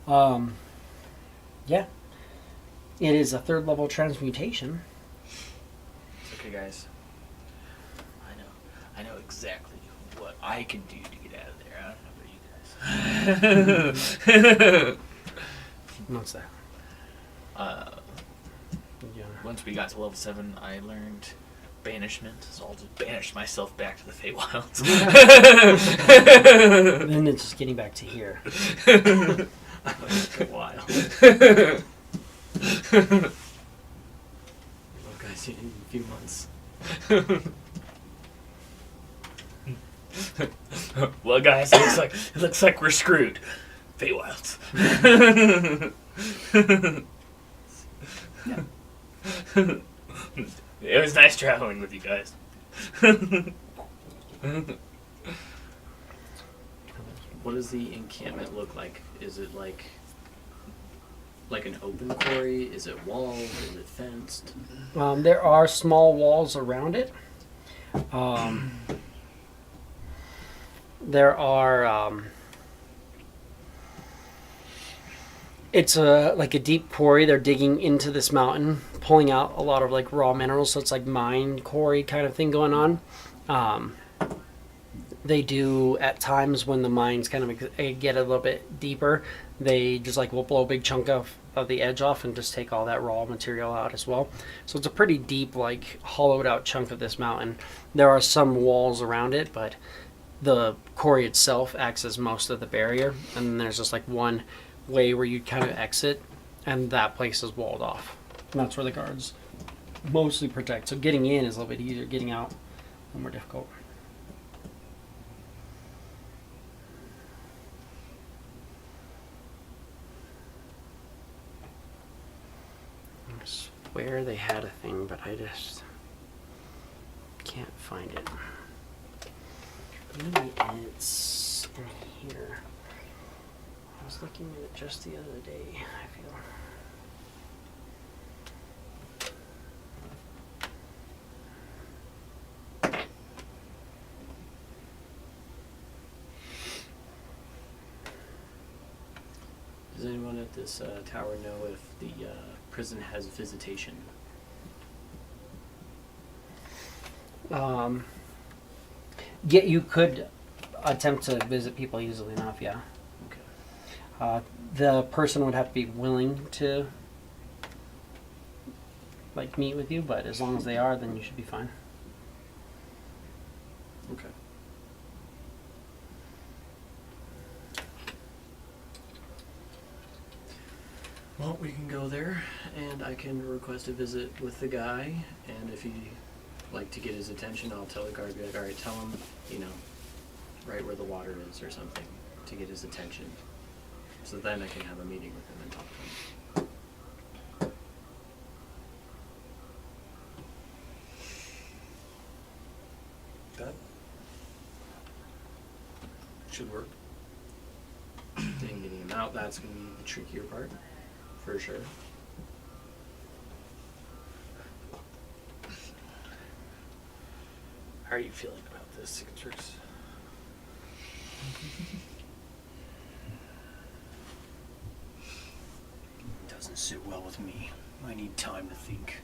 Speaker 1: Yeah.
Speaker 3: Yeah. It is a 3rd level transmutation.
Speaker 4: okay, guys. I know exactly what I can do to get out of there. I don't know about you guys.
Speaker 3: What's that? Yeah.
Speaker 4: Once we got to level 7, I learned banishment, so I'll just banish myself back to the Feywilds.
Speaker 3: Then it's just getting back to here.
Speaker 4: A while.
Speaker 2: Well, guys, in a few months.
Speaker 4: Well, guys, it looks like we're screwed. Feywilds. It was nice traveling with you guys.
Speaker 2: What does the encampment look like? Is it like an open quarry? Is it walled? Is it fenced?
Speaker 3: There are small walls around it. There are It's like a deep quarry. They're digging into this mountain, pulling out a lot of like raw minerals. So it's like mine quarry kind of thing going on. They do at times when the mines kind of get a little bit deeper. They just like will blow a big chunk of the edge off and just take all that raw material out as well. So it's a pretty deep, like hollowed out chunk of this mountain. There are some walls around it, but the quarry itself acts as most of the barrier. And then there's just like one way where you kind of exit, and that place is walled off. And that's where the guards mostly protect. So getting in is a little bit easier. Getting out, a little more difficult. I swear they had a thing, but I just can't find it. Maybe it's in here. I was looking at it just the other day, I feel.
Speaker 2: Does anyone at this tower know if the prison has visitation?
Speaker 3: Yeah, you could attempt to visit people easily enough, yeah.
Speaker 2: Okay.
Speaker 3: The person would have to be willing to like meet with you, but as long as they are, then you should be fine.
Speaker 2: Okay. Well, we can go there, and I can request a visit with the guy, and if he'd like to get his attention, I'll tell the guard, be like, all right, tell him, you know, right where the water is or something, to get his attention. So then I can have a meeting with him and talk to him.
Speaker 6: That should work.
Speaker 2: Then getting him out, that's going to be the trickier part, for sure.
Speaker 1: How are you feeling about this, Cicatrix? Doesn't sit well with me. I need time to think.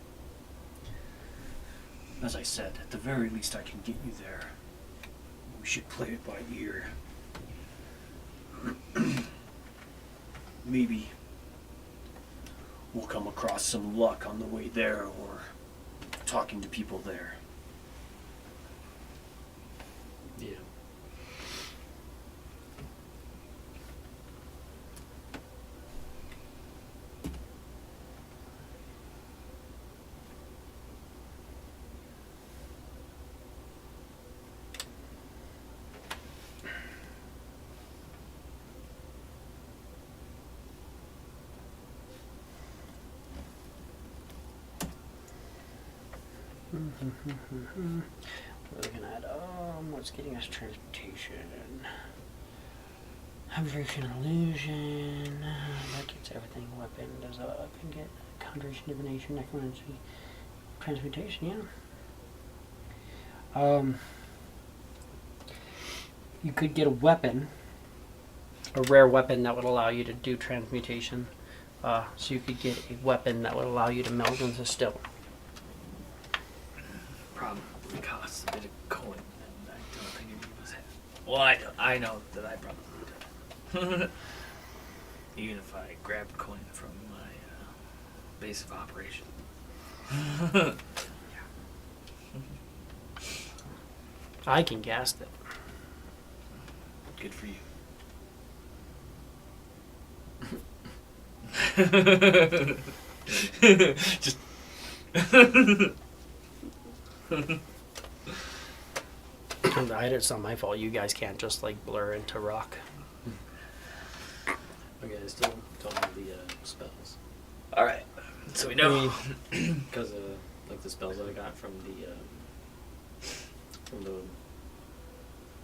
Speaker 1: As I said, at the very least I can get you there. We should play it by ear. Maybe we'll come across some luck on the way there, or talking to people there.
Speaker 2: Yeah.
Speaker 3: We're looking at what's getting us transportation. Aberration illusion. That gets everything. Weapon does a can get conjuration, divination, necromancy, transmutation. Yeah. You could get a weapon, a rare weapon that would allow you to do transmutation. So you could get a weapon that would allow you to meld into stone.
Speaker 4: Probably costs a bit of coin, and I don't think any of us have. Well, I know that I probably don't. Even if I grab a coin from my base of operation.
Speaker 3: I can gas it.
Speaker 4: Good for you. Just
Speaker 3: It's not my fault. You guys can't just like blur into rock.
Speaker 2: Okay, I still don't have the spells.
Speaker 4: all right. So we know.
Speaker 2: Because like the spells that I got from the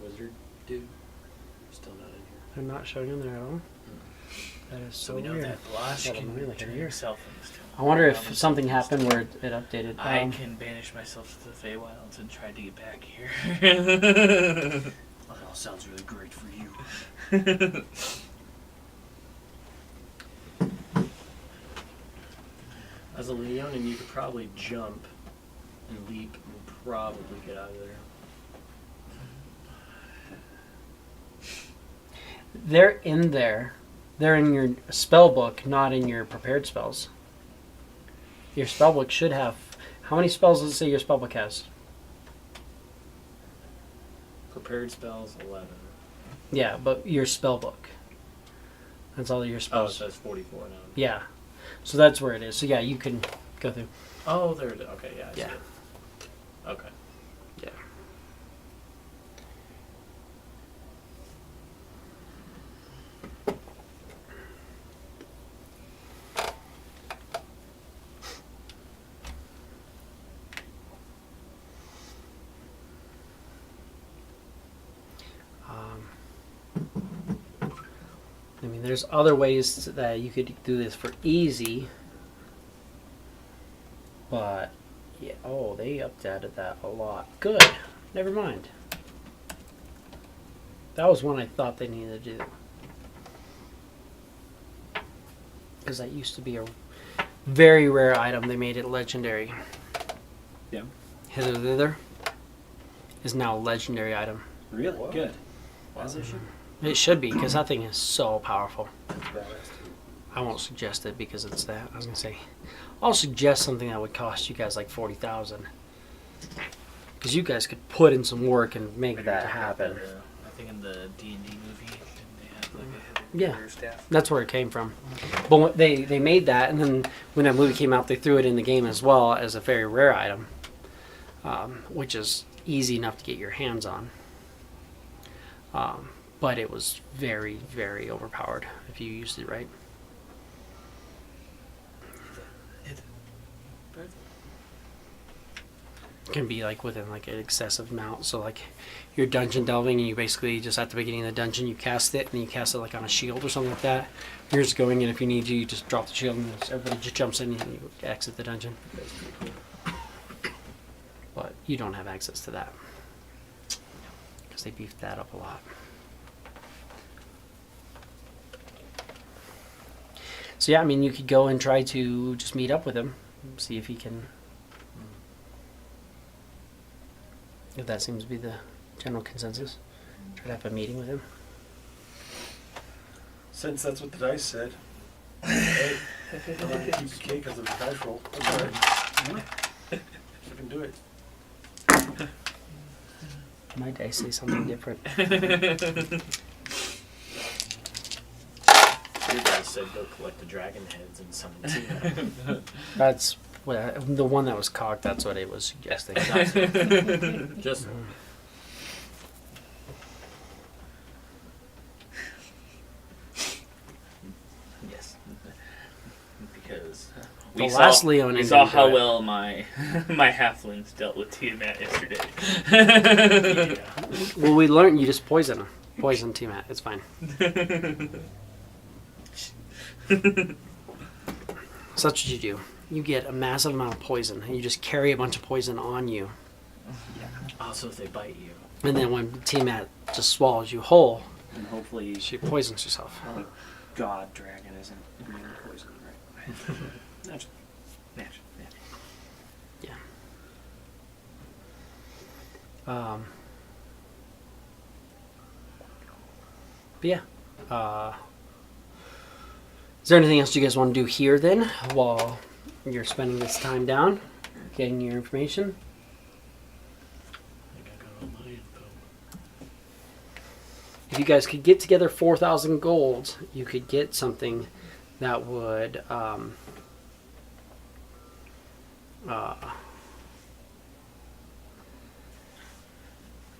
Speaker 2: wizard dude, still not in here.
Speaker 3: They're not showing in there at all. That is so
Speaker 4: So we know
Speaker 3: weird.
Speaker 4: that Blosh
Speaker 3: Hold on,
Speaker 4: can
Speaker 3: let me look at
Speaker 4: turn
Speaker 3: here.
Speaker 4: himself into stone.
Speaker 3: I wonder if something happened where it updated.
Speaker 4: I can banish myself to the Feywilds and try to get back here.
Speaker 1: Well, that all sounds really great for you.
Speaker 2: As a Leonin, you could probably jump and leap and probably get out of there.
Speaker 3: They're in there. They're in your spell book, not in your prepared spells. Your spell book should have... How many spells does it say your spell book has?
Speaker 2: Prepared spells, 11.
Speaker 3: Yeah, but your spell book. That's all your
Speaker 2: Oh, it
Speaker 3: spells.
Speaker 2: says 44 now.
Speaker 3: Yeah. So that's where it is. So yeah, you can go through.
Speaker 2: Oh, there it is. Okay, yeah, I see
Speaker 3: Yeah.
Speaker 2: it. Okay.
Speaker 3: Yeah. I mean, there's other ways that you could do this for easy, but yeah. Oh, they updated that a lot. Good. Never mind. That was one I thought they needed to do, because that used to be a very rare item. They made it legendary.
Speaker 1: Yeah.
Speaker 3: Hither thither is now a legendary item.
Speaker 1: Really
Speaker 6: What?
Speaker 1: good. As it should.
Speaker 3: It should be, because that thing is so powerful.
Speaker 6: That's badass too.
Speaker 3: I won't suggest it because it's that. I was gonna say, I'll suggest something that would cost you guys like 40,000, because you guys could put in some work and make that happen.
Speaker 4: I think in the D&D movie, they had like a
Speaker 3: Yeah,
Speaker 4: career staff.
Speaker 3: that's where it came from. But when they made that, and then when that movie came out, they threw it in the game as well as a very rare item, which is easy enough to get your hands on. But it was very, very overpowered if you used it right. It can be like within like an excessive amount. So like you're dungeon delving and you basically just at the beginning of the dungeon you cast it, and you cast it like on a shield or something like that. You're just going in, if you need to, you just drop the shield and everybody just jumps in and you exit the dungeon. But you don't have access to that, because they beefed that up a lot. So yeah, I mean, you could go and try to just meet up with him, see if he can. If that seems to be the general consensus, try to have a meeting with him.
Speaker 6: Since that's what the dice said. Hey, I'm gonna keep the cake as a dice roll. That's all right. I can do it.
Speaker 3: My dice say something different.
Speaker 2: Your guys said go collect the dragon heads and summon Tina.
Speaker 3: That's what the one that was cocked. That's what it was suggesting.
Speaker 2: Just
Speaker 4: Yes. Because
Speaker 3: The last Leonin
Speaker 4: we saw
Speaker 3: didn't
Speaker 4: how
Speaker 3: do it.
Speaker 4: well my my halflings dealt with Tiamat yesterday.
Speaker 3: Well, we learned you just poison Tiamat. It's fine. So that's what you do. You get a massive amount of poison, and you just carry a bunch of poison on you.
Speaker 2: also if they bite you.
Speaker 3: And then when Tiamat just swallows you whole,
Speaker 1: And hopefully,
Speaker 3: she poisons herself.
Speaker 1: God dragon isn't green poison, right? Naturally.
Speaker 3: But yeah. Is there anything else you guys want to do here then, while you're spending this time down, getting your information?
Speaker 2: I think I got all my info.
Speaker 3: If you guys could get together 4,000 gold, you could get something that would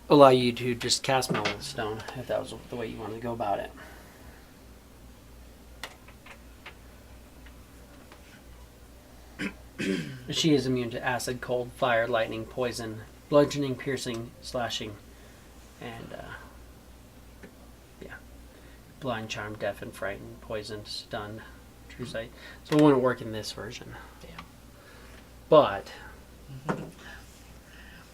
Speaker 3: allow you to just cast Melon Stone, if that was the way you wanted to go about it. She is immune to acid, cold, fire, lightning, poison, bludgeoning, piercing, slashing, and blind, charm, deafen, frighten, poison, stun, true sight. So it wouldn't work in this version.
Speaker 4: Damn.
Speaker 3: But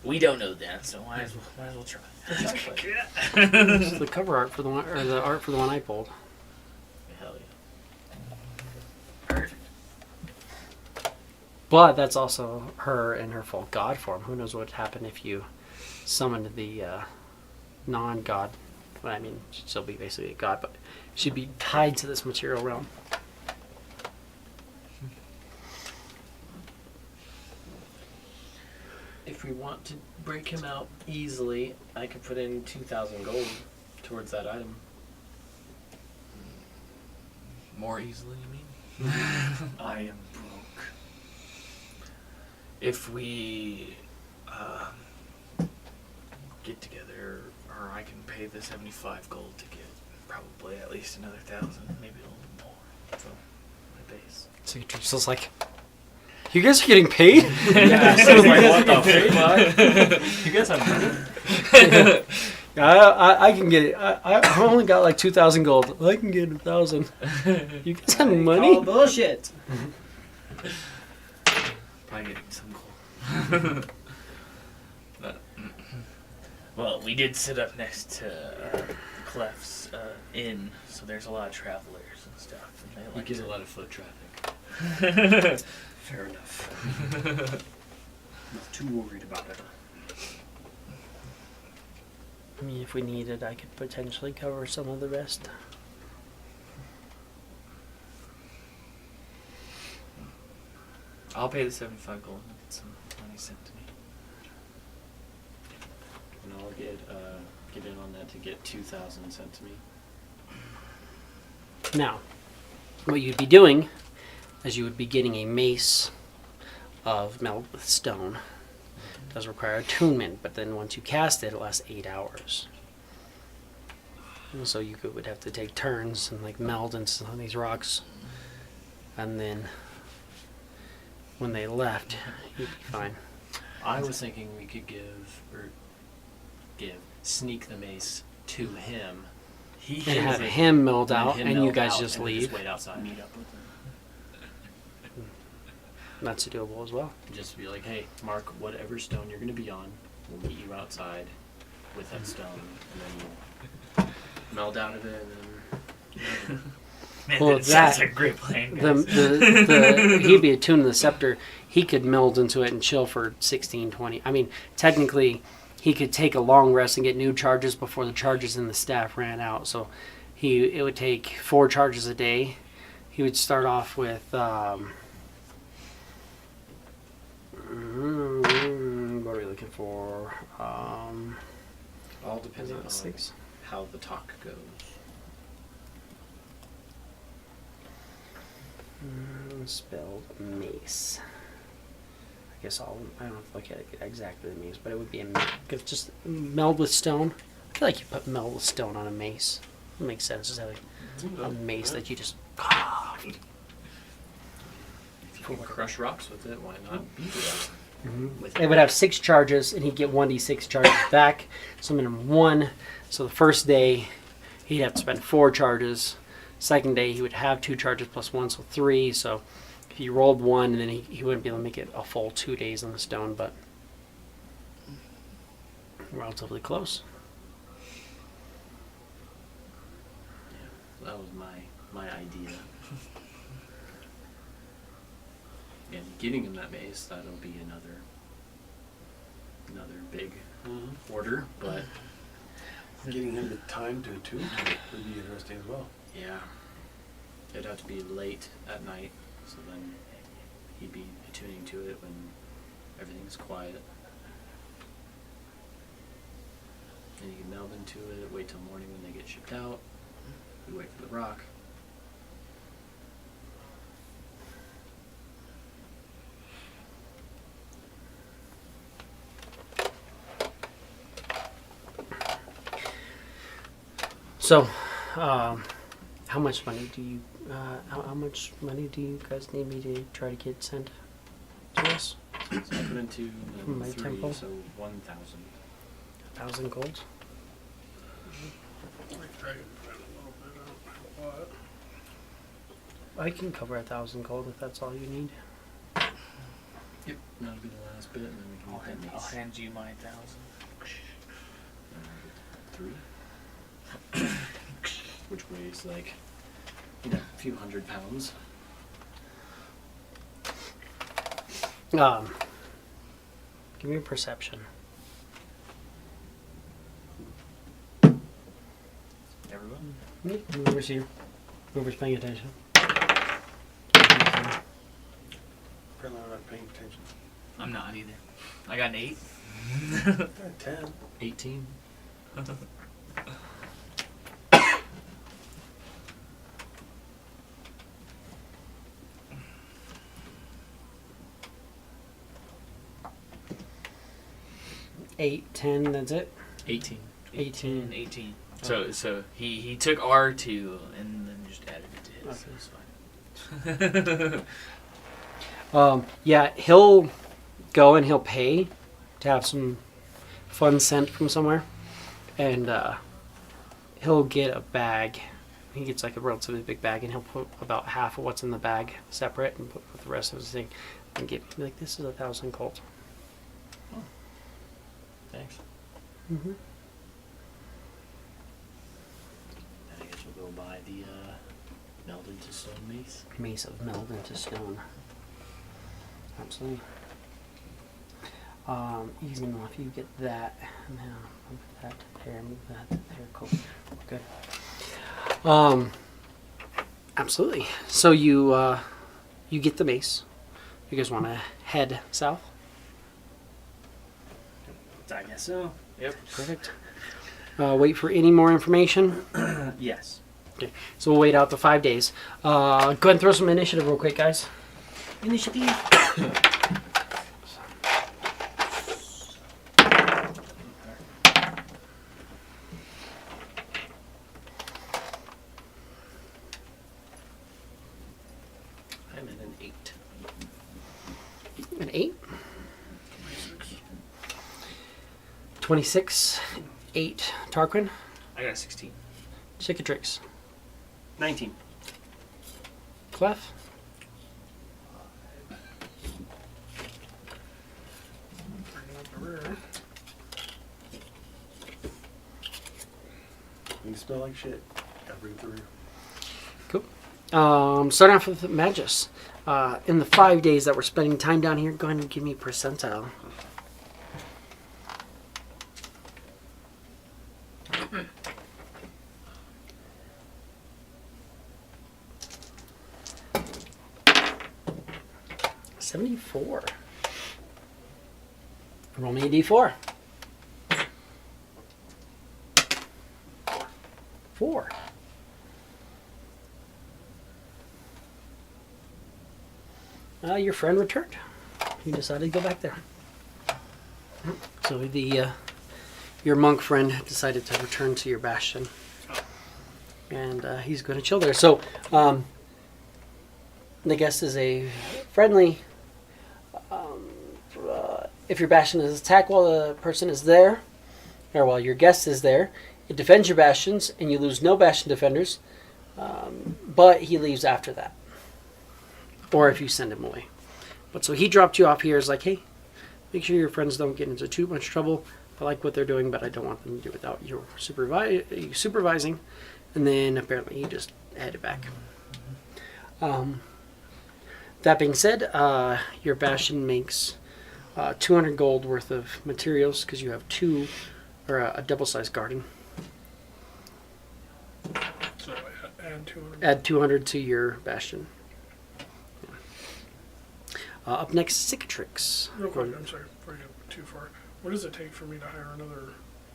Speaker 4: We don't know that, so might as well try.
Speaker 3: it's the cover art for the one, or the art for the one I pulled.
Speaker 4: Hell yeah. Perfect.
Speaker 3: But that's also her in her full god form. Who knows what would happen if you summoned the non-god? Well, I mean, she'd still be basically a god, but she'd be tied to this material realm.
Speaker 2: If we want to break him out easily, I could put in 2,000 gold towards that item.
Speaker 4: More easily, you mean?
Speaker 1: I am broke.
Speaker 4: If we get together, or I can pay the 75 gold to get probably at least another 1,000, maybe a little bit more from my base.
Speaker 3: So you're just like, you guys are getting paid?
Speaker 1: Yeah, so it's like, what the fuck?
Speaker 2: You guys have money?
Speaker 3: I can get it. I only got like 2,000 gold. I can get 1,000. You guys have money?
Speaker 1: Oh, bullshit.
Speaker 4: Probably getting some gold. But, well, we did sit up next to Clef's inn, so there's a lot of travelers and stuff. And they
Speaker 2: We
Speaker 4: like
Speaker 2: get
Speaker 4: to-
Speaker 2: a lot of foot traffic.
Speaker 1: Fair enough. Not too worried about it.
Speaker 3: I mean, if we needed, I could potentially cover some of the rest.
Speaker 4: I'll pay the 75 gold and get some money sent to me.
Speaker 2: And I'll get in on that to get 2,000 sent to me.
Speaker 3: Now, what you'd be doing is you would be getting a mace of melt with stone. It does require attunement, but then once you cast it, it lasts 8 hours. And so you would have to take turns and like meld into some of these rocks, and then when they left, you'd be fine.
Speaker 2: I was thinking we could sneak the mace to him.
Speaker 3: And have him meld
Speaker 2: and
Speaker 3: out,
Speaker 2: him
Speaker 3: and you
Speaker 2: meld
Speaker 3: guys
Speaker 2: out,
Speaker 3: just
Speaker 2: and we
Speaker 3: leave.
Speaker 2: wait outside.
Speaker 1: Meet up with them.
Speaker 3: That's doable as well.
Speaker 2: Just be like, hey, mark whatever stone you're going to be on. We'll meet you outside with that stone, and then you'll meld out of it, and then
Speaker 4: Man,
Speaker 3: Well,
Speaker 4: that sounds
Speaker 3: that-
Speaker 4: like a great plan,
Speaker 3: The,
Speaker 4: guys.
Speaker 3: he'd be attuned to the scepter. He could meld into it and chill for 16, 20. I mean, technically, he could take a long rest and get new charges before the charges in the staff ran out. So it would take 4 charges a day. He would start off with what are we looking for?
Speaker 2: all depending on
Speaker 3: 6.
Speaker 2: how the talk goes.
Speaker 3: Spelled mace. I guess I don't have to look at it exactly the mace, but it would be just meld with stone. I feel like you put meld with stone on a mace. It makes sense. Just have a mace that you just.
Speaker 2: If you can crush rocks with it, why not beat it up? With
Speaker 3: It would have 6 charges, and he'd get 1d6 charges back. So minimum 1. So the first day, he'd have to spend 4 charges. Second day, he would have 2 charges plus 1, so 3. So if he rolled 1, and then he wouldn't be able to make it a full 2 days on the stone, but relatively close.
Speaker 2: That was my idea. And getting him that mace, that'll be another big order, but
Speaker 6: Getting him the time to attune to it would be interesting as well.
Speaker 2: yeah, it'd have to be late at night, so then he'd be attuning to it when everything's quiet. And you can meld into it, wait till morning when they get shipped out. We wait for the rock.
Speaker 3: So, how much money do you? How much money do you guys need me to try to get sent to us?
Speaker 2: So I put into
Speaker 3: From my
Speaker 2: 3,
Speaker 3: temple?
Speaker 2: so 1,000.
Speaker 3: 1,000 gold.
Speaker 5: I could try to find a little bit. I don't know what.
Speaker 3: I can cover 1,000 gold if that's all you need.
Speaker 2: Yep, that'll be the last bit, and then we can
Speaker 4: I'll
Speaker 2: get that
Speaker 4: I'll
Speaker 2: mace.
Speaker 4: hand you my 1,000.
Speaker 2: 3. Which weighs like, a few 100 pounds.
Speaker 3: Give me a perception.
Speaker 2: Everyone?
Speaker 3: Whoever's here. Whoever's paying attention.
Speaker 6: Apparently I'm not paying attention.
Speaker 4: I'm not either. I got an 8.
Speaker 6: 10.
Speaker 2: 18.
Speaker 3: Eight, 10, that's it?
Speaker 2: 18.
Speaker 3: 18.
Speaker 4: 18. So he took R2 and then just added it to his.
Speaker 3: Okay.
Speaker 4: It's fine.
Speaker 3: Yeah, he'll go and he'll pay to have some funds sent from somewhere. And he'll get a bag. He gets like a relatively big bag, and he'll put about half of what's in the bag separate and put the rest of his thing and give me like, this is 1,000 gold.
Speaker 2: Thanks.
Speaker 3: Mm-hmm.
Speaker 2: I guess we'll go buy the meld into stone mace.
Speaker 3: Mace of meld into stone. Absolutely. Easy enough. You get that. Now move that there. Move that there. Cool. Good. Absolutely. So you get the mace. You guys want to head south?
Speaker 1: I guess so. Yep.
Speaker 3: Perfect. Wait for any more information.
Speaker 1: Yes.
Speaker 3: Okay. So we'll wait out the 5 days. Go ahead and throw some initiative real quick, guys.
Speaker 1: Initiative.
Speaker 2: I'm at an 8.
Speaker 3: An 8.
Speaker 5: 26.
Speaker 3: 26. 8. Tarquin.
Speaker 4: I got a 16.
Speaker 3: Cicatrix.
Speaker 1: 19.
Speaker 3: Clef.
Speaker 5: Bringing up the rear.
Speaker 6: You smell like shit. Gotta bring it through.
Speaker 3: Starting off with Magus. In the 5 days that we're spending time down here, go ahead and give me percentile. $74. Roll me a d4. 4. Your friend returned. He decided to go back there. So your monk friend decided to return to your bastion, and he's going to chill there. So the guest is a friendly. If your bastion is attacked while the person is there, or while your guest is there, it defends your bastions, and you lose no bastion defenders. But he leaves after that, or if you send him away. But so he dropped you off here as like, hey, make sure your friends don't get into too much trouble. I like what they're doing, but I don't want them to do it without your supervising. And then apparently he just headed back. That being said, your bastion makes 200 gold worth of materials because you have a double-sized garden.
Speaker 5: So I add 200.
Speaker 3: Add 200 to your bastion. Up next, Cicatrix.
Speaker 5: Real quick, I'm sorry, before you get too far. What does it take for me to hire another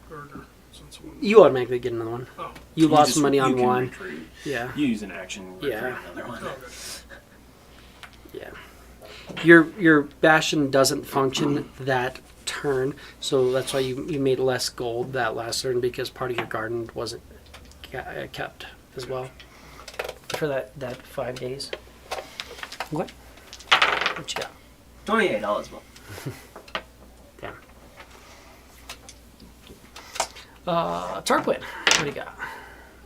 Speaker 5: gardener? Since one...
Speaker 3: You automatically get another one.
Speaker 5: Oh,
Speaker 3: You lost
Speaker 1: just-
Speaker 3: money
Speaker 1: you
Speaker 3: on
Speaker 1: can
Speaker 3: one.
Speaker 1: retreat.
Speaker 3: Yeah,
Speaker 1: You use an action. Retreat
Speaker 3: Yeah.
Speaker 1: Another one.
Speaker 5: okay.
Speaker 3: yeah. Your bastion doesn't function that turn, so that's why you made less gold that last turn because part of your garden wasn't kept as well for that 5 days. What? What you got?
Speaker 1: $28 well.
Speaker 3: Damn. Tarquin, what do you got?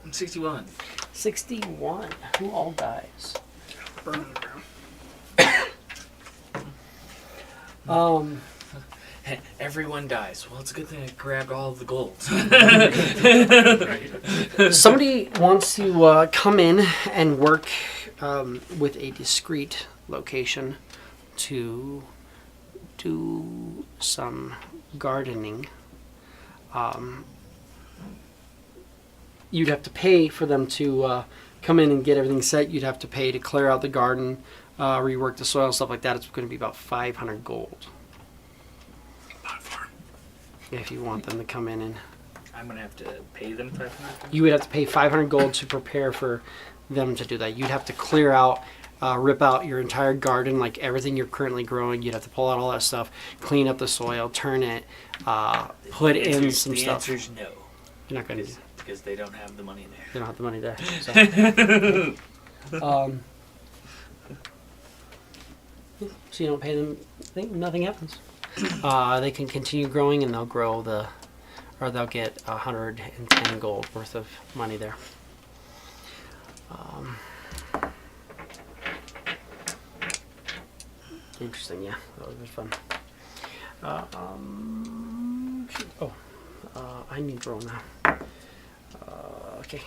Speaker 4: I'm 61.
Speaker 3: 61. Who all dies?
Speaker 5: Burn to the ground.
Speaker 4: Everyone dies. Well, it's a good thing I grabbed all of the gold.
Speaker 3: Somebody wants to come in and work with a discreet location to do some gardening, you'd have to pay for them to come in and get everything set. You'd have to pay to clear out the garden, rework the soil, stuff like that. It's going to be about 500 gold. If you want them to come in, and
Speaker 4: I'm gonna have to pay them 500.
Speaker 3: you would have to pay 500 gold to prepare for them to do that. You'd have to clear out, rip out your entire garden, like everything you're currently growing. You'd have to pull out all that stuff, clean up the soil, turn it, put in some
Speaker 4: the
Speaker 3: stuff.
Speaker 4: answer's no,
Speaker 3: You're not going to.
Speaker 4: because they don't have the money there.
Speaker 3: They don't have the money there. So, so you don't pay them. Nothing happens. They can continue growing, and they'll grow they'll get 110 gold worth of money there. Interesting, yeah, that was fun. I need to roll now. Okay.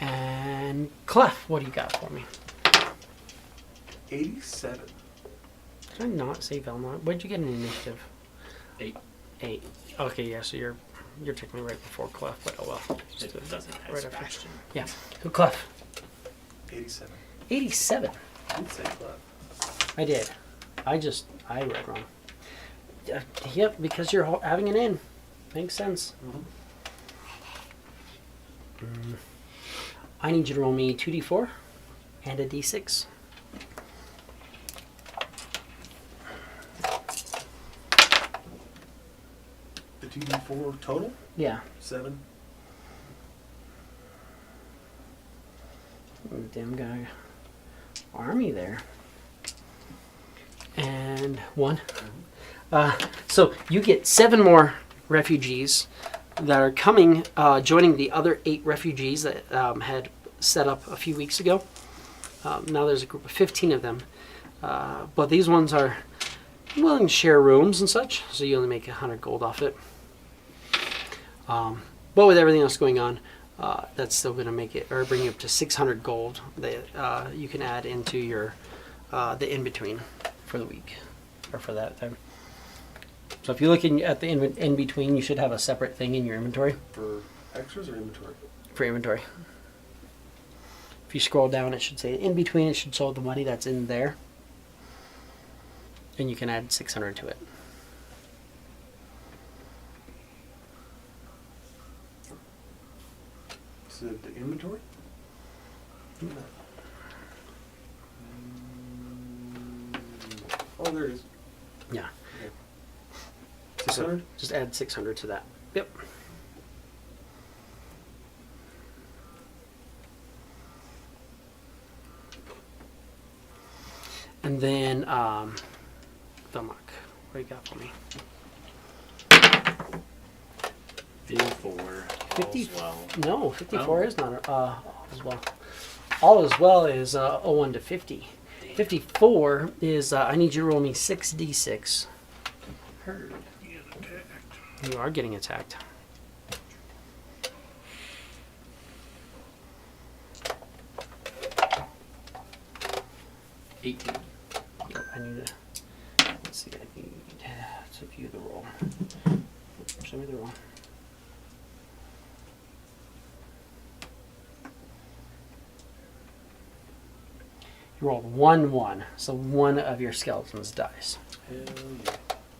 Speaker 3: And Clef, what do you got for me?
Speaker 6: 87.
Speaker 3: Did I not say Belmont? What did you get in initiative?
Speaker 2: 8.
Speaker 3: 8. Okay, yeah, so you're technically right before Clef, but oh well. Just
Speaker 2: It doesn't have
Speaker 3: right after.
Speaker 2: Sebastian.
Speaker 3: Yeah. Who Clef?
Speaker 6: 87.
Speaker 3: 87.
Speaker 6: I'd say Clef.
Speaker 3: I did. I read wrong. Yep, because you're having an in. Makes sense. I need you to roll me 2d4 and a d6.
Speaker 6: The 2d4 total?
Speaker 3: Yeah.
Speaker 6: 7.
Speaker 3: Damn guy. Army there. And 1. So you get 7 more refugees that are coming, joining the other 8 refugees that had set up a few weeks ago. Now there's a group of 15 of them. But these ones are willing to share rooms and such, so you only make 100 gold off it. But with everything else going on, that's still going to make it, or bring you up to 600 gold that you can add into your the in-between for the week, or for that time. So if you're looking at the in-between, you should have a separate thing in your inventory.
Speaker 6: For extras or inventory?
Speaker 3: For inventory. If you scroll down, it should say in-between, it should show the money that's in there. And you can add 600 to it.
Speaker 6: Is it the inventory? Oh, there it is.
Speaker 3: Yeah.
Speaker 6: 600?
Speaker 3: Just add 600 to that. Yep. And then, Velmark, what do you got for me?
Speaker 2: 54.
Speaker 3: 50,
Speaker 2: All's well.
Speaker 3: No, 54 is not all as well. All as well is 01 to 50. 54 is, I need you to roll me 6d6. Heard.
Speaker 5: Get attacked.
Speaker 3: You are getting attacked.
Speaker 2: $18.
Speaker 3: Yep, I need to, let's see, I need to view the roll. Show me the roll. You rolled 1-1, so one of your skeletons dies.
Speaker 6: Hell yeah.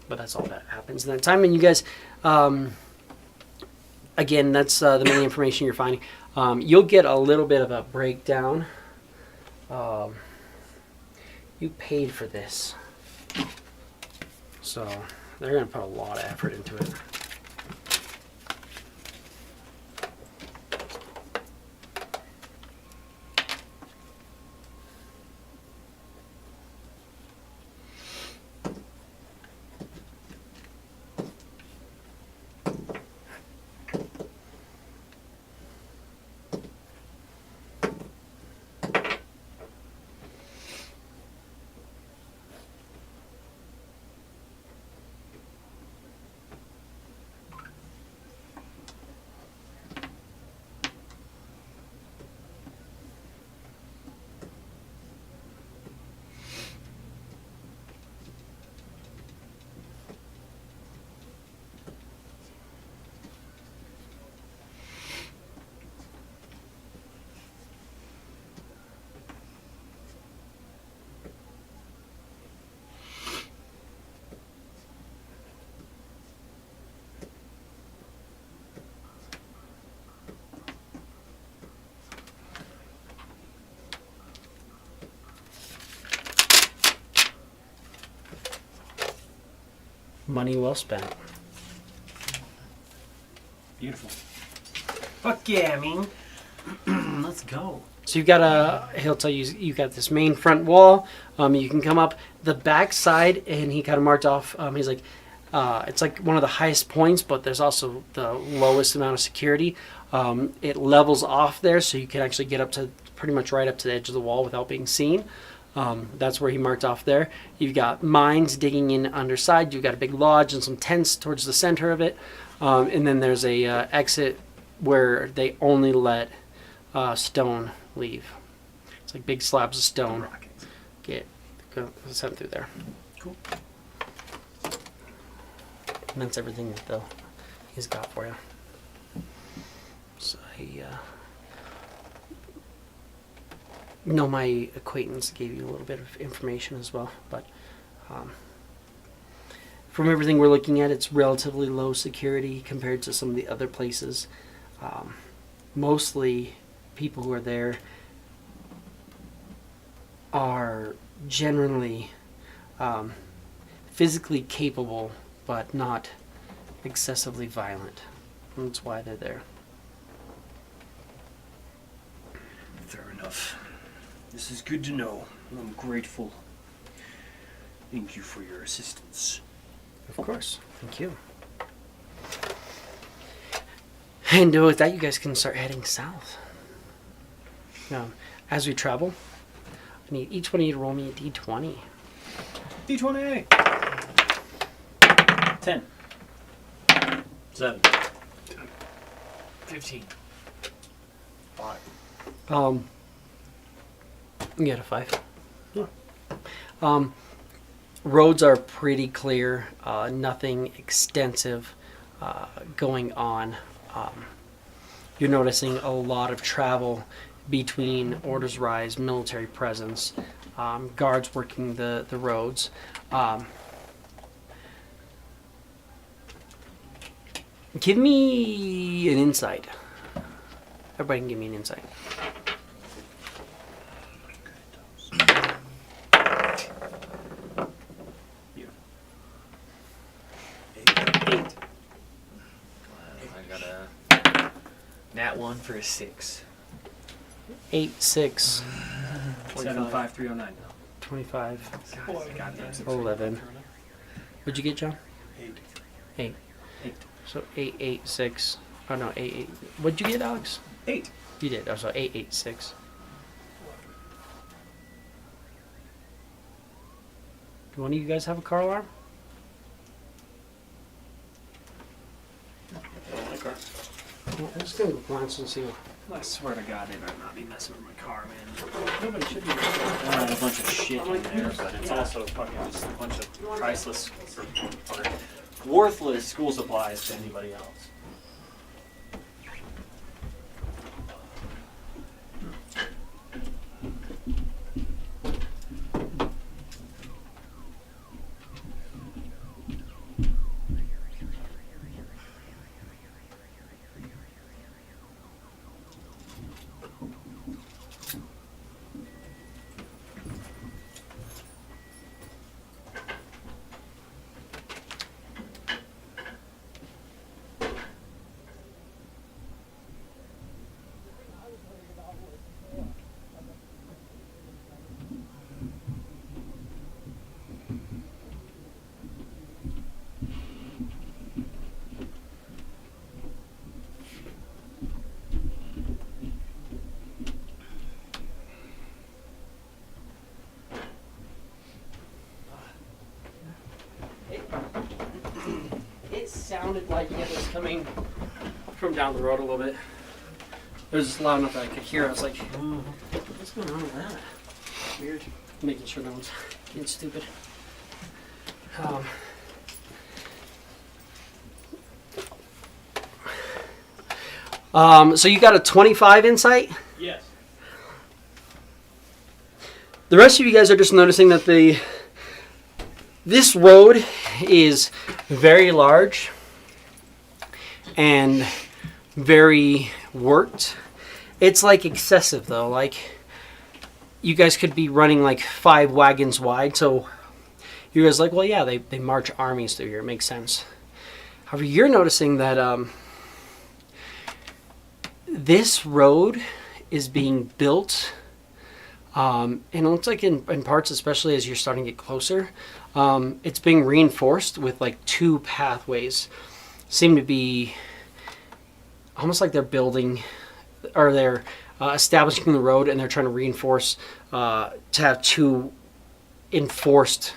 Speaker 3: But that's all that happens in that time. And you guys, again, that's the main information you're finding. You'll get a little bit of a breakdown. You paid for this. So they're going to put a lot of effort into it. Money well spent.
Speaker 1: Beautiful. Fuck yeah, I mean. Let's go.
Speaker 3: So you've got he'll tell you, you got this main front wall. You can come up the back side, and he kind of marked off, he's like, it's like one of the highest points, but there's also the lowest amount of security. It levels off there, so you can actually get up to pretty much right up to the edge of the wall without being seen. That's where he marked off there. You've got mines digging in underside. You've got a big lodge and some tents towards the center of it. And then there's a exit where they only let stone leave. It's like big slabs of stone. Go sent through there.
Speaker 1: Cool.
Speaker 3: And that's everything that he's got for you. So he, know my acquaintance gave you a little bit of information as well, but from everything we're looking at, it's relatively low security compared to some of the other places. Mostly people who are there are generally physically capable, but not excessively violent. That's why they're there.
Speaker 1: Fair enough. This is good to know. I'm grateful. Thank you for your assistance.
Speaker 3: Of course. Thank you. And with that, you guys can start heading south. Now, as we travel, I need each one of you to roll me a d20.
Speaker 1: D20! 10.
Speaker 2: 7.
Speaker 4: 15.
Speaker 6: 5.
Speaker 3: You got a 5. Yeah. Roads are pretty clear. Nothing extensive going on. You're noticing a lot of travel between Orders Rise, military presence, guards working the roads. Give me an insight. Everybody can give me an insight.
Speaker 2: I got a nat 1 for a 6.
Speaker 3: 8, 6,
Speaker 1: 75309.
Speaker 3: 25,
Speaker 1: Goddamn.
Speaker 3: 11. What'd you get, John?
Speaker 6: 8.
Speaker 3: 8.
Speaker 1: 8.
Speaker 3: So 8, 8, 6. Oh no, 8, 8. What'd you get, Alex?
Speaker 1: 8.
Speaker 3: You did. Oh, so 8, 8, 6. Do one of you guys have a car alarm? Well, I'm just gonna glance and see.
Speaker 1: I swear to God, they better not be messing with my car, man.
Speaker 3: Nobody should be.
Speaker 1: I have a bunch of shit in there, but it's also fucking just a bunch of priceless or worthless school supplies to anybody else.
Speaker 3: It sounded like it was coming from down the road a little bit. It was just loud enough that I could hear. I was like, what's going on with that? Weird. Making sure no one's getting stupid. So you got a 25 insight?
Speaker 1: Yes.
Speaker 3: The rest of you guys are just noticing that this road is very large and very worked. It's like excessive though. Like you guys could be running like 5 wagons wide. So you guys are like, well, yeah, they march armies through here. It makes sense. However, you're noticing that this road is being built, and it looks like in parts, especially as you're starting to get closer, it's being reinforced with like 2 pathways. Seem to be almost like they're building, or they're establishing the road, and they're trying to reinforce to have 2 enforced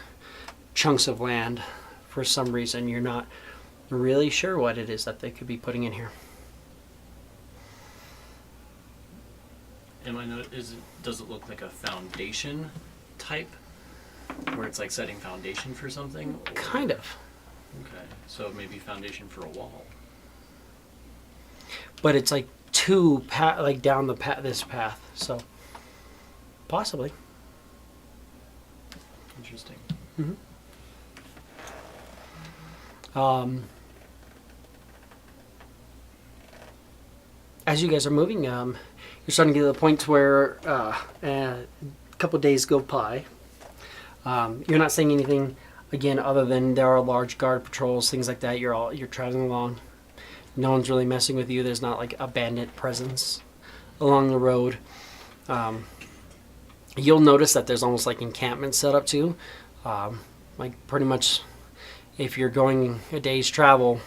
Speaker 3: chunks of land. For some reason, you're not really sure what it is that they could be putting in here.
Speaker 2: Does it look like a foundation type, where it's like setting foundation for something? Or?
Speaker 3: Kind of.
Speaker 2: Okay, so maybe foundation for a wall.
Speaker 3: But it's like 2 like down this path, so possibly.
Speaker 2: Interesting.
Speaker 3: As you guys are moving, you're starting to get to the point where a couple days go by. You're not saying anything again other than there are large guard patrols, things like that. You're traveling along. No one's really messing with you. There's not like a bandit presence along the road. You'll notice that there's almost like encampments set up too. Like pretty much, if you're going a day's travel,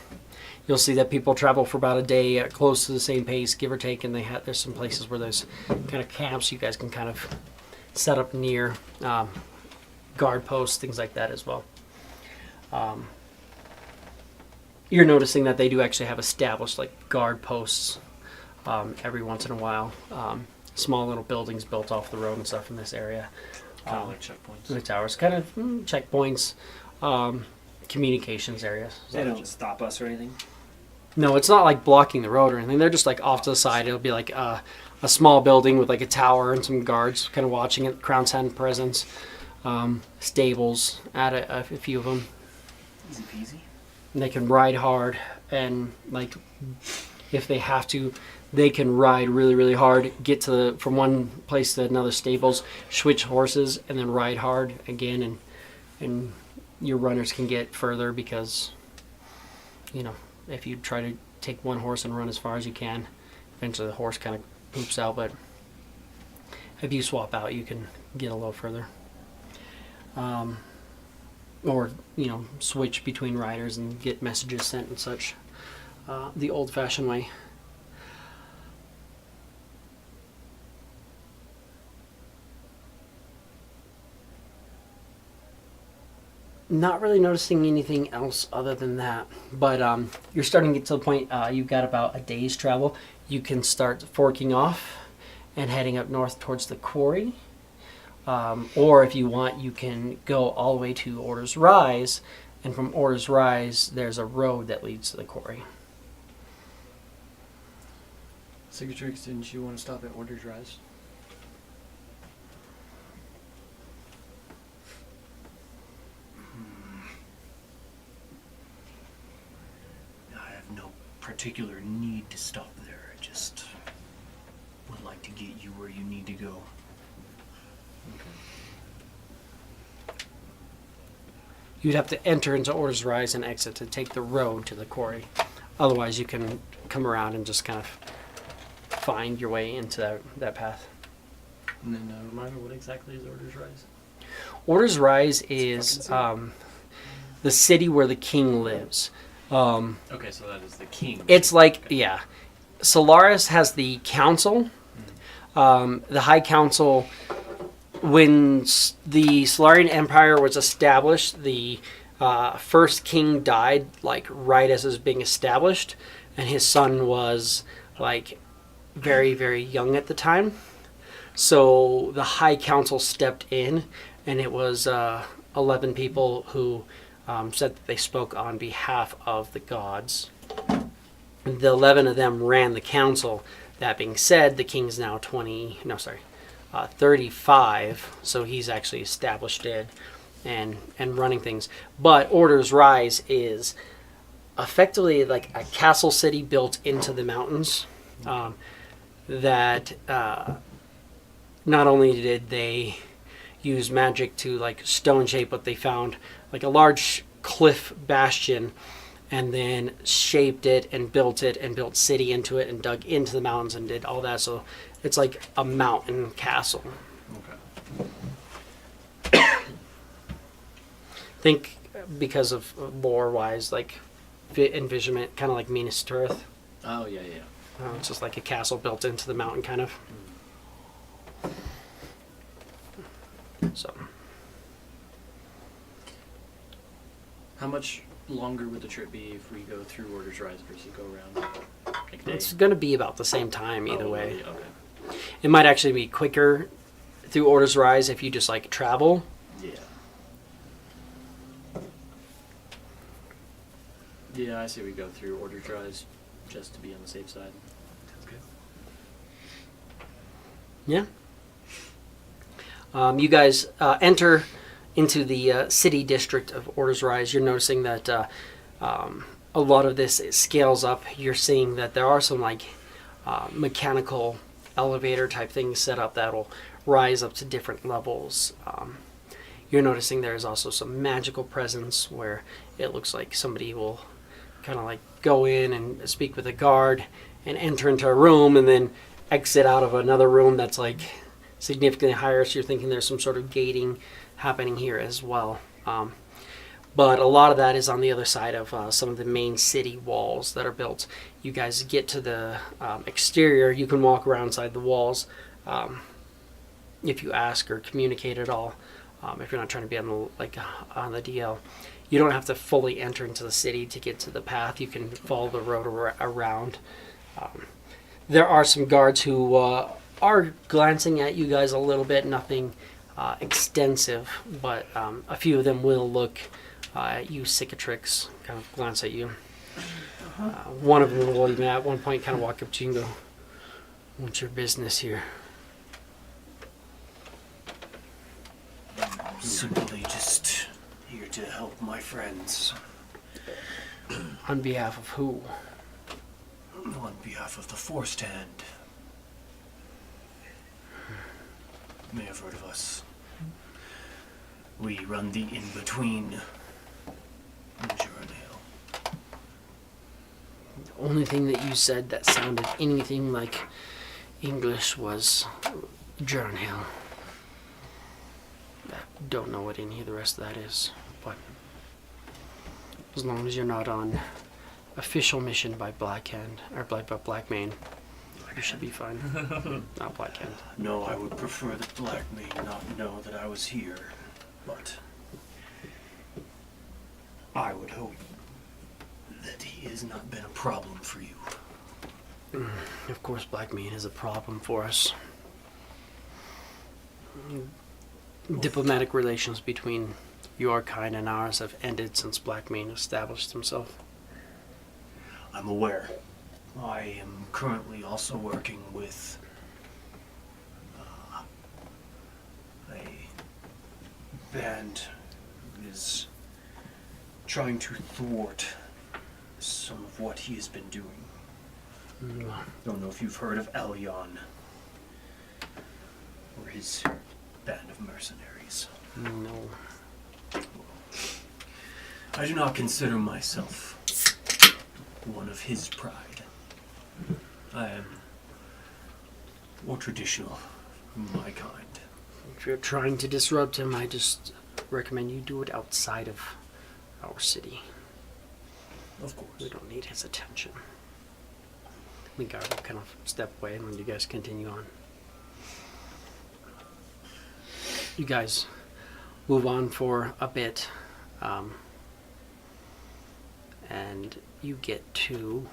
Speaker 3: you'll see that people travel for about a day at close to the same pace, give or take, and there's some places where there's kind of camps you guys can kind of set up near, guard posts, things like that as well. You're noticing that they do actually have established like guard posts every once in a while. Small little buildings built off the road and stuff in this area.
Speaker 2: Kind of like checkpoints.
Speaker 3: The towers, kind of checkpoints, communications areas.
Speaker 1: They don't stop us or anything.
Speaker 3: No, it's not like blocking the road or anything. They're just like off to the side. It'll be like a small building with like a tower and some guards kind of watching it. Crown's End presence, stables, add a few of them.
Speaker 1: Easy peasy.
Speaker 3: And they can ride hard, and like if they have to, they can ride really, really hard, get to from one place to another stables, switch horses, and then ride hard again, and your runners can get further because, you know, if you try to take one horse and run as far as you can, eventually the horse kind of poops out, but if you swap out, you can get a little further. Or, you know, switch between riders and get messages sent and such, the old-fashioned way. Not really noticing anything else other than that, but you're starting to get to the point, you've got about a day's travel. You can start forking off and heading up north towards the quarry. Or if you want, you can go all the way to Orders Rise, and from Orders Rise, there's a road that leads to the quarry.
Speaker 2: Cicatrix, didn't you want to stop at Orders Rise?
Speaker 1: I have no particular need to stop there. I just would like to get you where you need to go.
Speaker 3: You'd have to enter into Orders Rise and exit to take the road to the quarry. Otherwise, you can come around and just kind of find your way into that path.
Speaker 2: And then remind me, what exactly is Orders Rise?
Speaker 3: Orders Rise is the city where the king lives.
Speaker 2: Okay, so that is the king.
Speaker 3: It's like, yeah. Solaris has the council. The High Council, when the Solarian Empire was established, the first king died like right as it was being established, and his son was like very, very young at the time. So the High Council stepped in, and it was 11 people who said that they spoke on behalf of the gods. The 11 of them ran the council. That being said, the king's now 35, so he's actually established it and running things. But Orders Rise is effectively like a castle city built into the mountains. That not only did they use magic to like stone shape what they found like a large cliff bastion, and then shaped it and built city into it and dug into the mountains and did all that. So it's like a mountain castle.
Speaker 2: Okay.
Speaker 3: Think because of lore wise, like envisionment, kind of like Minas Tirith.
Speaker 2: Oh yeah, yeah.
Speaker 3: It's just like a castle built into the mountain, kind of. So,
Speaker 2: How much longer would the trip be if we go through Orders Rise versus go around like a day?
Speaker 3: it's going to be about the same time either
Speaker 2: Oh,
Speaker 3: way.
Speaker 2: really? Okay.
Speaker 3: It might actually be quicker through Orders Rise if you just like travel.
Speaker 2: Yeah. Yeah, I say we go through Orders Rise just to be on the safe side.
Speaker 6: Sounds good.
Speaker 3: Yeah. You guys enter into the city district of Orders Rise. You're noticing that a lot of this scales up. You're seeing that there are some like mechanical elevator type things set up that will rise up to different levels. You're noticing there's also some magical presence where it looks like somebody will kind of like go in and speak with a guard and enter into a room and then exit out of another room that's like significantly higher. So you're thinking there's some sort of gating happening here as well. But a lot of that is on the other side of some of the main city walls that are built. You guys get to the exterior. You can walk around inside the walls if you ask or communicate at all. If you're not trying to be on the DL, you don't have to fully enter into the city to get to the path. You can follow the road around. There are some guards who are glancing at you guys a little bit. Nothing extensive, but a few of them will look at you, cicatrix, kind of glance at you. One of them will even at one point kind of walk up to you and go, "What's your business here?"
Speaker 1: Simply just here to help my friends.
Speaker 3: On behalf of who?
Speaker 1: On behalf of the Forced Hand. You may have heard of us. We run the in-between in Journal.
Speaker 3: The only thing that you said that sounded anything like English was Journal. I don't know what any of the rest of that is, but as long as you're not on official mission by Blackhand or by Blackmane, you should be fine. Not Blackhand.
Speaker 1: No, I would prefer that Black may not know that I was here, but I would hope that he has not been a problem for you.
Speaker 3: Of course, Blackmane is a problem for us. Diplomatic relations between your kind and ours have ended since Blackmane established himself.
Speaker 1: I'm aware. I am currently also working with a band who is trying to thwart some of what he has been doing. Don't know if you've heard of Elyon or his band of mercenaries.
Speaker 3: No.
Speaker 1: I do not consider myself one of his pride. I am more traditional, my kind.
Speaker 3: If you're trying to disrupt him, I just recommend you do it outside of our city.
Speaker 1: Of course.
Speaker 3: We don't need his attention. The guy will kind of step away and then you guys continue on. You guys move on for a bit, and you get to,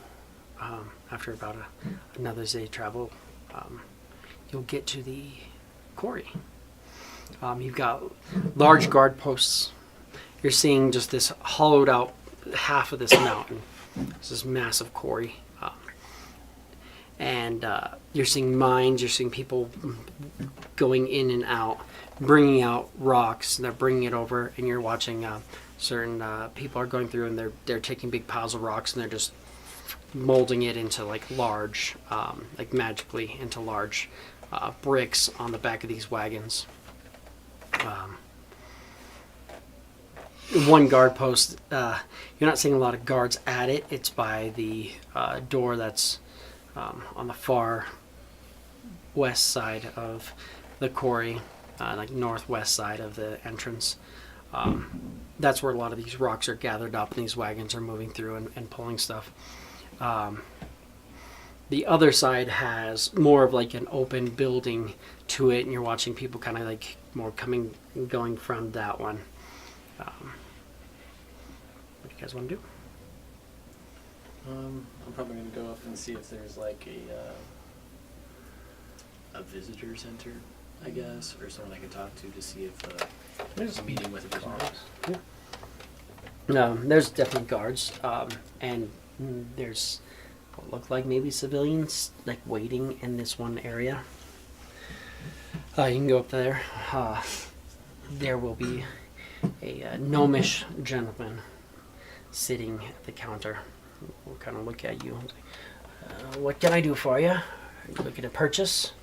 Speaker 3: after about another day's travel, you'll get to the quarry. You've got large guard posts. You're seeing just this hollowed out half of this mountain. It's this massive quarry. And you're seeing mines, you're seeing people going in and out, bringing out rocks, and they're bringing it over, and you're watching certain people are going through and they're taking big piles of rocks and they're just molding it into like large, like magically into large bricks on the back of these wagons. one guard post. You're not seeing a lot of guards at it. It's by the door that's on the far west side of the quarry, like northwest side of the entrance. That's where a lot of these rocks are gathered up and these wagons are moving through and pulling stuff. The other side has more of like an open building to it, and you're watching people kind of like more coming and going from that one. What do you guys want to do?
Speaker 2: I'm probably gonna go up and see if there's like a visitor center, I guess, or someone I can talk to see if there's a meeting with a visitor.
Speaker 3: No, there's definitely guards, and there's what look like maybe civilians like waiting in this one area. You can go up there. There will be a gnomish gentleman sitting at the counter. We'll kind of look at you and say, what can I do for you? Are you looking to purchase?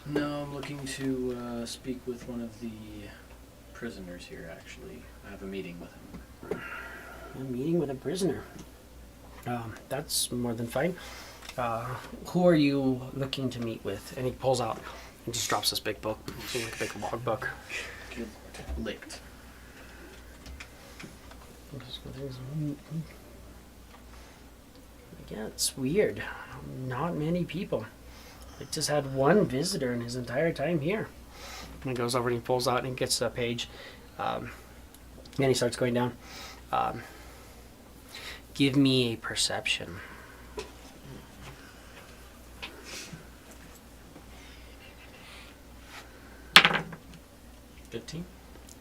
Speaker 2: No, I'm looking to speak with one of the prisoners here, actually. I have a meeting with him.
Speaker 3: A meeting with a prisoner. That's more than fine. Who are you looking to meet with? And he pulls out and just drops this big book. It's like a big log book.
Speaker 2: Good. Licked.
Speaker 3: Yeah, it's weird. Not many people. It just had one visitor in his entire time here. And he goes over and he pulls out and he gets a page. And he starts going down. Give me a perception.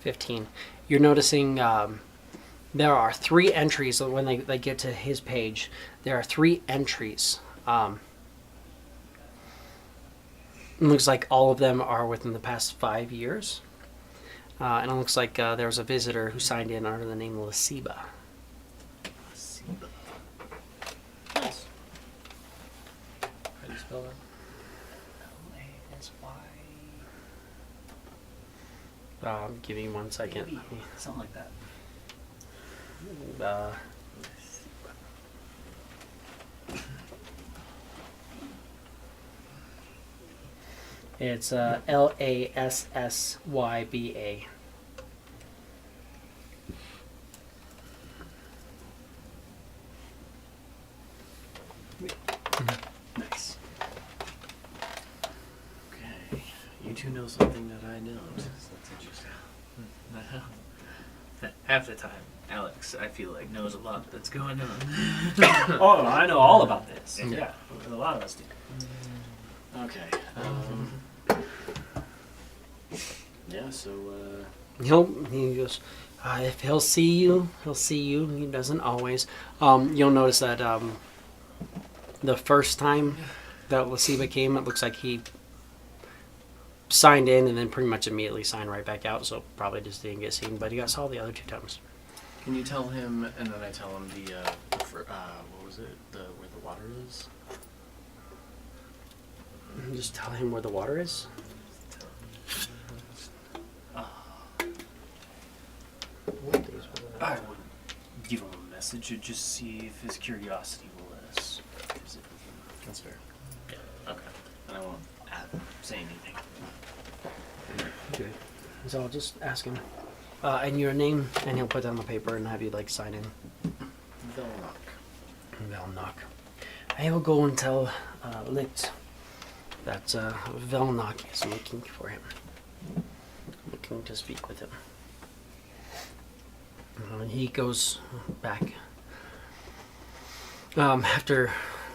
Speaker 3: 15. You're noticing there are 3 entries when they get to his page. There are 3 entries. It looks like all of them are within the past 5 years. And it looks like there was a visitor who signed in under the name Lasiba.
Speaker 2: Nice. How do you spell that?
Speaker 3: Give me 1 second.
Speaker 1: Maybe something like that.
Speaker 3: It's Lasssyba.
Speaker 1: Nice.
Speaker 2: Okay. You two know something that I don't. That's interesting.
Speaker 4: Half the time, Alex, I feel like, knows a lot that's going on.
Speaker 1: Oh, I know all about this. Yeah, a lot of us do.
Speaker 2: Okay. Yeah, so,
Speaker 3: He goes, if he'll see you, he'll see you. He doesn't always. You'll notice that the first time that Lasiba came, it looks like he signed in and then pretty much immediately signed right back out, so probably just didn't get seen, but he got saw the other 2 times.
Speaker 2: can you tell him, and then I tell him what was it, where the water is?
Speaker 3: Just tell him where the water is.
Speaker 1: I would give him a message and just see if his curiosity will let us visit with him.
Speaker 2: That's fair. Yeah, okay. And I won't say anything.
Speaker 3: Okay. So I'll just ask him. And your name, and he'll put down the paper and have you like sign in. Velnock. I will go and tell Licht that Velnock is looking for him. Looking to speak with him. And he goes back. After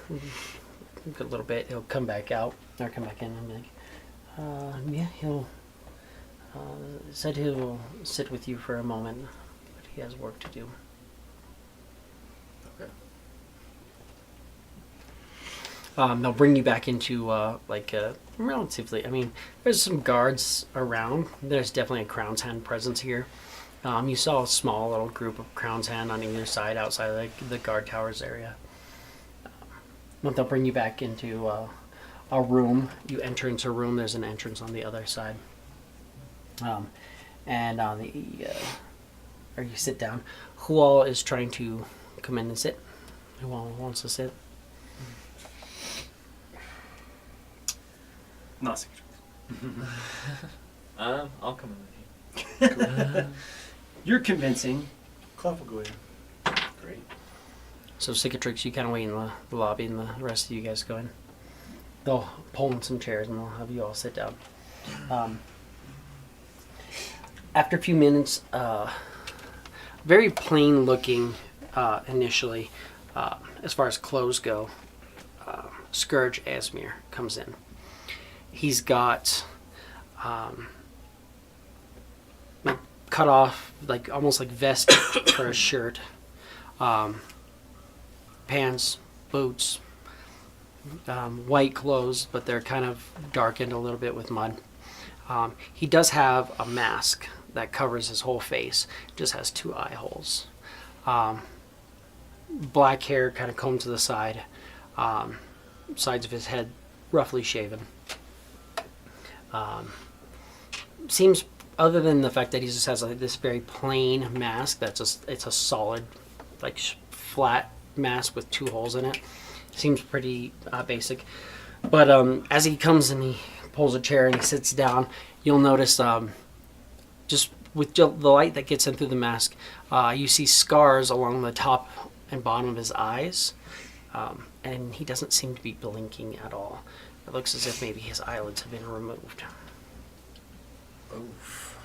Speaker 3: a little bit, he'll come back out, or come back in and be like, yeah, he'll said he'll sit with you for a moment, but he has work to do.
Speaker 2: Okay.
Speaker 3: They'll bring you back into relatively. I mean, there's some guards around. There's definitely a Crown's Hand presence here. You saw a small little group of Crown's Hand on either side outside of the guard towers area. But they'll bring you back into a room. You enter into a room. There's an entrance on the other side. And on the or you sit down. Who all is trying to come in and sit? Who all wants to sit?
Speaker 1: Not secret.
Speaker 2: I'll come in with you.
Speaker 1: You're convincing.
Speaker 6: Clef will go in.
Speaker 1: Great.
Speaker 3: So Cicatrix, you kind of wait in the lobby, and the rest of you guys go in. They'll pull in some chairs, and they'll have you all sit down. After a few minutes, very plain looking initially, as far as clothes go, Scourge Asmir comes in. He's got like cut off, like almost like vest for a shirt, pants, boots, white clothes, but they're kind of darkened a little bit with mud. He does have a mask that covers his whole face, just has 2 eye holes. Black hair kind of combed to the side, sides of his head roughly shaven. Seems, other than the fact that he just has this very plain mask, it's a solid, like flat mask with 2 holes in it. Seems pretty basic. But as he comes and he pulls a chair and he sits down, you'll notice just with the light that gets in through the mask, you see scars along the top and bottom of his eyes, and he doesn't seem to be blinking at all. It looks as if maybe his eyelids have been removed.
Speaker 2: Oof.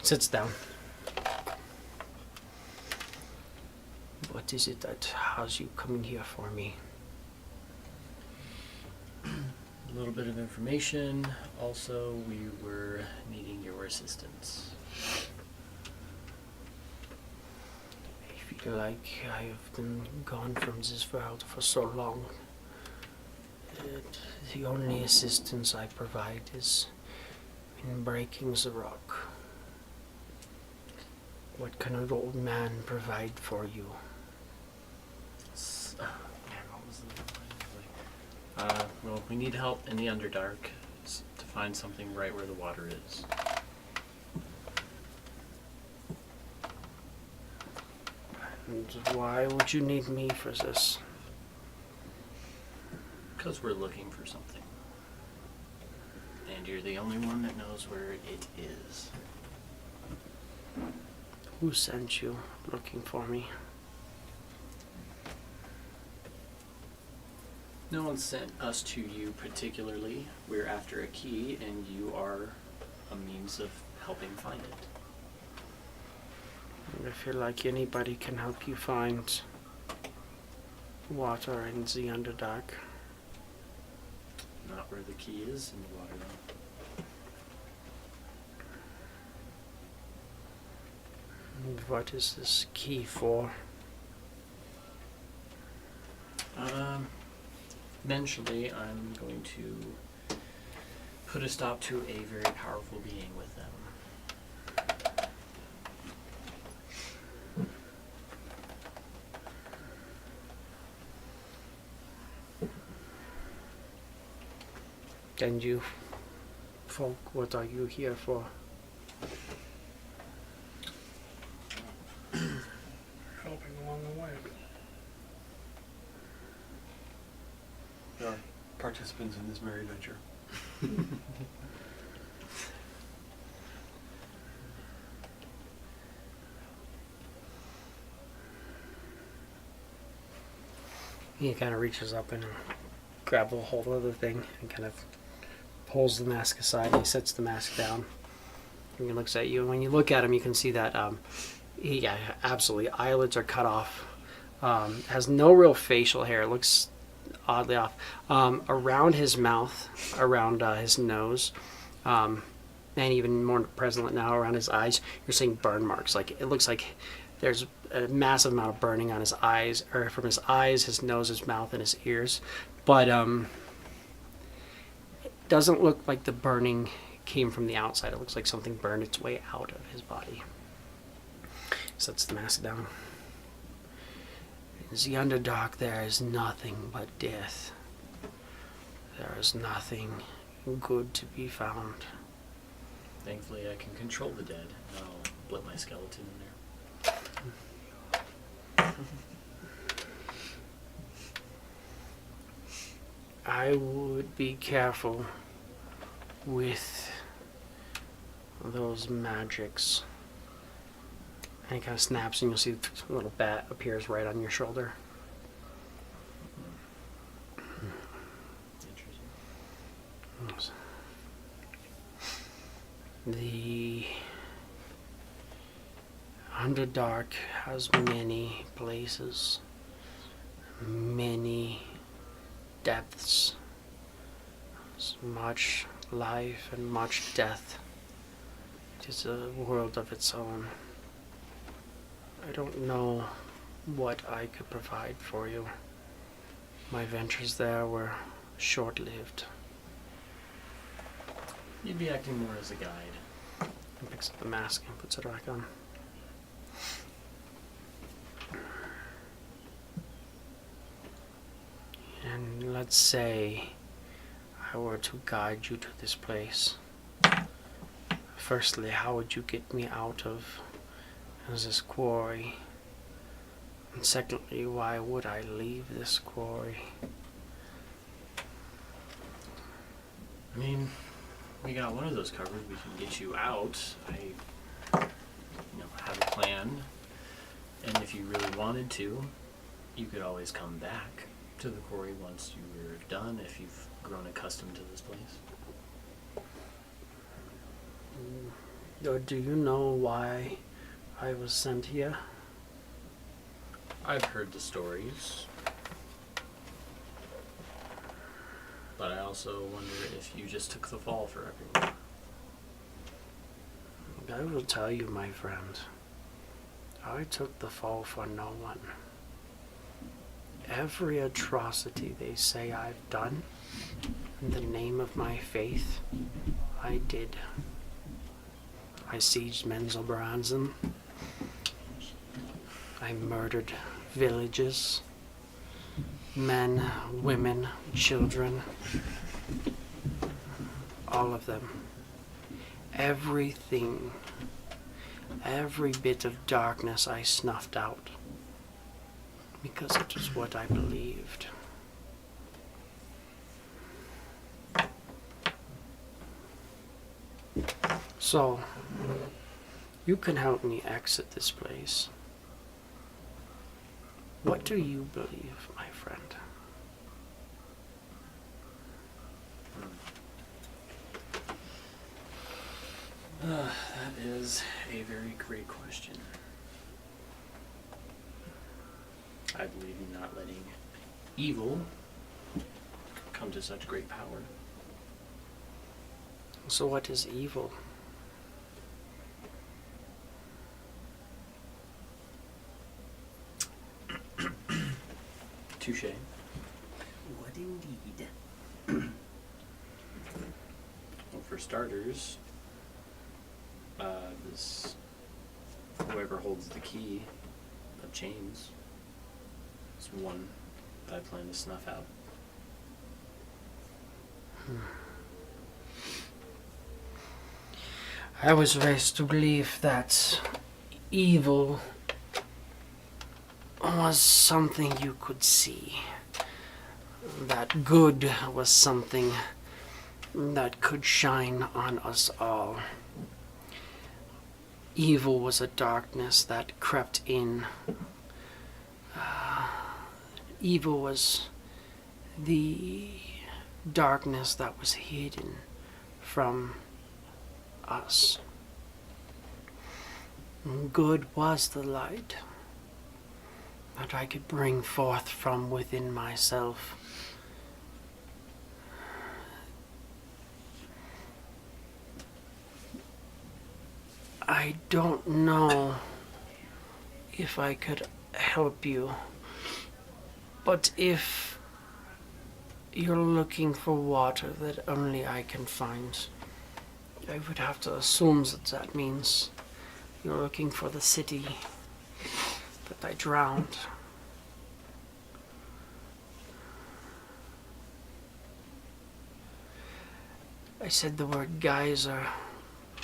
Speaker 3: Sits down. What is it that has you coming here for me?
Speaker 2: A little bit of information. Also, we were needing your assistance.
Speaker 3: I feel like I have been gone from this world for so long that the only assistance I provide is in breaking the rock. What can an old man provide for you?
Speaker 2: Man, what was the line? Well, we need help in the Underdark to find something right where the water is.
Speaker 3: And why would you need me for this?
Speaker 2: Because we're looking for something. And you're the only one that knows where it is.
Speaker 3: Who sent you looking for me?
Speaker 2: No one sent us to you particularly. We're after a key, and you are a means of helping find it.
Speaker 3: I feel like anybody can help you find water in the Underdark.
Speaker 2: Not where the key is in the water, though.
Speaker 3: And what is this key for?
Speaker 2: Eventually, I'm going to put a stop to a very powerful being with them.
Speaker 3: And you folk, what are you here for?
Speaker 5: Helping along the way.
Speaker 6: There are participants in this merry adventure.
Speaker 3: He kind of reaches up and grabs a hold of the thing and kind of pulls the mask aside. He sets the mask down. And he looks at you. And when you look at him, you can see that absolutely, eyelids are cut off. Has no real facial hair. It looks oddly off. Around his mouth, around his nose, and even more present now around his eyes, you're seeing burn marks. Like it looks like there's a massive amount of burning on his eyes, or from his eyes, his nose, his mouth, and his ears. But it doesn't look like the burning came from the outside. It looks like something burned its way out of his body. Sets the mask down. In the Underdark, there is nothing but death. There is nothing good to be found.
Speaker 2: Thankfully, I can control the dead, and I'll blip my skeleton in there.
Speaker 7: I would be careful with those magics. And he kind of snaps, and you'll see a little bat appears right on your shoulder.
Speaker 2: Interesting.
Speaker 7: The Underdark has many places, many depths, much life and much death. It is a world of its own. I don't know what I could provide for you. My ventures there were short-lived.
Speaker 2: You'd be acting more as a guide.
Speaker 7: He picks up the mask and puts it back on. And let's say I were to guide you to this place. Firstly, how would you get me out of this quarry? And secondly, why would I leave this quarry?
Speaker 2: I mean, we got one of those covered. We can get you out. I have a plan. And if you really wanted to, you could always come back to the quarry once you were done, if you've grown accustomed to this place.
Speaker 7: Or do you know why I was sent here?
Speaker 2: I've heard the stories. But I also wonder if you just took the fall for everyone.
Speaker 7: I will tell you, my friend, I took the fall for no one. Every atrocity they say I've done, in the name of my faith, I did. I sieged Menzelbransen. I murdered villages, men, women, children, all of them. Everything, every bit of darkness I snuffed out, because it was what I believed. So, you can help me exit this place. What do you believe, my friend?
Speaker 2: That is a very great question. I believe in not letting evil come to such great power.
Speaker 7: So what is evil?
Speaker 2: Touche.
Speaker 3: What indeed?
Speaker 2: Well, for starters, this whoever holds the key of chains is one that I plan to snuff out.
Speaker 7: I was raised to believe that evil was something you could see. That good was something that could shine on us all. Evil was a darkness that crept in. Evil was the darkness that was hidden from us. Good was the light that I could bring forth from within myself. I don't know if I could help you, but if you're looking for water that only I can find, I would have to assume that that means you're looking for the city that I drowned. I said the word geyser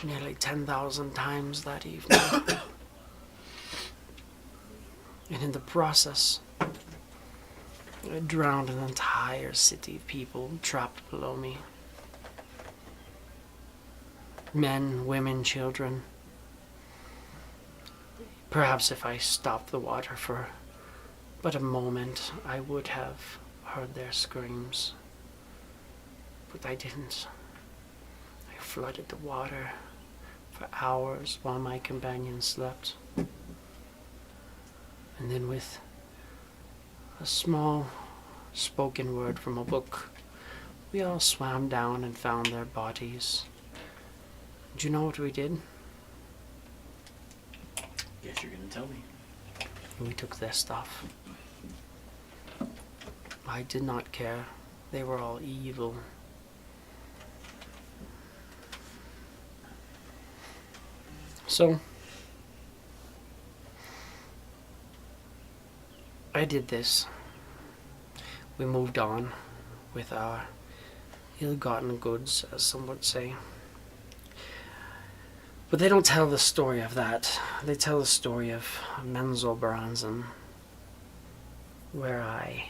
Speaker 7: nearly 10,000 times that evening. And in the process, I drowned an entire city of people trapped below me. Men, women, children. Perhaps if I stopped the water for but a moment, I would have heard their screams. But I didn't. I flooded the water for hours while my companions slept. And then with a small spoken word from a book, we all swam down and found their bodies. Do you know what we did?
Speaker 2: Guess you're gonna tell me.
Speaker 7: We took their stuff. I did not care. They were all evil. So, I did this. We moved on with our ill-gotten goods, as some would say. But they don't tell the story of that. They tell the story of Menzoberranzan, where I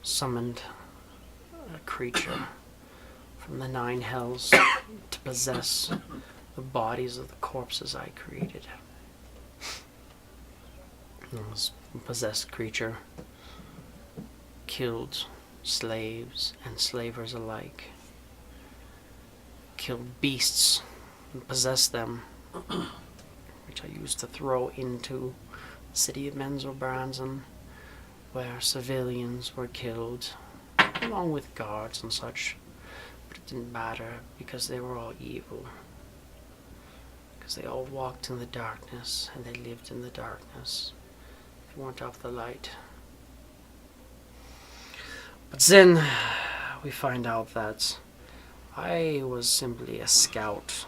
Speaker 7: summoned a creature from the 9 hells to possess the bodies of the corpses I created. This possessed creature killed slaves and slavers alike, killed beasts and possessed them, which I used to throw into the city of Menzoberranzan, where civilians were killed, along with guards and such. But it didn't matter, because they were all evil. Because they all walked in the darkness, and they lived in the darkness. They weren't of the light. But then we find out that I was simply a scout.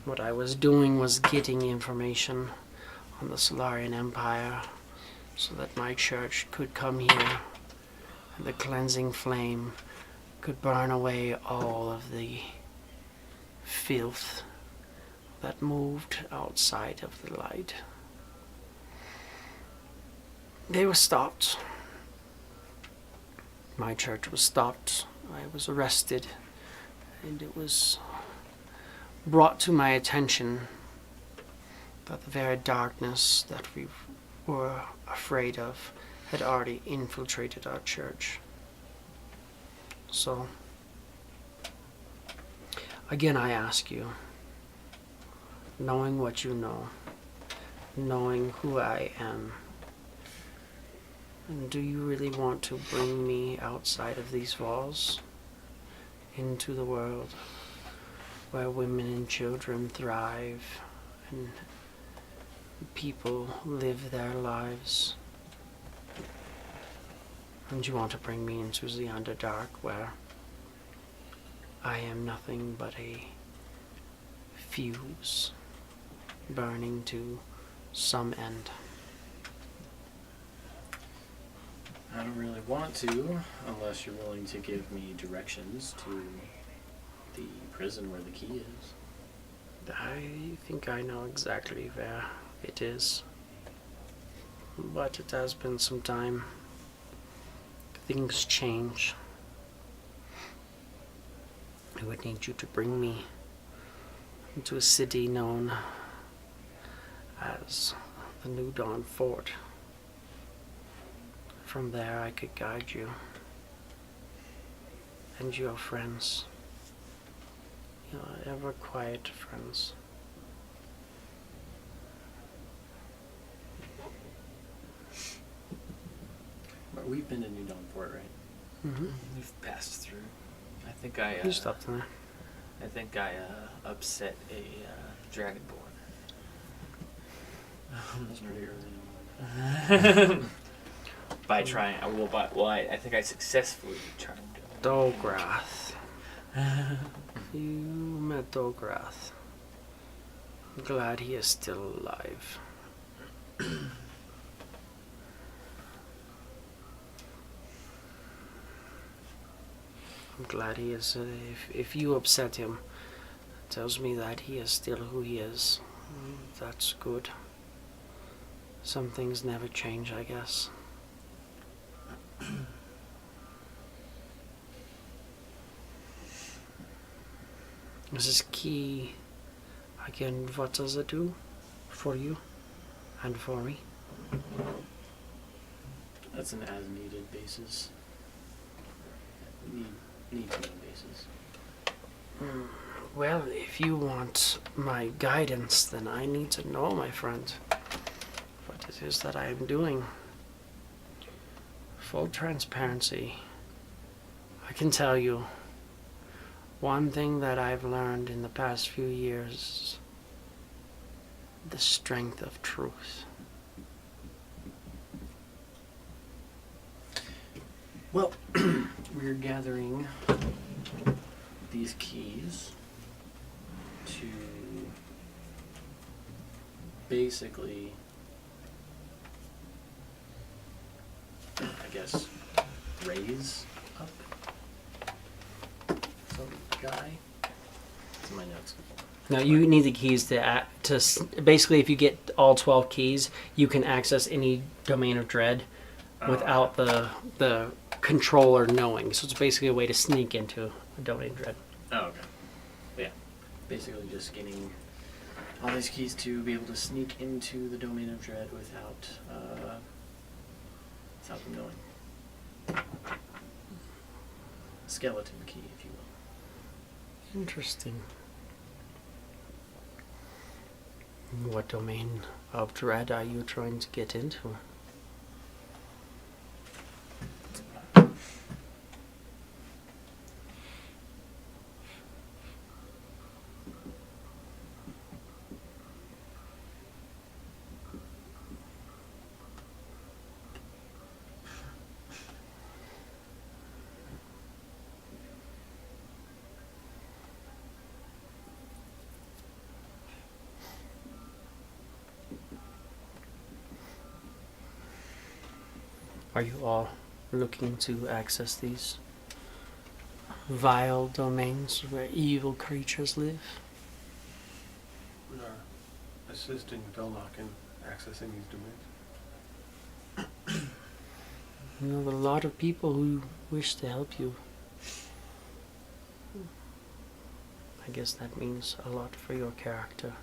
Speaker 7: What I was doing was getting information on the Solarian Empire so that my church could come here and the cleansing flame could burn away all of the filth that moved outside of the light. They were stopped. My church was stopped. I was arrested, and it was brought to my attention that the very darkness that we were afraid of had already infiltrated our church. So, again I ask you, knowing what you know, knowing who I am, and do you really want to bring me outside of these walls, into the world where women and children thrive and people live their lives? And you want to bring me into the Underdark, where I am nothing but a fuse burning to some end?
Speaker 2: I don't really want to, unless you're willing to give me directions to the prison where the key is.
Speaker 7: I think I know exactly where it is. But it has been some time. Things change. I would need you to bring me into a city known as the New Dawn Fort. From there I could guide you and your friends, your ever quiet friends.
Speaker 2: But we've been to New Dawn Fort, right?
Speaker 7: Mm-hmm.
Speaker 2: We've passed through. I think I
Speaker 7: You stopped in there.
Speaker 2: I think I upset a dragonborn. That's pretty early. By trying, I think I successfully tried to.
Speaker 7: Dograth. You met Dograth. I'm glad he is still alive. I'm glad he is. If you upset him, tells me that he is still who he is. That's good. Some things never change, I guess. This is key. Again, what does it do for you and for me?
Speaker 2: That's an as-needed basis. Need to know basis.
Speaker 7: Well, if you want my guidance, then I need to know, my friend, what it is that I am doing. Full transparency. I can tell you one thing that I've learned in the past few years: the strength of truth.
Speaker 2: Well, we're gathering these keys to basically, I guess, raise up some guy. It's in my notes.
Speaker 3: No, you need the keys basically, if you get all 12 keys, you can access any domain of dread without the controller knowing. So it's basically a way to sneak into a domain of dread.
Speaker 2: Oh, okay. Yeah. Basically just getting all these keys to be able to sneak into the domain of dread without them knowing. Skeleton key, if you will.
Speaker 7: Interesting. What domain of dread are you trying to get into? Are you all looking to access these vile domains where evil creatures live?
Speaker 6: We are assisting Velnock in accessing these domains.
Speaker 7: You know, a lot of people who wish to help you. I guess that means a lot for your character.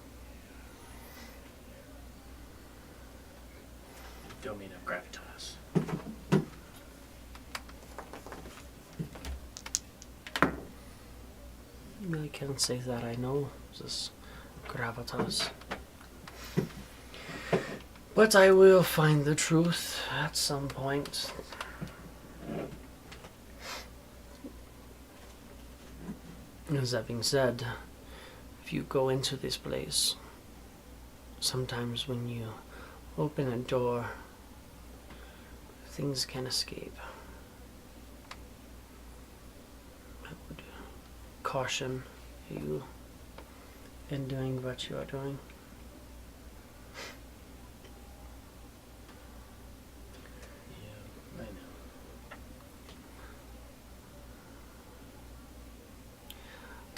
Speaker 2: Domain of gravitas.
Speaker 7: I can't say that I know this gravitas. But I will find the truth at some point. As that being said, if you go into this place, sometimes when you open a door, things can escape. I would caution you in doing what you are doing.
Speaker 2: Yeah, I know.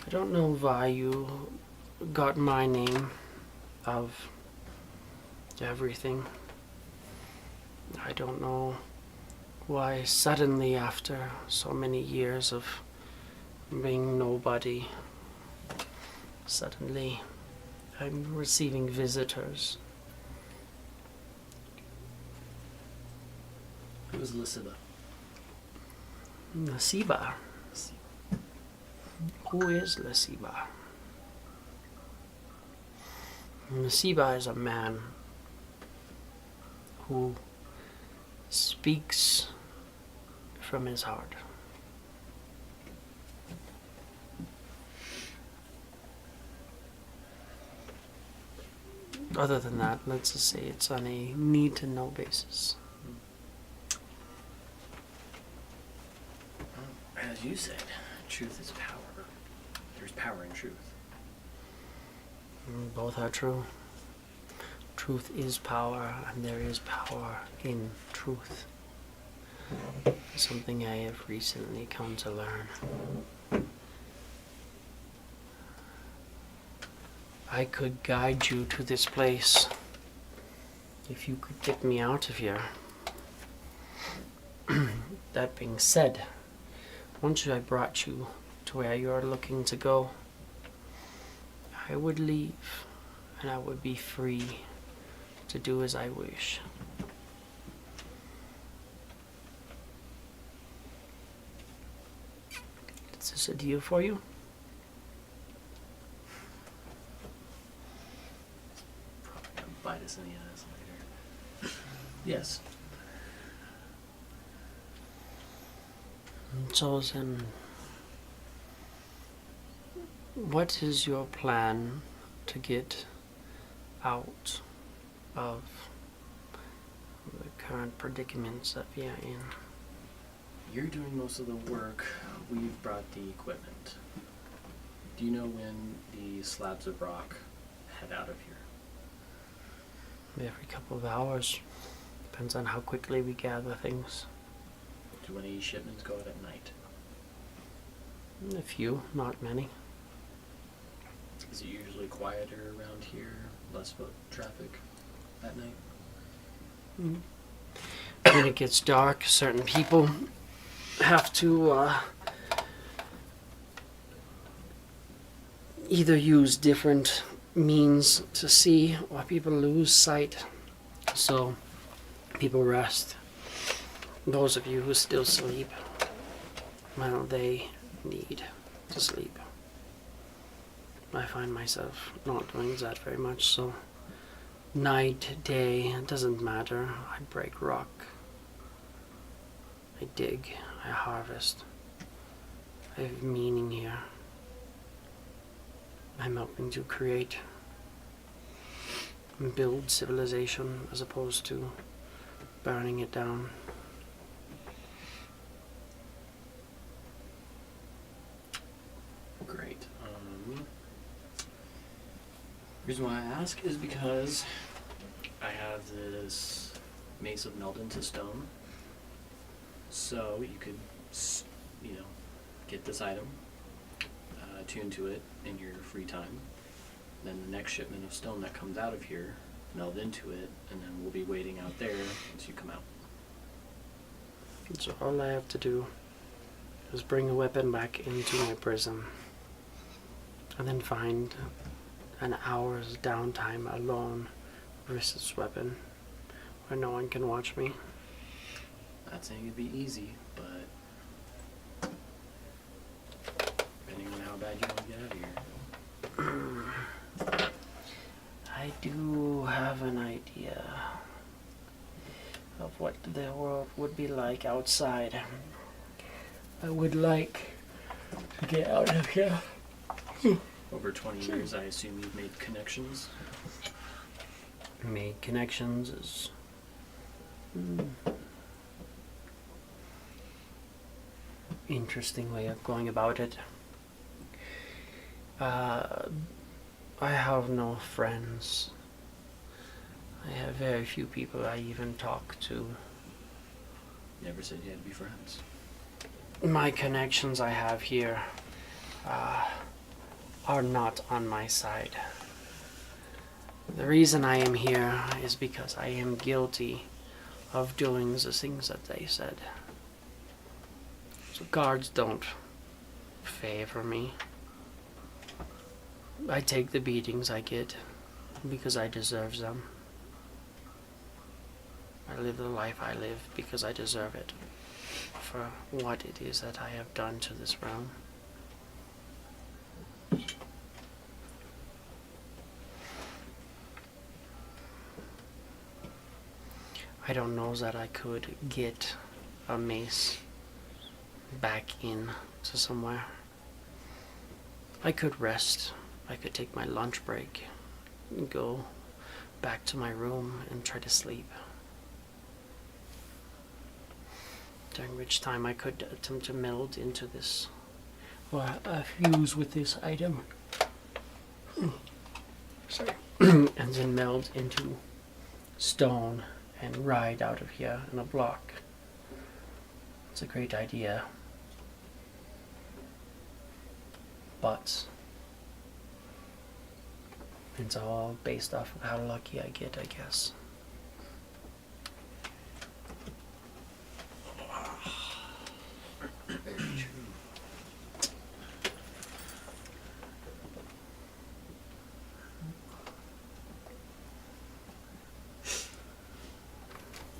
Speaker 7: I don't know why you got my name of everything. I don't know why suddenly, after so many years of being nobody, suddenly I'm receiving visitors.
Speaker 2: Who is Lysiba?
Speaker 7: Lysiba. Who is Lysiba? Lysiba is a man who speaks from his heart. Other than that, let's just say it's on a need-to-know basis.
Speaker 2: As you said, truth is power. There's power in truth.
Speaker 7: Both are true. Truth is power, and there is power in truth. Something I have recently come to learn. I could guide you to this place if you could get me out of here. That being said, once I brought you to where you are looking to go, I would leave and I would be free to do as I wish. Is this a deal for you?
Speaker 2: Probably gonna bite us in the ass later. Yes.
Speaker 7: So then, what is your plan to get out of the current predicaments that we are in?
Speaker 2: You're doing most of the work. We've brought the equipment. Do you know when the slabs of rock head out of here?
Speaker 7: Every couple of hours. Depends on how quickly we gather things.
Speaker 2: Do any shipments go out at night?
Speaker 7: A few, not many.
Speaker 2: Is it usually quieter around here? Less foot traffic at night?
Speaker 7: When it gets dark, certain people have to either use different means to see, or people lose sight. So people rest. Those of you who still sleep, well, they need to sleep. I find myself not doing that very much, so night, day, it doesn't matter. I break rock. I dig. I harvest. I have meaning here. I'm helping to create and build civilization as opposed to burning it down.
Speaker 2: Great. Reason why I ask is because I have this mace of meld into stone. So you could, get this item, attune to it in your free time. Then the next shipment of stone that comes out of here, meld into it, and then we'll be waiting out there once you come out.
Speaker 7: So all I have to do is bring a weapon back into my prison, and then find an hour's downtime alone with this weapon, where no one can watch me.
Speaker 2: Not saying it'd be easy, but depending on how bad you want to get out of here.
Speaker 7: I do have an idea of what the world would be like outside. I would like to get out of here.
Speaker 2: Over 20 years, I assume you've made connections.
Speaker 7: Made connections is interesting way of going about it. I have no friends. I have very few people I even talk to.
Speaker 2: Never said you had to be friends.
Speaker 7: My connections I have here are not on my side. The reason I am here is because I am guilty of doing the things that they said. So guards don't favor me. I take the beatings I get because I deserve them. I live the life I live because I deserve it for what it is that I have done to this realm. I don't know that I could get a mace back in to somewhere. I could rest. I could take my lunch break and go back to my room and try to sleep. During which time I could attempt to meld into this, or fuse with this item. Sorry. And then meld into stone and ride out of here in a block. It's a great idea. But It's all based off of how lucky I get, I guess.
Speaker 2: Very true.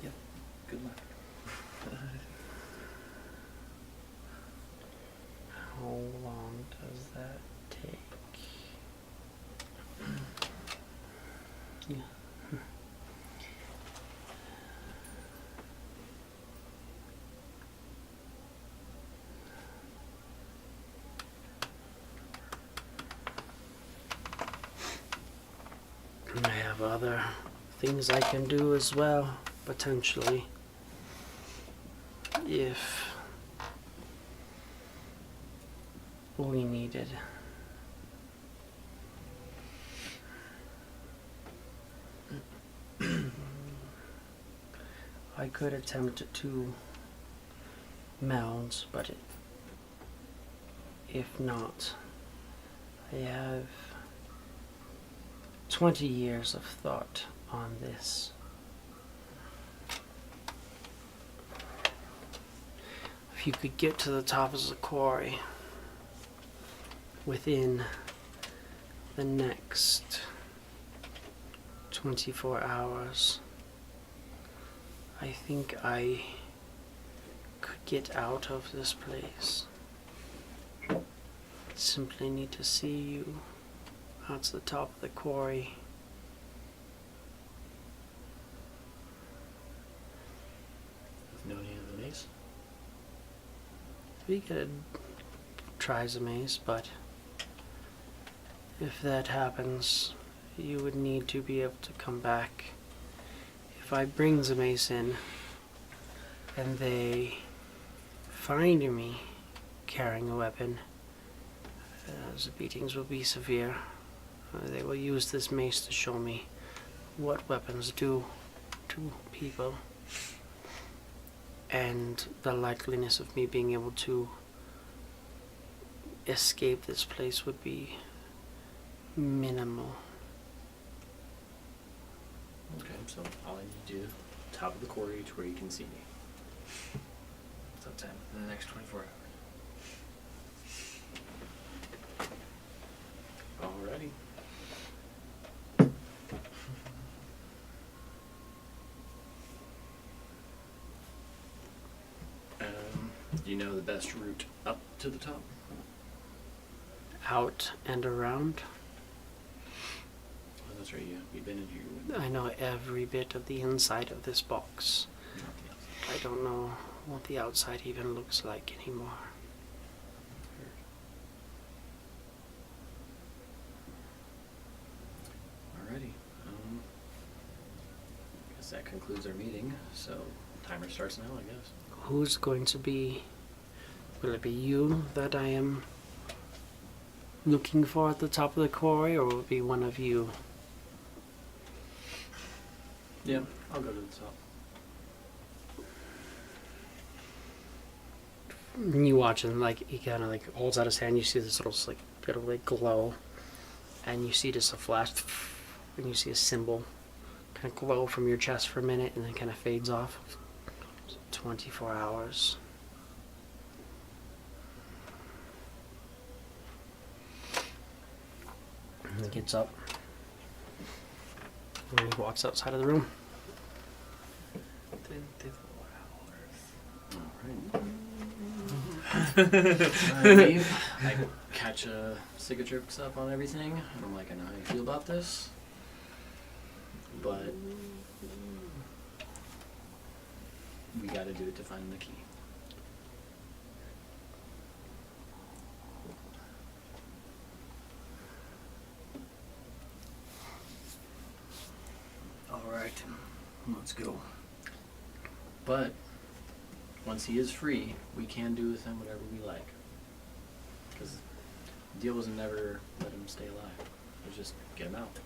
Speaker 2: Yep. Good luck.
Speaker 7: How long does that take? Yeah. I have other things I can do as well, potentially. If we needed. I could attempt 2 mounds, but if not, I have 20 years of thought on this. If you could get to the top of the quarry within the next 24 hours, I think I could get out of this place. Simply need to see you out to the top of the quarry.
Speaker 2: No need of the mace?
Speaker 7: We could try the maze, but if that happens, you would need to be able to come back. If I bring the mace in and they find me carrying a weapon, the beatings will be severe. They will use this mace to show me what weapons do to people, and the likeliness of me being able to escape this place would be minimal.
Speaker 2: Okay, so all I need to do, top of the quarry to where you can see me. Sometime in the next 24 hours. Alrighty. Do you know the best route up to the top?
Speaker 7: Out and around.
Speaker 2: Oh, that's right, you've been in here.
Speaker 7: I know every bit of the inside of this box. I don't know what the outside even looks like anymore.
Speaker 2: Alrighty. Guess that concludes our meeting. So timer starts now, I guess.
Speaker 7: Who's going to be... Will it be you that I am looking for at the top of the quarry, or will it be one of you?
Speaker 2: Yeah, I'll go to the top.
Speaker 7: You watch him, like, he kind of like holds out his hand. You see this little like bit of like glow, and you see just a flash, and you see a symbol kind of glow from your chest for a minute, and then kind of fades off. 24 hours. And he gets up, and he walks outside of the room.
Speaker 2: 24 hours. I leave. I catch cicatrix up on everything, and I'm like, I know how you feel about this, but we gotta do it to find the key.
Speaker 1: Alright, let's go.
Speaker 2: But once he is free, we can do with him whatever we like. Because the deal was never let him stay alive. It was just get him out.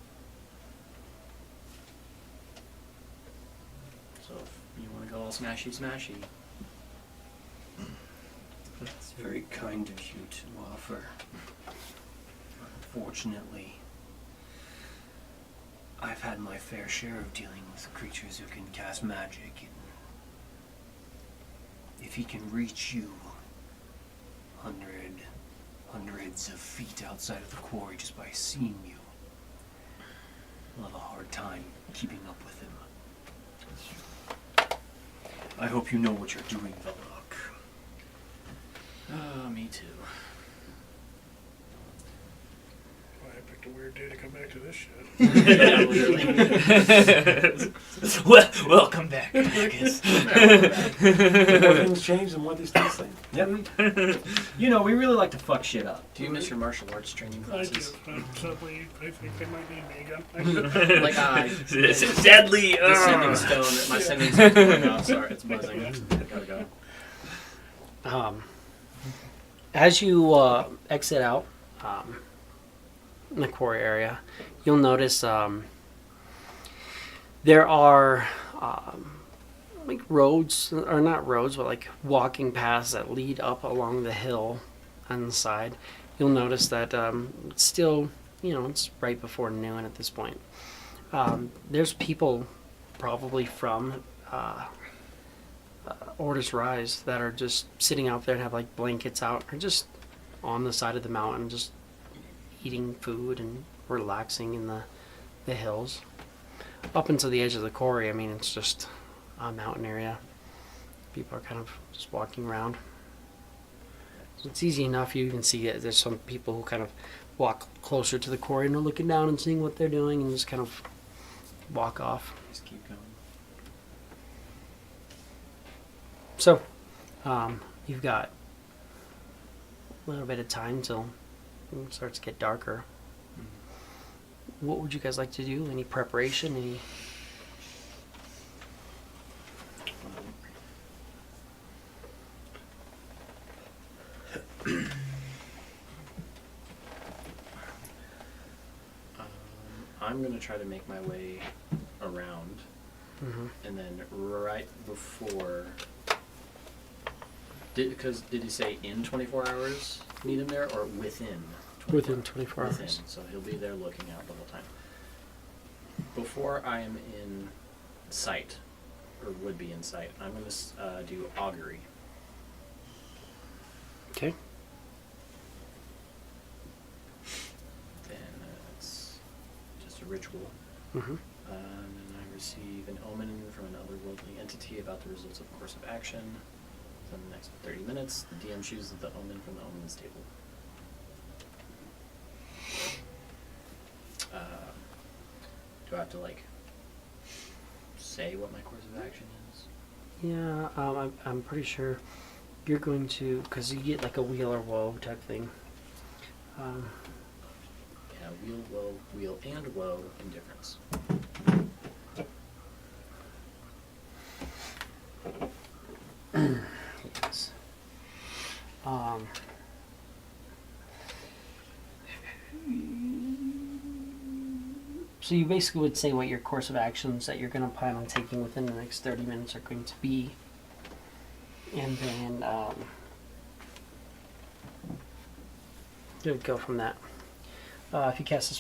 Speaker 2: So if you want to go all smashy,
Speaker 1: It's very kind of you to offer. Unfortunately, I've had my fair share of dealing with creatures who can cast magic, and if he can reach you hundreds of feet outside of the quarry just by seeing you, you'll have a hard time keeping up with him. I hope you know what you're doing, Velok.
Speaker 2: Oh, me too.
Speaker 5: Well, I picked a weird day to come back to this shit.
Speaker 2: Yeah, literally.
Speaker 4: Welcome back, Marcus.
Speaker 6: The more things change, the more these things think.
Speaker 1: Yep. You know, we really like to fuck shit up.
Speaker 2: Do you miss your martial arts training
Speaker 5: I do.
Speaker 2: classes?
Speaker 5: Suddenly, I think they might need me again.
Speaker 2: Like
Speaker 4: Deadly.
Speaker 2: the sending stone. My sending stone's going off. Sorry, it's buzzing. Gotta go.
Speaker 3: As you exit out in the quarry area, you'll notice there are like roads, or not roads, but like walking paths that lead up along the hill on the side. You'll notice that it's still, it's right before noon at this point. There's people probably from Orders Rise that are just sitting out there and have like blankets out, or just on the side of the mountain, just eating food and relaxing in the hills. Up into the edge of the quarry, I mean, it's just a mountain area. People are kind of just walking around. So it's easy enough. You can see that there's some people who kind of walk closer to the quarry and are looking down and seeing what they're doing and just kind of walk off.
Speaker 2: Just keep going.
Speaker 3: So, you've got a little bit of time till it starts to get darker. What would you guys like to do? Any preparation? Any?
Speaker 2: I'm gonna try to make my way around, and then right before. Did he say in 24 hours meet him there, or within?
Speaker 3: Within 24
Speaker 2: Within,
Speaker 3: hours.
Speaker 2: so he'll be there looking out the whole time. Before I am in sight, or would be in sight, I'm going to do augury.
Speaker 3: Okay.
Speaker 2: Then it's just a ritual.
Speaker 3: Mm-hmm.
Speaker 2: And I receive an omen from an otherworldly entity about the results of a course of action. So in the next 30 minutes, the DM chooses the omen from the omen's table. Do I have to say what my course of action is?
Speaker 3: Yeah, I'm pretty sure you're going to, because you get like a wheel or woe type thing.
Speaker 2: Yeah, wheel and woe indifference.
Speaker 3: Yes. So you basically would say what your course of actions that you're going to plan on taking within the next 30 minutes are going to be. And then you would go from that. If you cast a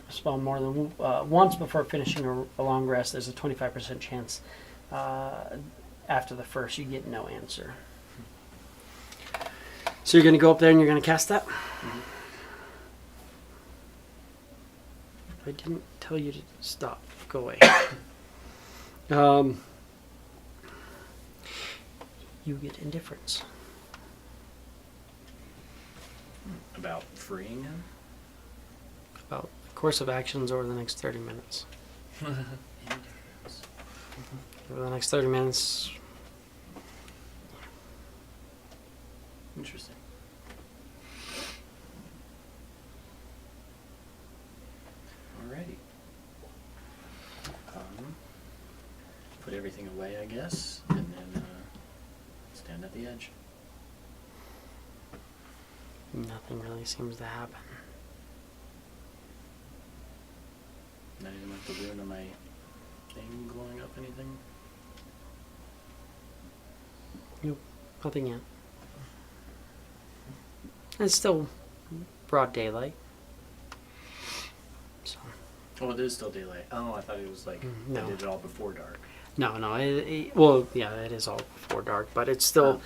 Speaker 3: spell more than once before finishing a long rest, there's a 25% chance after the first you get no answer. So you're going to go up there and you're going to cast that?
Speaker 2: Mm-hmm.
Speaker 3: I didn't tell you to stop. Go away. You get indifference.
Speaker 2: About freeing him?
Speaker 3: About the course of actions over the next 30 minutes.
Speaker 2: Indifference.
Speaker 3: Over the next 30 minutes.
Speaker 2: Interesting. Alrighty. Put everything away, I guess, and then stand at the edge.
Speaker 3: Nothing really seems to happen.
Speaker 2: Not even like the ruin of my thing glowing up, anything?
Speaker 3: Nope, nothing yet. It's still broad daylight. So,
Speaker 2: Oh, it is still daylight. Oh, I thought it was like
Speaker 3: No.
Speaker 2: they did it all before dark.
Speaker 3: No, well, yeah, it is all before dark, but it's still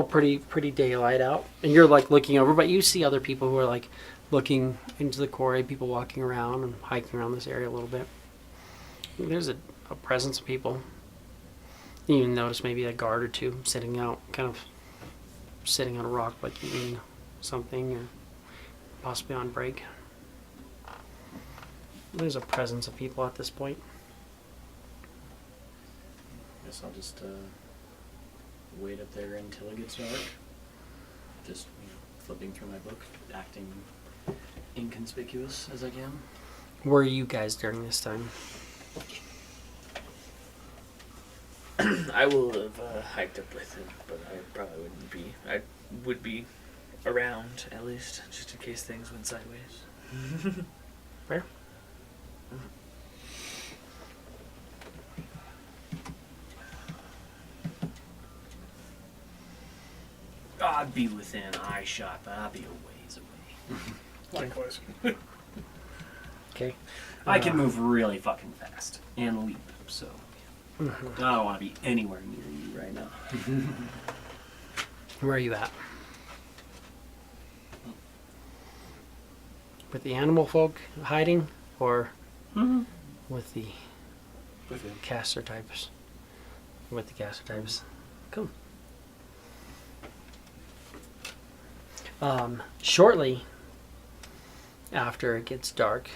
Speaker 3: pretty daylight out, and you're like looking over, but you see other people who are like looking into the quarry, people walking around and hiking around this area a little bit. There's a presence of people. You even notice maybe a guard or two sitting out, kind of sitting on a rock, like eating something, or possibly on break. There's a presence of people at this point.
Speaker 2: Guess I'll just wait up there until it gets dark. Just flipping through my book, acting inconspicuous as I can.
Speaker 3: Where are you guys during this time?
Speaker 4: I will have hiked up with him, but I probably wouldn't be. I would be around, at least, just in case things went sideways.
Speaker 3: Where?
Speaker 1: I'd be within eye shot, but I'd be a ways away.
Speaker 5: Likewise.
Speaker 3: Okay.
Speaker 1: I can move really fucking fast and leap, so I don't want to be anywhere near you right now.
Speaker 3: Where are you at? With the animal folk hiding, or with the
Speaker 6: With him.
Speaker 3: caster types? With the caster types. Cool. Shortly after it gets dark,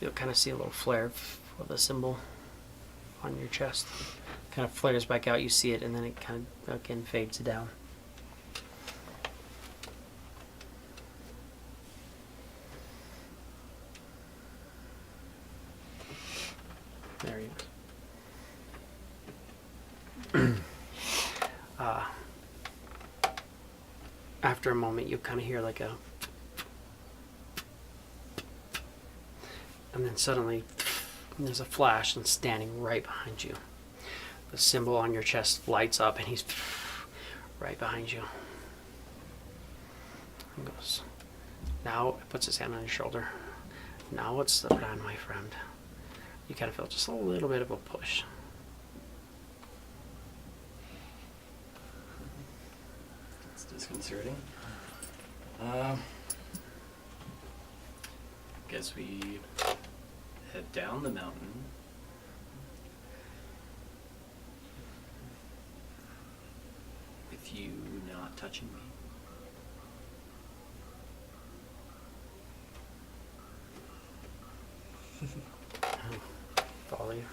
Speaker 3: you'll kind of see a little flare of the symbol on your chest. Kind of flares back out, you see it, and then it kind of again fades down. There he is. After a moment, you kind of hear like a, and then suddenly there's a flash, and standing right behind you, the symbol on your chest lights up, and he's right behind you. He goes, now, puts his hand on your shoulder. Now what's the plan, my friend? You kind of feel just a little bit of a push.
Speaker 2: It's disconcerting. Guess we head down the mountain. With you not touching me.
Speaker 3: Follow you.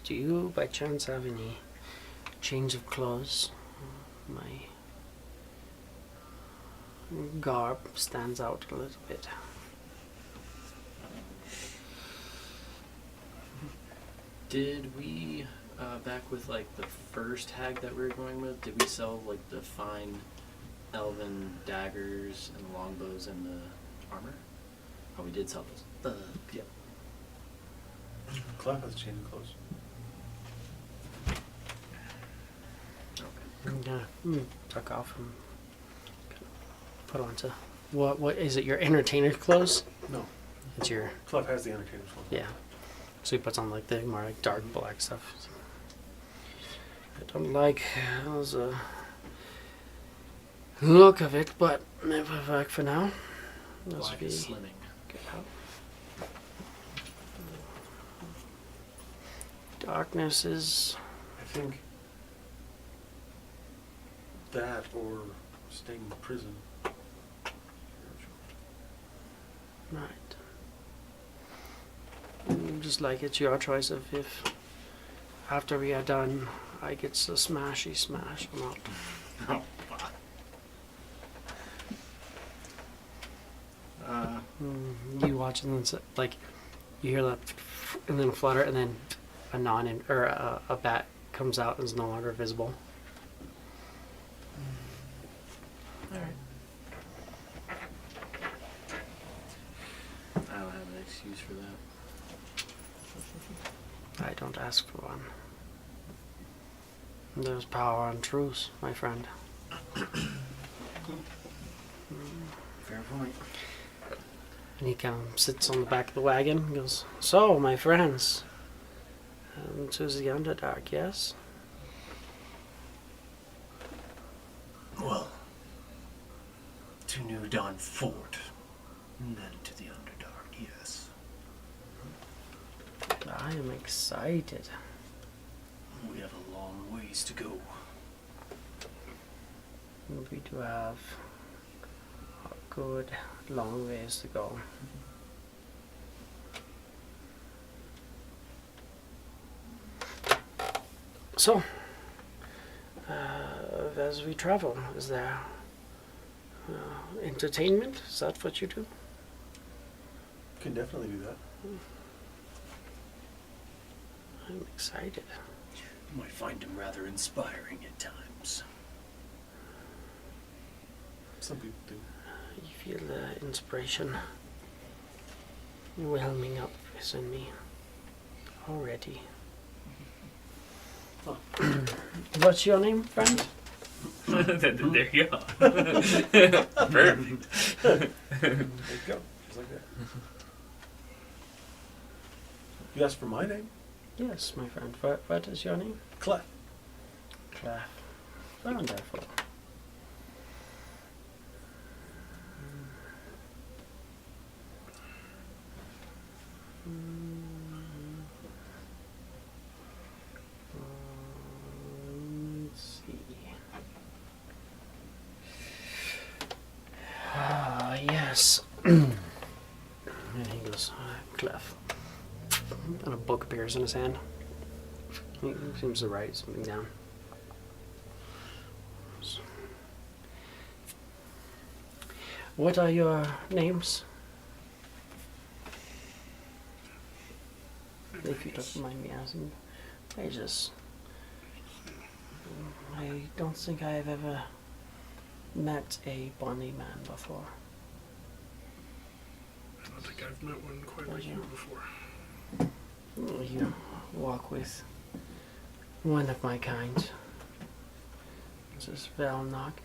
Speaker 3: Do you by chance have any change of clothes? My garb stands out a little bit.
Speaker 2: Did we, back with like the first hag that we were going with, did we sell like the fine elven daggers and the longbows and the armor? Oh, we did sell those. Yep.
Speaker 6: Clef has change of clothes.
Speaker 2: Okay.
Speaker 3: Yeah, tuck off and put onto. What is it? Your entertainer clothes?
Speaker 6: No.
Speaker 3: It's your,
Speaker 6: Clef has the entertainer's clothes.
Speaker 3: yeah. So he puts on like the more like dark black stuff. I don't like the look of it, but never back for now. Let's
Speaker 2: Black
Speaker 3: be
Speaker 2: is slimming.
Speaker 3: get out. Darkness is
Speaker 6: I think that or staying in prison.
Speaker 3: right. Just like it's your choice of if after we are done I get to smashy smash or not.
Speaker 2: Oh, fuck.
Speaker 3: You watch and then like you hear that and then a flutter and then a a bat comes out and is no longer visible.
Speaker 2: Alright. I don't have an excuse for that.
Speaker 3: I don't ask for one. There's power in truth, my friend.
Speaker 2: Fair point.
Speaker 7: And he kind of sits on the back of the wagon and goes, "So, my friends, to the Underdark, yes?"
Speaker 1: Well, to New Dawn Fort, and then to the Underdark, yes.
Speaker 7: I am excited.
Speaker 1: We have a long ways to go.
Speaker 7: We do have a good long ways to go. So, as we travel, is there entertainment? Is that what you do?
Speaker 6: Can definitely do that.
Speaker 7: I'm excited.
Speaker 1: You might find him rather inspiring at times.
Speaker 6: Some people do.
Speaker 7: You feel the inspiration whelming up within me already. What's your name, friend?
Speaker 4: There you go. Perfect.
Speaker 6: There you go. Just like that. You asked for my name?
Speaker 7: Yes, my friend. What is your name?
Speaker 6: Clef.
Speaker 7: Clef. Wonderful. Let's see. Ah, yes. And he goes, Clef. And a book appears in his hand. He seems to write something down. What are your names? If you don't mind me asking. I don't think I've ever met a bonny man before.
Speaker 5: I don't think I've met one quite like you before.
Speaker 7: You walk with one of my kind. This is Valnock.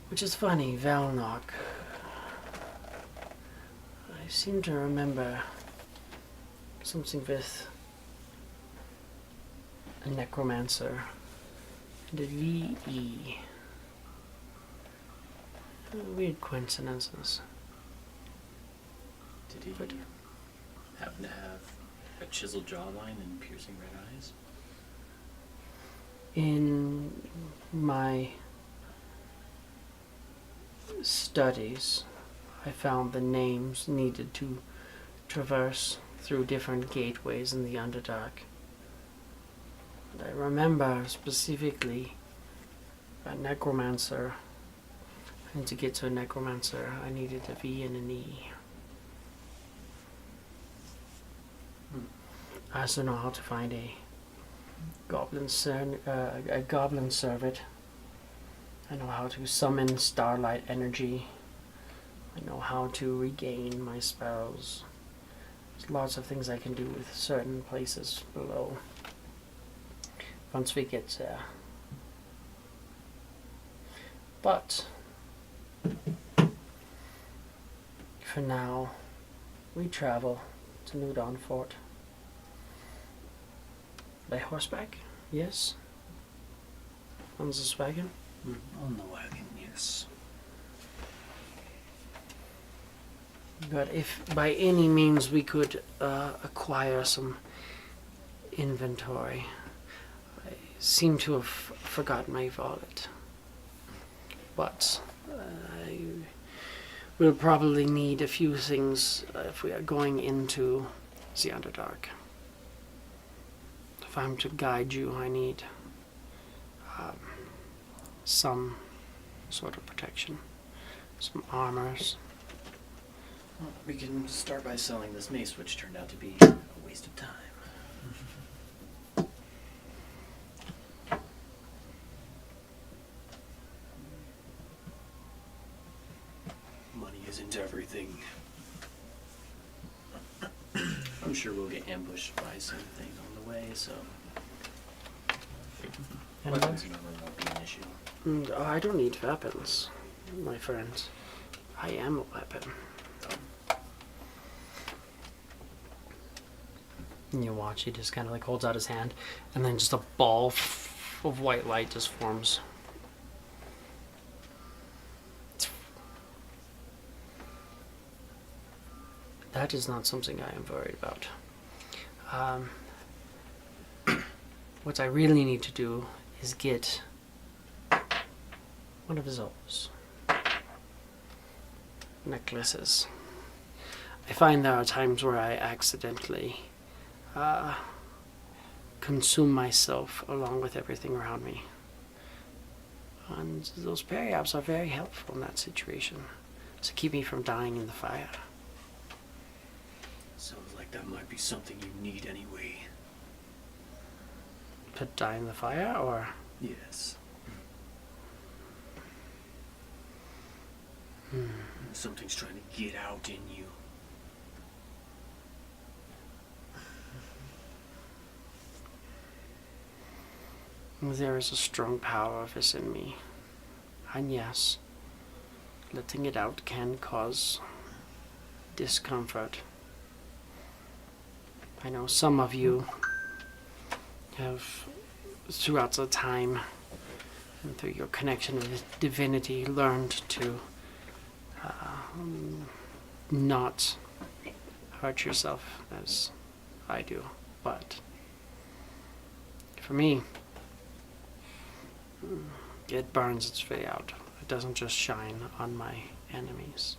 Speaker 7: Which is funny, Valnock. I seem to remember something with a necromancer and a VE. Weird coincidences.
Speaker 2: Did he
Speaker 7: But
Speaker 2: happen to have a chiseled jawline and piercing red eyes?
Speaker 7: in my studies, I found the names needed to traverse through different gateways in the Underdark. And I remember specifically a necromancer, and to get to a necromancer, I needed a V and an E. I also know how to find a goblin servant. I know how to summon starlight energy. I know how to regain my spells. There's lots of things I can do with certain places below. Once we get there. But for now, we travel to New Dawn Fort. By horseback? Yes. On this wagon?
Speaker 1: On the wagon, yes.
Speaker 7: But if by any means we could acquire some inventory. I seem to have forgotten my wallet. But I will probably need a few things if we are going into the Underdark. If I'm to guide you, I need some sort of protection, some armors.
Speaker 2: Well, we can start by selling this mace, which turned out to be a waste of time.
Speaker 1: Money isn't everything.
Speaker 2: I'm sure we'll get ambushed by something on the way, so
Speaker 7: And
Speaker 2: weapons and armor won't be an issue.
Speaker 7: I don't need weapons, my friend. I am a weapon. And you watch, he just kind of like holds out his hand, and then just a ball of white light just forms. That is not something I am worried about. What I really need to do is get one of those necklaces. I find there are times where I accidentally consume myself along with everything around me. And those periapts are very helpful in that situation to keep me from dying in the fire.
Speaker 1: Sounds like that might be something you need anyway.
Speaker 7: To die in the fire, or?
Speaker 1: Yes. Something's trying to get out in you.
Speaker 7: There is a strong power within me. And yes, letting it out can cause discomfort. I know some of you have, throughout the time and through your connection with divinity, learned to not hurt yourself as I do. But for me, it burns its way out. It doesn't just shine on my enemies.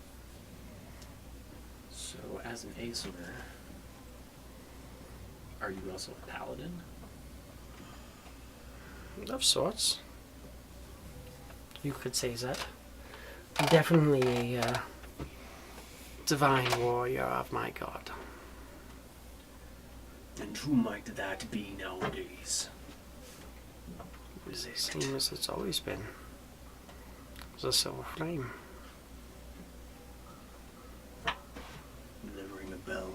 Speaker 2: So, as an Aesir, are you also a paladin?
Speaker 7: Of sorts. You could say that. Definitely a divine warrior of my god.
Speaker 1: And who might that be nowadays?
Speaker 7: The same as it's always been. The silver flame.
Speaker 1: Never ring a bell.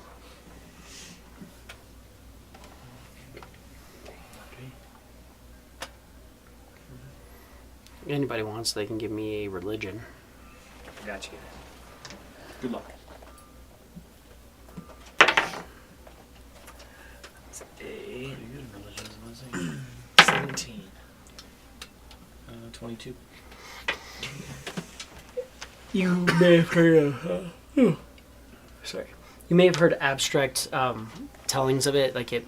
Speaker 7: Anybody wants, they can give me a religion.
Speaker 1: Gotcha. Good luck.
Speaker 4: It's a
Speaker 2: Pretty good religion, was it?
Speaker 4: 17.
Speaker 2: 22.
Speaker 7: You may have heard of, sorry. You may have heard abstract tellings of it. Like it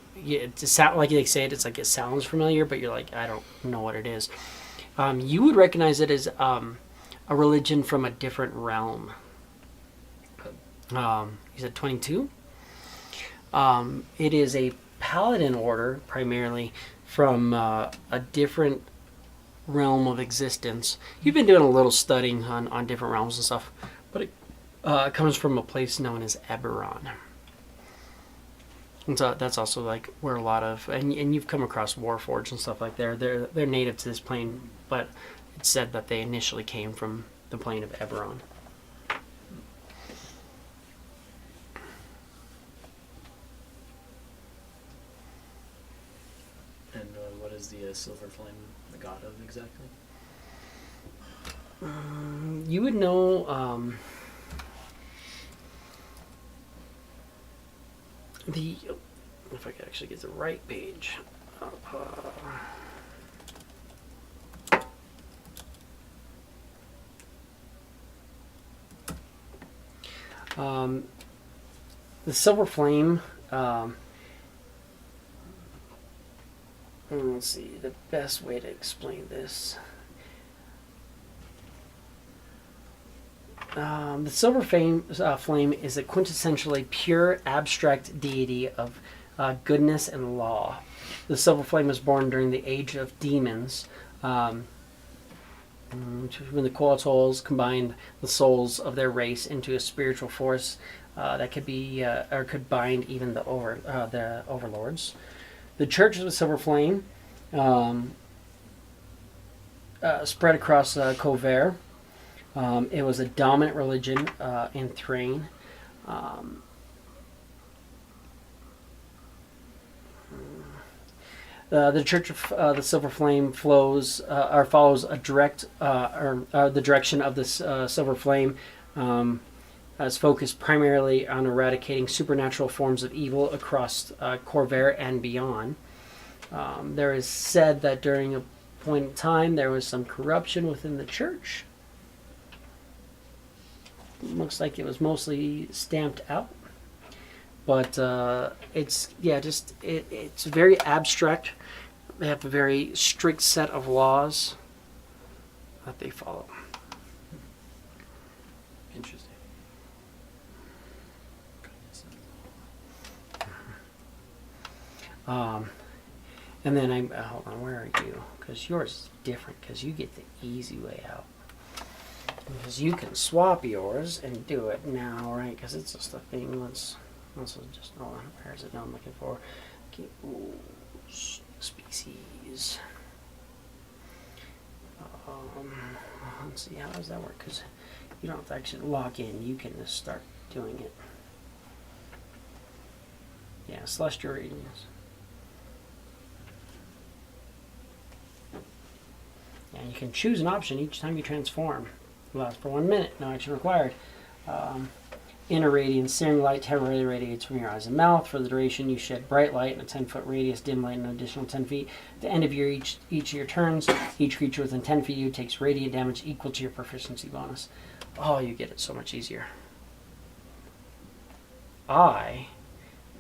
Speaker 7: sound like they say it. It's like it sounds familiar, but you're like, I don't know what it is. You would recognize it as a religion from a different realm. You said 22. It is a paladin order primarily from a different realm of existence. You've been doing a little studying on different realms and stuff, but it comes from a place known as Eberron. And so that's also like where a lot of and you've come across Warforged and stuff like that. They're native to this plane, but it's said that they initially came from the plane of Eberron.
Speaker 2: And what is the silver flame the god of exactly?
Speaker 7: You would know if I could actually get the right page up. The silver flame. Let's see the best way to explain this. The silver flame is a quintessentially pure, abstract deity of goodness and law. The silver flame was born during the age of demons, when the Quetzals combined the souls of their race into a spiritual force that could be or could bind even the overlords. The Church of the Silver Flame spread across Cover. It was a dominant religion in Thrain. The Church of the Silver Flame follows a direct the direction of this silver flame
Speaker 3: is focused primarily on eradicating supernatural forms of evil across Corvair and beyond. There is said that during a point in time there was some corruption within the church. Looks like it was mostly stamped out. But it's very abstract. They have a very strict set of laws that they follow.
Speaker 2: Interesting.
Speaker 3: And then hold on, where are you? Because yours is different, because you get the easy way out. Because you can swap yours and do it now, right? Because it's just a thing. Let's just, hold on, where is it now I'm looking for? Okay, ooh, species. Let's see, how does that work? Because you don't have to actually log in. You can just start doing it. Yeah, celestial radiance. And you can choose an option each time you transform. It lasts for 1 minute, no action required. Inner radiance, searing light temporarily radiates from your eyes and mouth. For the duration, you shed bright light in a 10-foot radius, dim light in an additional 10 feet. At the end of each of your turns, each creature within 10 feet of you takes radiant damage equal to your proficiency bonus. Oh, you get it so much easier. I,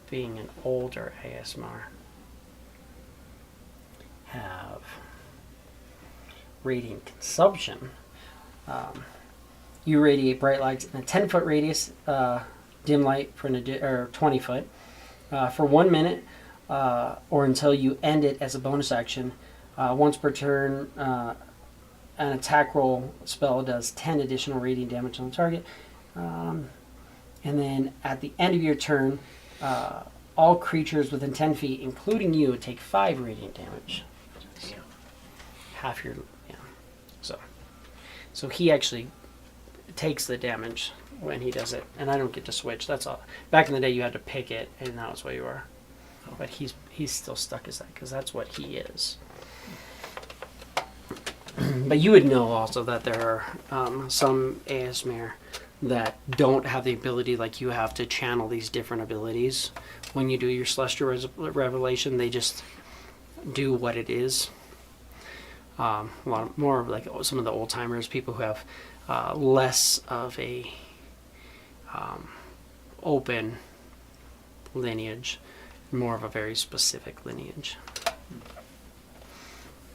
Speaker 3: being an older ASMR, have radiant consumption. You radiate bright lights in a 10-foot radius, dim light for or 20 foot, for 1 minute, or until you end it as a bonus action. Once per turn, an attack roll spell does 10 additional radiant damage on the target. And then at the end of your turn, all creatures within 10 feet, including you, take 5 radiant damage.
Speaker 2: Damn.
Speaker 3: Half your, yeah. So he actually takes the damage when he does it, and I don't get to switch. That's all. Back in the day, you had to pick it, and that was what you were. But he's still stuck as that because that's what he is. But you would know also that there are some ASMR that don't have the ability like you have to channel these different abilities. When you do your Celestial Revelation, they just do what it is. A lot more of like some of the old timers, people who have less of a open lineage, more of a very specific lineage.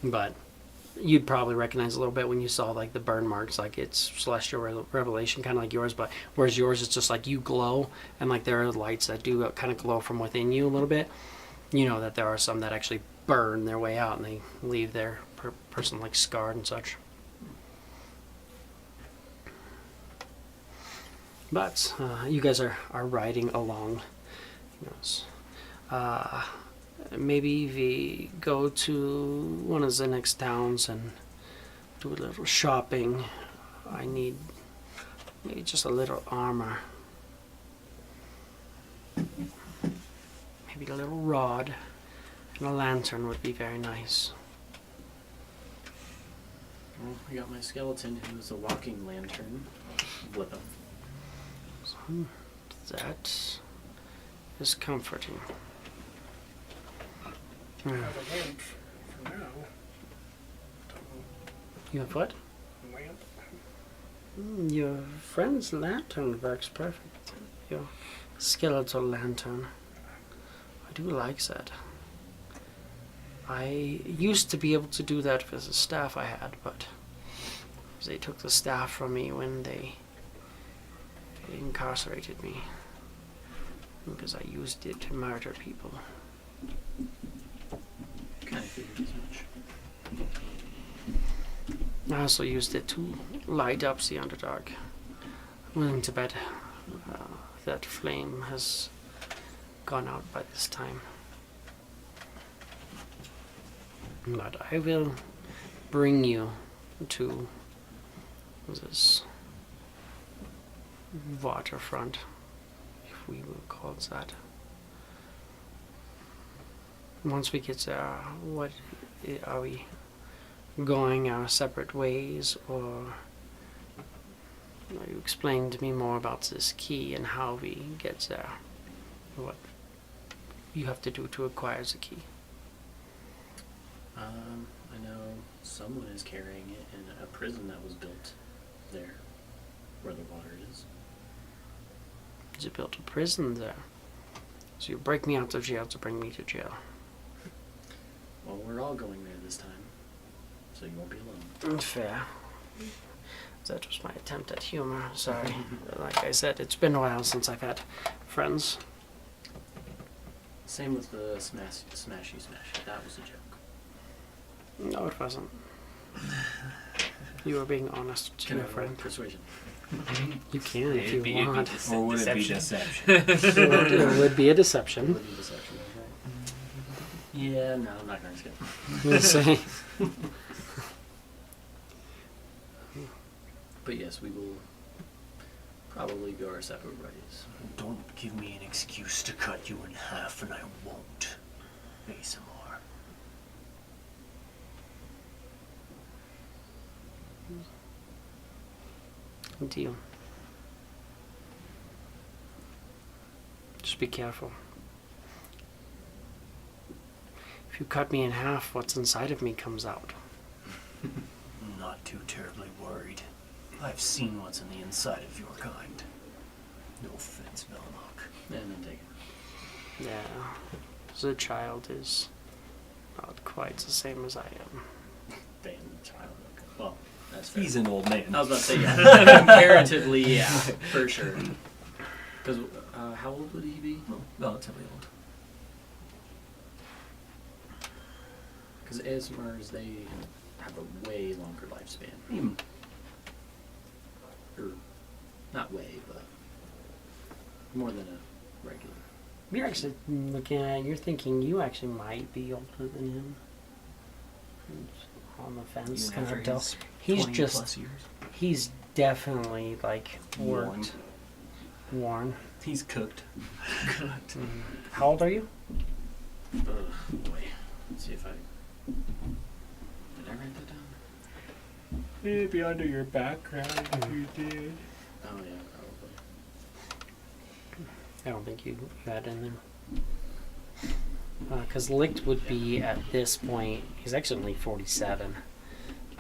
Speaker 3: But you'd probably recognize a little bit when you saw like the burn marks, like it's Celestial Revelation, kind of like yours, but whereas yours it's just like you glow, and like there are lights that do kind of glow from within you a little bit. You know that there are some that actually burn their way out and they leave their person like scarred and such. But you guys are riding along. Maybe we go to one of the next towns and do a little shopping. I need maybe just a little armor. Maybe a little rod and a lantern would be very nice.
Speaker 2: Well, I got my skeleton who's a walking lantern. Flip him.
Speaker 3: That is comforting.
Speaker 5: I have a lamp for now.
Speaker 3: You have what?
Speaker 5: A lamp.
Speaker 3: Your friend's lantern works perfect. Your skeletal lantern. I do like that. I used to be able to do that with the staff I had, but they took the staff from me when they incarcerated me because I used it to murder people.
Speaker 2: Kind of figured as much.
Speaker 3: I also used it to light up the Underdark. I'm willing to bet that flame has gone out by this time. But I will bring you to this waterfront, if we will call it that. Once we get there, what are we going our separate ways, or
Speaker 7: Now you explain to me more about this key and how we get there. What you have to do to acquire the key.
Speaker 2: I know someone is carrying it in a prison that was built there, where the water is.
Speaker 7: You built a prison there. So you break me out of jail to bring me to jail.
Speaker 2: Well, we're all going there this time, so you won't be alone.
Speaker 7: Fair. That was my attempt at humor. Sorry. Like I said, it's been a while since I've had friends.
Speaker 2: Same with the smashy. That was a joke.
Speaker 7: No, it wasn't. You were being honest to
Speaker 2: Can
Speaker 7: your
Speaker 2: I roll
Speaker 7: friend.
Speaker 2: persuasion?
Speaker 7: You can if you
Speaker 4: It'd be
Speaker 7: want.
Speaker 1: Or would it be
Speaker 4: deception.
Speaker 1: deception?
Speaker 7: It would be a deception.
Speaker 2: Would be deception, okay? Yeah, no, I'm not gonna skip.
Speaker 7: We'll see.
Speaker 2: But yes, we will probably go our separate ways.
Speaker 1: Don't give me an excuse to cut you in half, and I won't. ASMR.
Speaker 7: Deal. Just be careful. If you cut me in half, what's inside of me comes out.
Speaker 1: I'm not too terribly worried. I've seen what's in the inside of your kind. No offense, Belloc.
Speaker 2: And then take it.
Speaker 7: Yeah. The child is not quite the same as I am.
Speaker 2: Damn child. Okay. Well, that's fair.
Speaker 1: He's an old man.
Speaker 2: I was about to say, yeah. Comparatively, yeah, for sure. Because how old would he be?
Speaker 1: Relatively old.
Speaker 2: Because ASMRs, they have a way longer lifespan.
Speaker 1: Hmm.
Speaker 2: Or, not way, but more than a regular.
Speaker 7: You're actually looking at. You're thinking you actually might be older than him. On the fence,
Speaker 1: Even
Speaker 7: kind
Speaker 1: after
Speaker 7: of tell.
Speaker 1: his
Speaker 7: He's
Speaker 1: 20
Speaker 7: just.
Speaker 1: plus years.
Speaker 7: He's definitely like
Speaker 1: Worn.
Speaker 7: Worn.
Speaker 1: He's cooked.
Speaker 7: How old are you?
Speaker 2: Boy. Let's see if I... Did I write that down?
Speaker 1: Maybe under your background if you did.
Speaker 2: Oh, yeah, probably.
Speaker 7: I don't think you had in there. Because Licht would be at this point. He's actually only 47,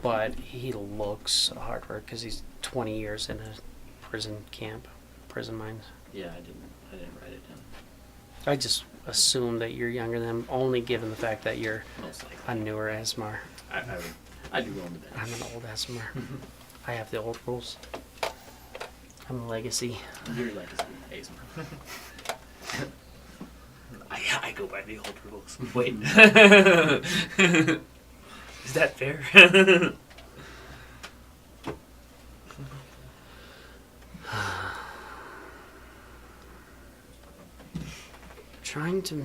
Speaker 7: but he looks hard work because he's 20 years in a prison camp, prison mines.
Speaker 2: Yeah, I didn't write it down.
Speaker 7: I just assume that you're younger than him, only given the fact that you're
Speaker 2: Most likely.
Speaker 7: a newer ASMR.
Speaker 2: I do go on the bench.
Speaker 7: I'm an old ASMR. I have the old rules. I'm a legacy.
Speaker 2: Your legacy, ASMR.
Speaker 1: I go by the old rules. Wait. Is that fair?
Speaker 7: Trying to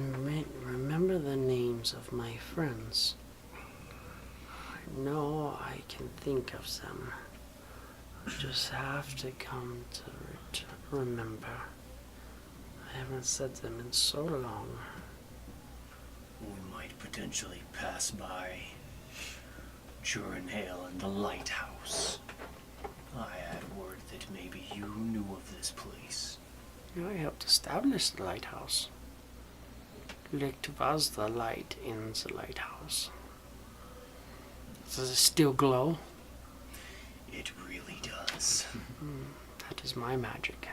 Speaker 7: remember the names of my friends. I know I can think of them. I just have to come to remember. I haven't said them in so long.
Speaker 1: We might potentially pass by Jurenhale and the lighthouse. I had word that maybe you knew of this place.
Speaker 7: I helped establish the lighthouse. Licht was the light in the lighthouse. Does it still glow?
Speaker 1: It really does.
Speaker 7: That is my magic.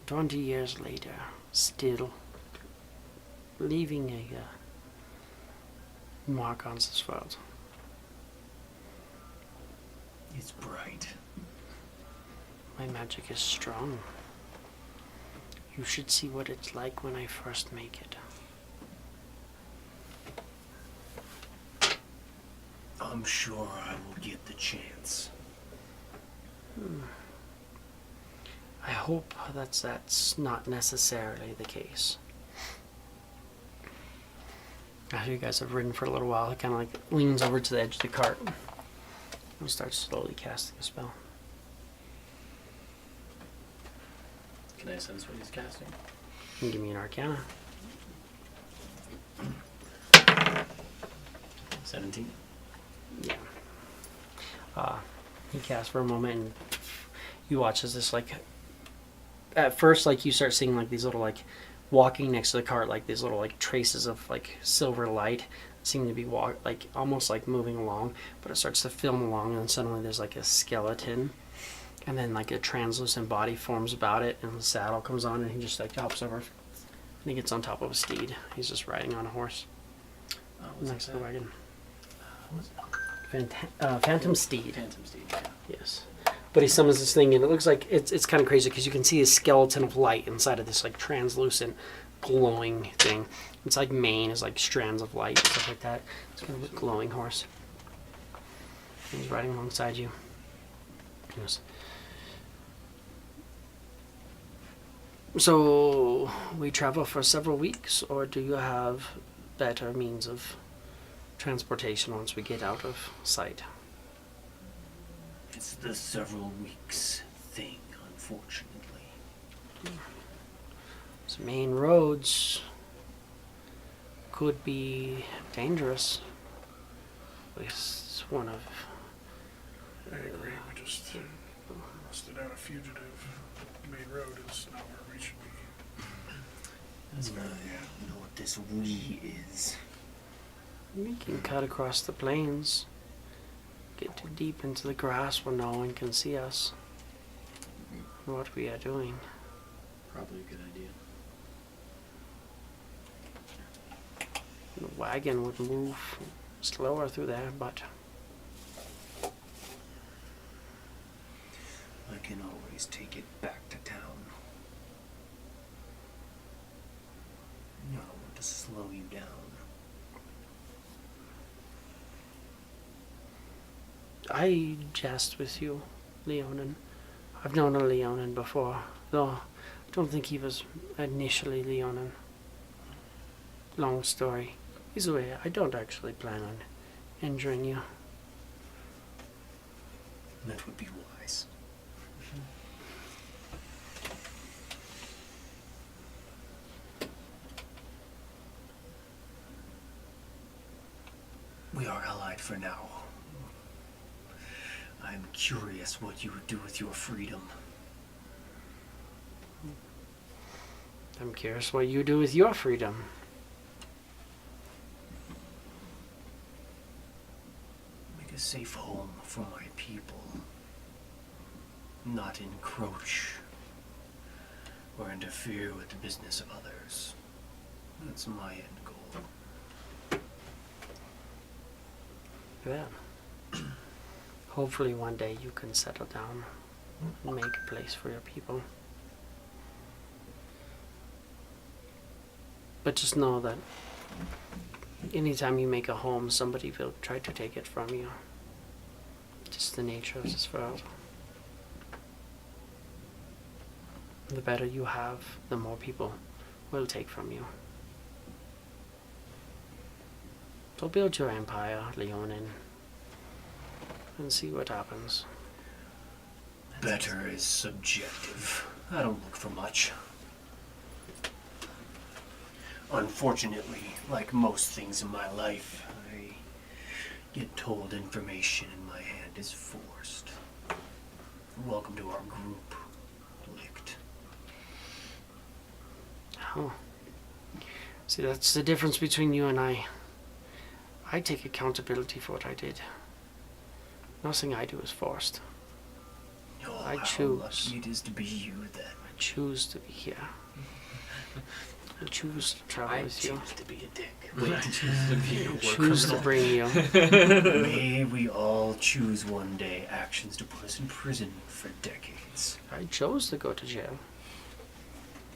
Speaker 7: 20 years later, still leaving a mark on this world.
Speaker 1: It's bright.
Speaker 7: My magic is strong. You should see what it's like when I first make it.
Speaker 1: I'm sure I will get the chance.
Speaker 7: I hope that's not necessarily the case. After you guys have ridden for a little while, he kind of like leans over to the edge of the cart and starts slowly casting a spell.
Speaker 2: Can I sense what he's casting?
Speaker 7: You can give me an Arcana.
Speaker 2: 17.
Speaker 7: Yeah. He casts for a moment, and
Speaker 3: you watch as this like at first like you start seeing like these little like walking next to the cart like these little like traces of like silver light seem to be like almost like moving along, but it starts to film along and then suddenly there's like a skeleton and then like a translucent body forms about it and the saddle comes on and he just like hops over and he gets on top of a steed. He's just riding on a horse next to the wagon. Phantom steed.
Speaker 2: Phantom steed. Yeah.
Speaker 3: Yes. But he summons this thing, and it looks like it's kind of crazy because you can see a skeleton of light inside of this like translucent, glowing thing. It's like mane is like strands of light and stuff like that. It's kind of a glowing horse. And he's riding alongside you. Yes. So we travel for several weeks, or do you have better means of transportation once we get out of sight?
Speaker 1: It's the several weeks thing, unfortunately.
Speaker 3: So main roads could be dangerous. It's one of
Speaker 5: I agree. We just listed out a fugitive. Main road is not where we should be.
Speaker 1: That's right. You know what this we is.
Speaker 3: we can cut across the plains, get too deep into the grass where no one can see us. What we are doing.
Speaker 2: Probably a good idea.
Speaker 3: The wagon would move slower through there, but
Speaker 1: I can always take it back to town. I don't want to slow you down.
Speaker 3: I jest with you, Leonin. I've known a Leonin before, though I don't think he was initially Leonin. Long story. Either way, I don't actually plan on injuring you.
Speaker 1: That would be wise. We are allied for now. I'm curious what you would do with your freedom.
Speaker 3: I'm curious what you do with your freedom.
Speaker 1: Make a safe home for my people. Not encroach or interfere with the business of others. That's my end goal.
Speaker 3: Yeah. Hopefully one day you can settle down and make a place for your people. But just know that anytime you make a home, somebody will try to take it from you. Just the nature of this world. The better you have, the more people will take from you. So build your empire, Leonin, and see what happens.
Speaker 1: Better is subjective. I don't look for much. Unfortunately, like most things in my life, I get told information and my hand is forced. Welcome to our group, Licht.
Speaker 3: Oh. See, that's the difference between you and I. I take accountability for what I did. Nothing I do is forced.
Speaker 1: Oh,
Speaker 3: I
Speaker 1: how
Speaker 3: choose.
Speaker 1: lucky it is to be you, then.
Speaker 3: I choose to be here. I choose to travel
Speaker 1: I
Speaker 3: with you.
Speaker 1: choose to be a dick.
Speaker 2: I choose to be a
Speaker 3: I
Speaker 2: war
Speaker 3: choose to
Speaker 2: criminal.
Speaker 3: bring you.
Speaker 1: May we all choose one day actions to put us in prison for decades.
Speaker 3: I chose to go to jail.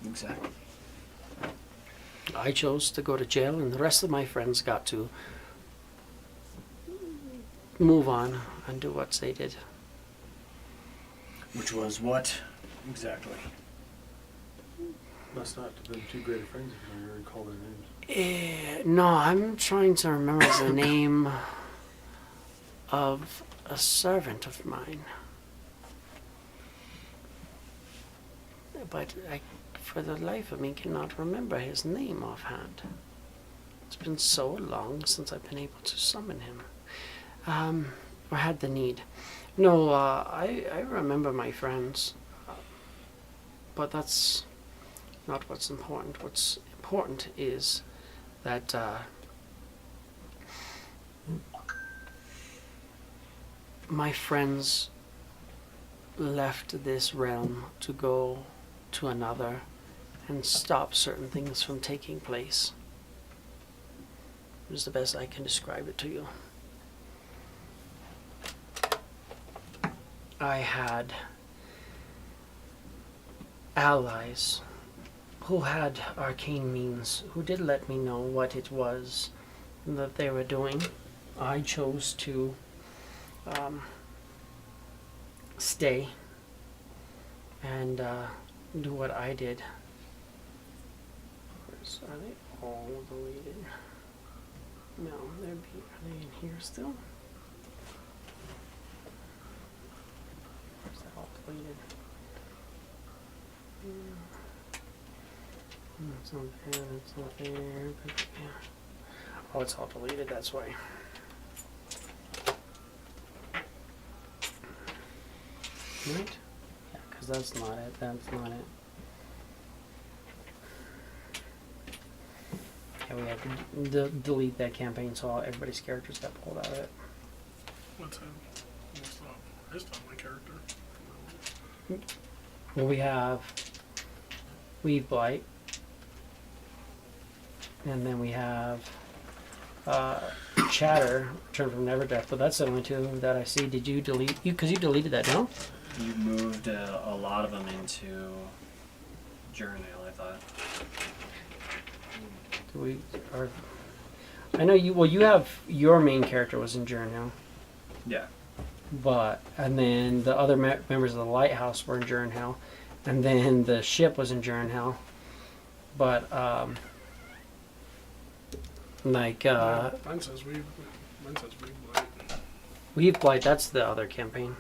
Speaker 1: Exactly.
Speaker 3: I chose to go to jail, and the rest of my friends got to move on and do what they did.
Speaker 1: Which was what? Exactly.
Speaker 6: Must not have been too great of friends if I recall their names.
Speaker 3: No, I'm trying to remember the name of a servant of mine. But I, for the life of me, cannot remember his name offhand. It's been so long since I've been able to summon him. Or had the need.
Speaker 7: No, I remember my friends, but that's not what's important. What's important is that my friends left this realm to go to another and stop certain things from taking place. Is the best I can describe it to you. I had allies who had arcane means, who did let me know what it was that they were doing. I chose to stay and do what I did. Are they all deleted? No, are they in here still? Or is that all deleted? It's not there, it's not there, but yeah. Oh, it's all deleted, that's why. Right? Yeah, because that's not it, that's not it. Yeah, we had to delete that campaign so everybody's characters got pulled out of it.
Speaker 5: What's that? It's not my character.
Speaker 7: Well, we have Weave Blight, and then we have Chatter, Return from Never Death, but that's the only two that I see. Did you delete, because you deleted that, no?
Speaker 1: You moved a lot of them into Journal, I thought.
Speaker 7: I know you, well, you have, your main character was in Journal,
Speaker 1: Yeah.
Speaker 7: but, and then the other members of the Lighthouse were in Journal, and then the ship was in Journal, but, like,
Speaker 5: Mine says we blight.
Speaker 7: Weave Blight, that's the other campaign.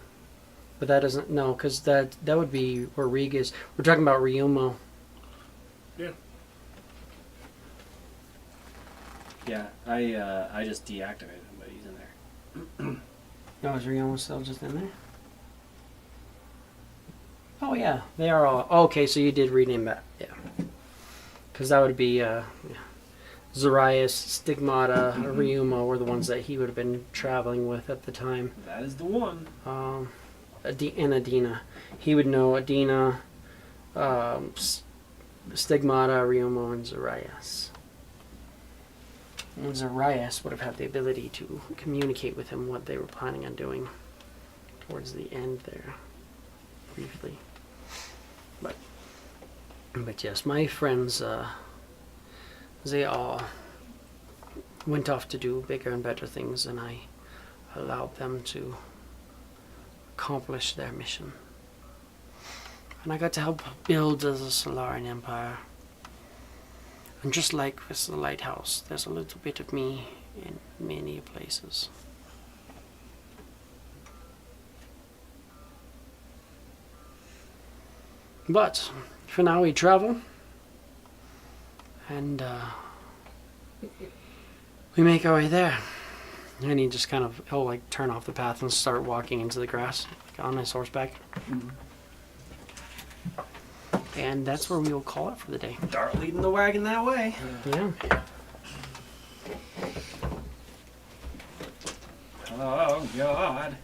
Speaker 7: But that doesn't, no, because that would be where Rig is. We're talking about Ryumo.
Speaker 5: Yeah.
Speaker 1: Yeah, I just deactivated him, but he's in there.
Speaker 7: No, is Ryumo still just in there? Oh, yeah, they are all. Oh, okay, so you did rename that. Yeah. Because that would be Zarias, Stigmata, Ryumo were the ones that he would have been traveling with at the time.
Speaker 1: That is the one.
Speaker 7: And Adina. He would know Adina, Stigmata, Ryumo, and Zarias. And Zarias would have had the ability to communicate with him what they were planning on doing towards the end there, briefly. But yes, my friends, they all went off to do bigger and better things, and I allowed them to accomplish their mission. And I got to help build the Solarian Empire. And just like with the Lighthouse, there's a little bit of me in many places. But for now we travel, and we make our way there. And he just kind of, he'll like turn off the path and start walking into the grass like on his horseback.
Speaker 1: Mm-hmm.
Speaker 7: And that's where we will call it for the day.
Speaker 1: Start leading the wagon that way.
Speaker 7: Yeah.
Speaker 1: Oh, God.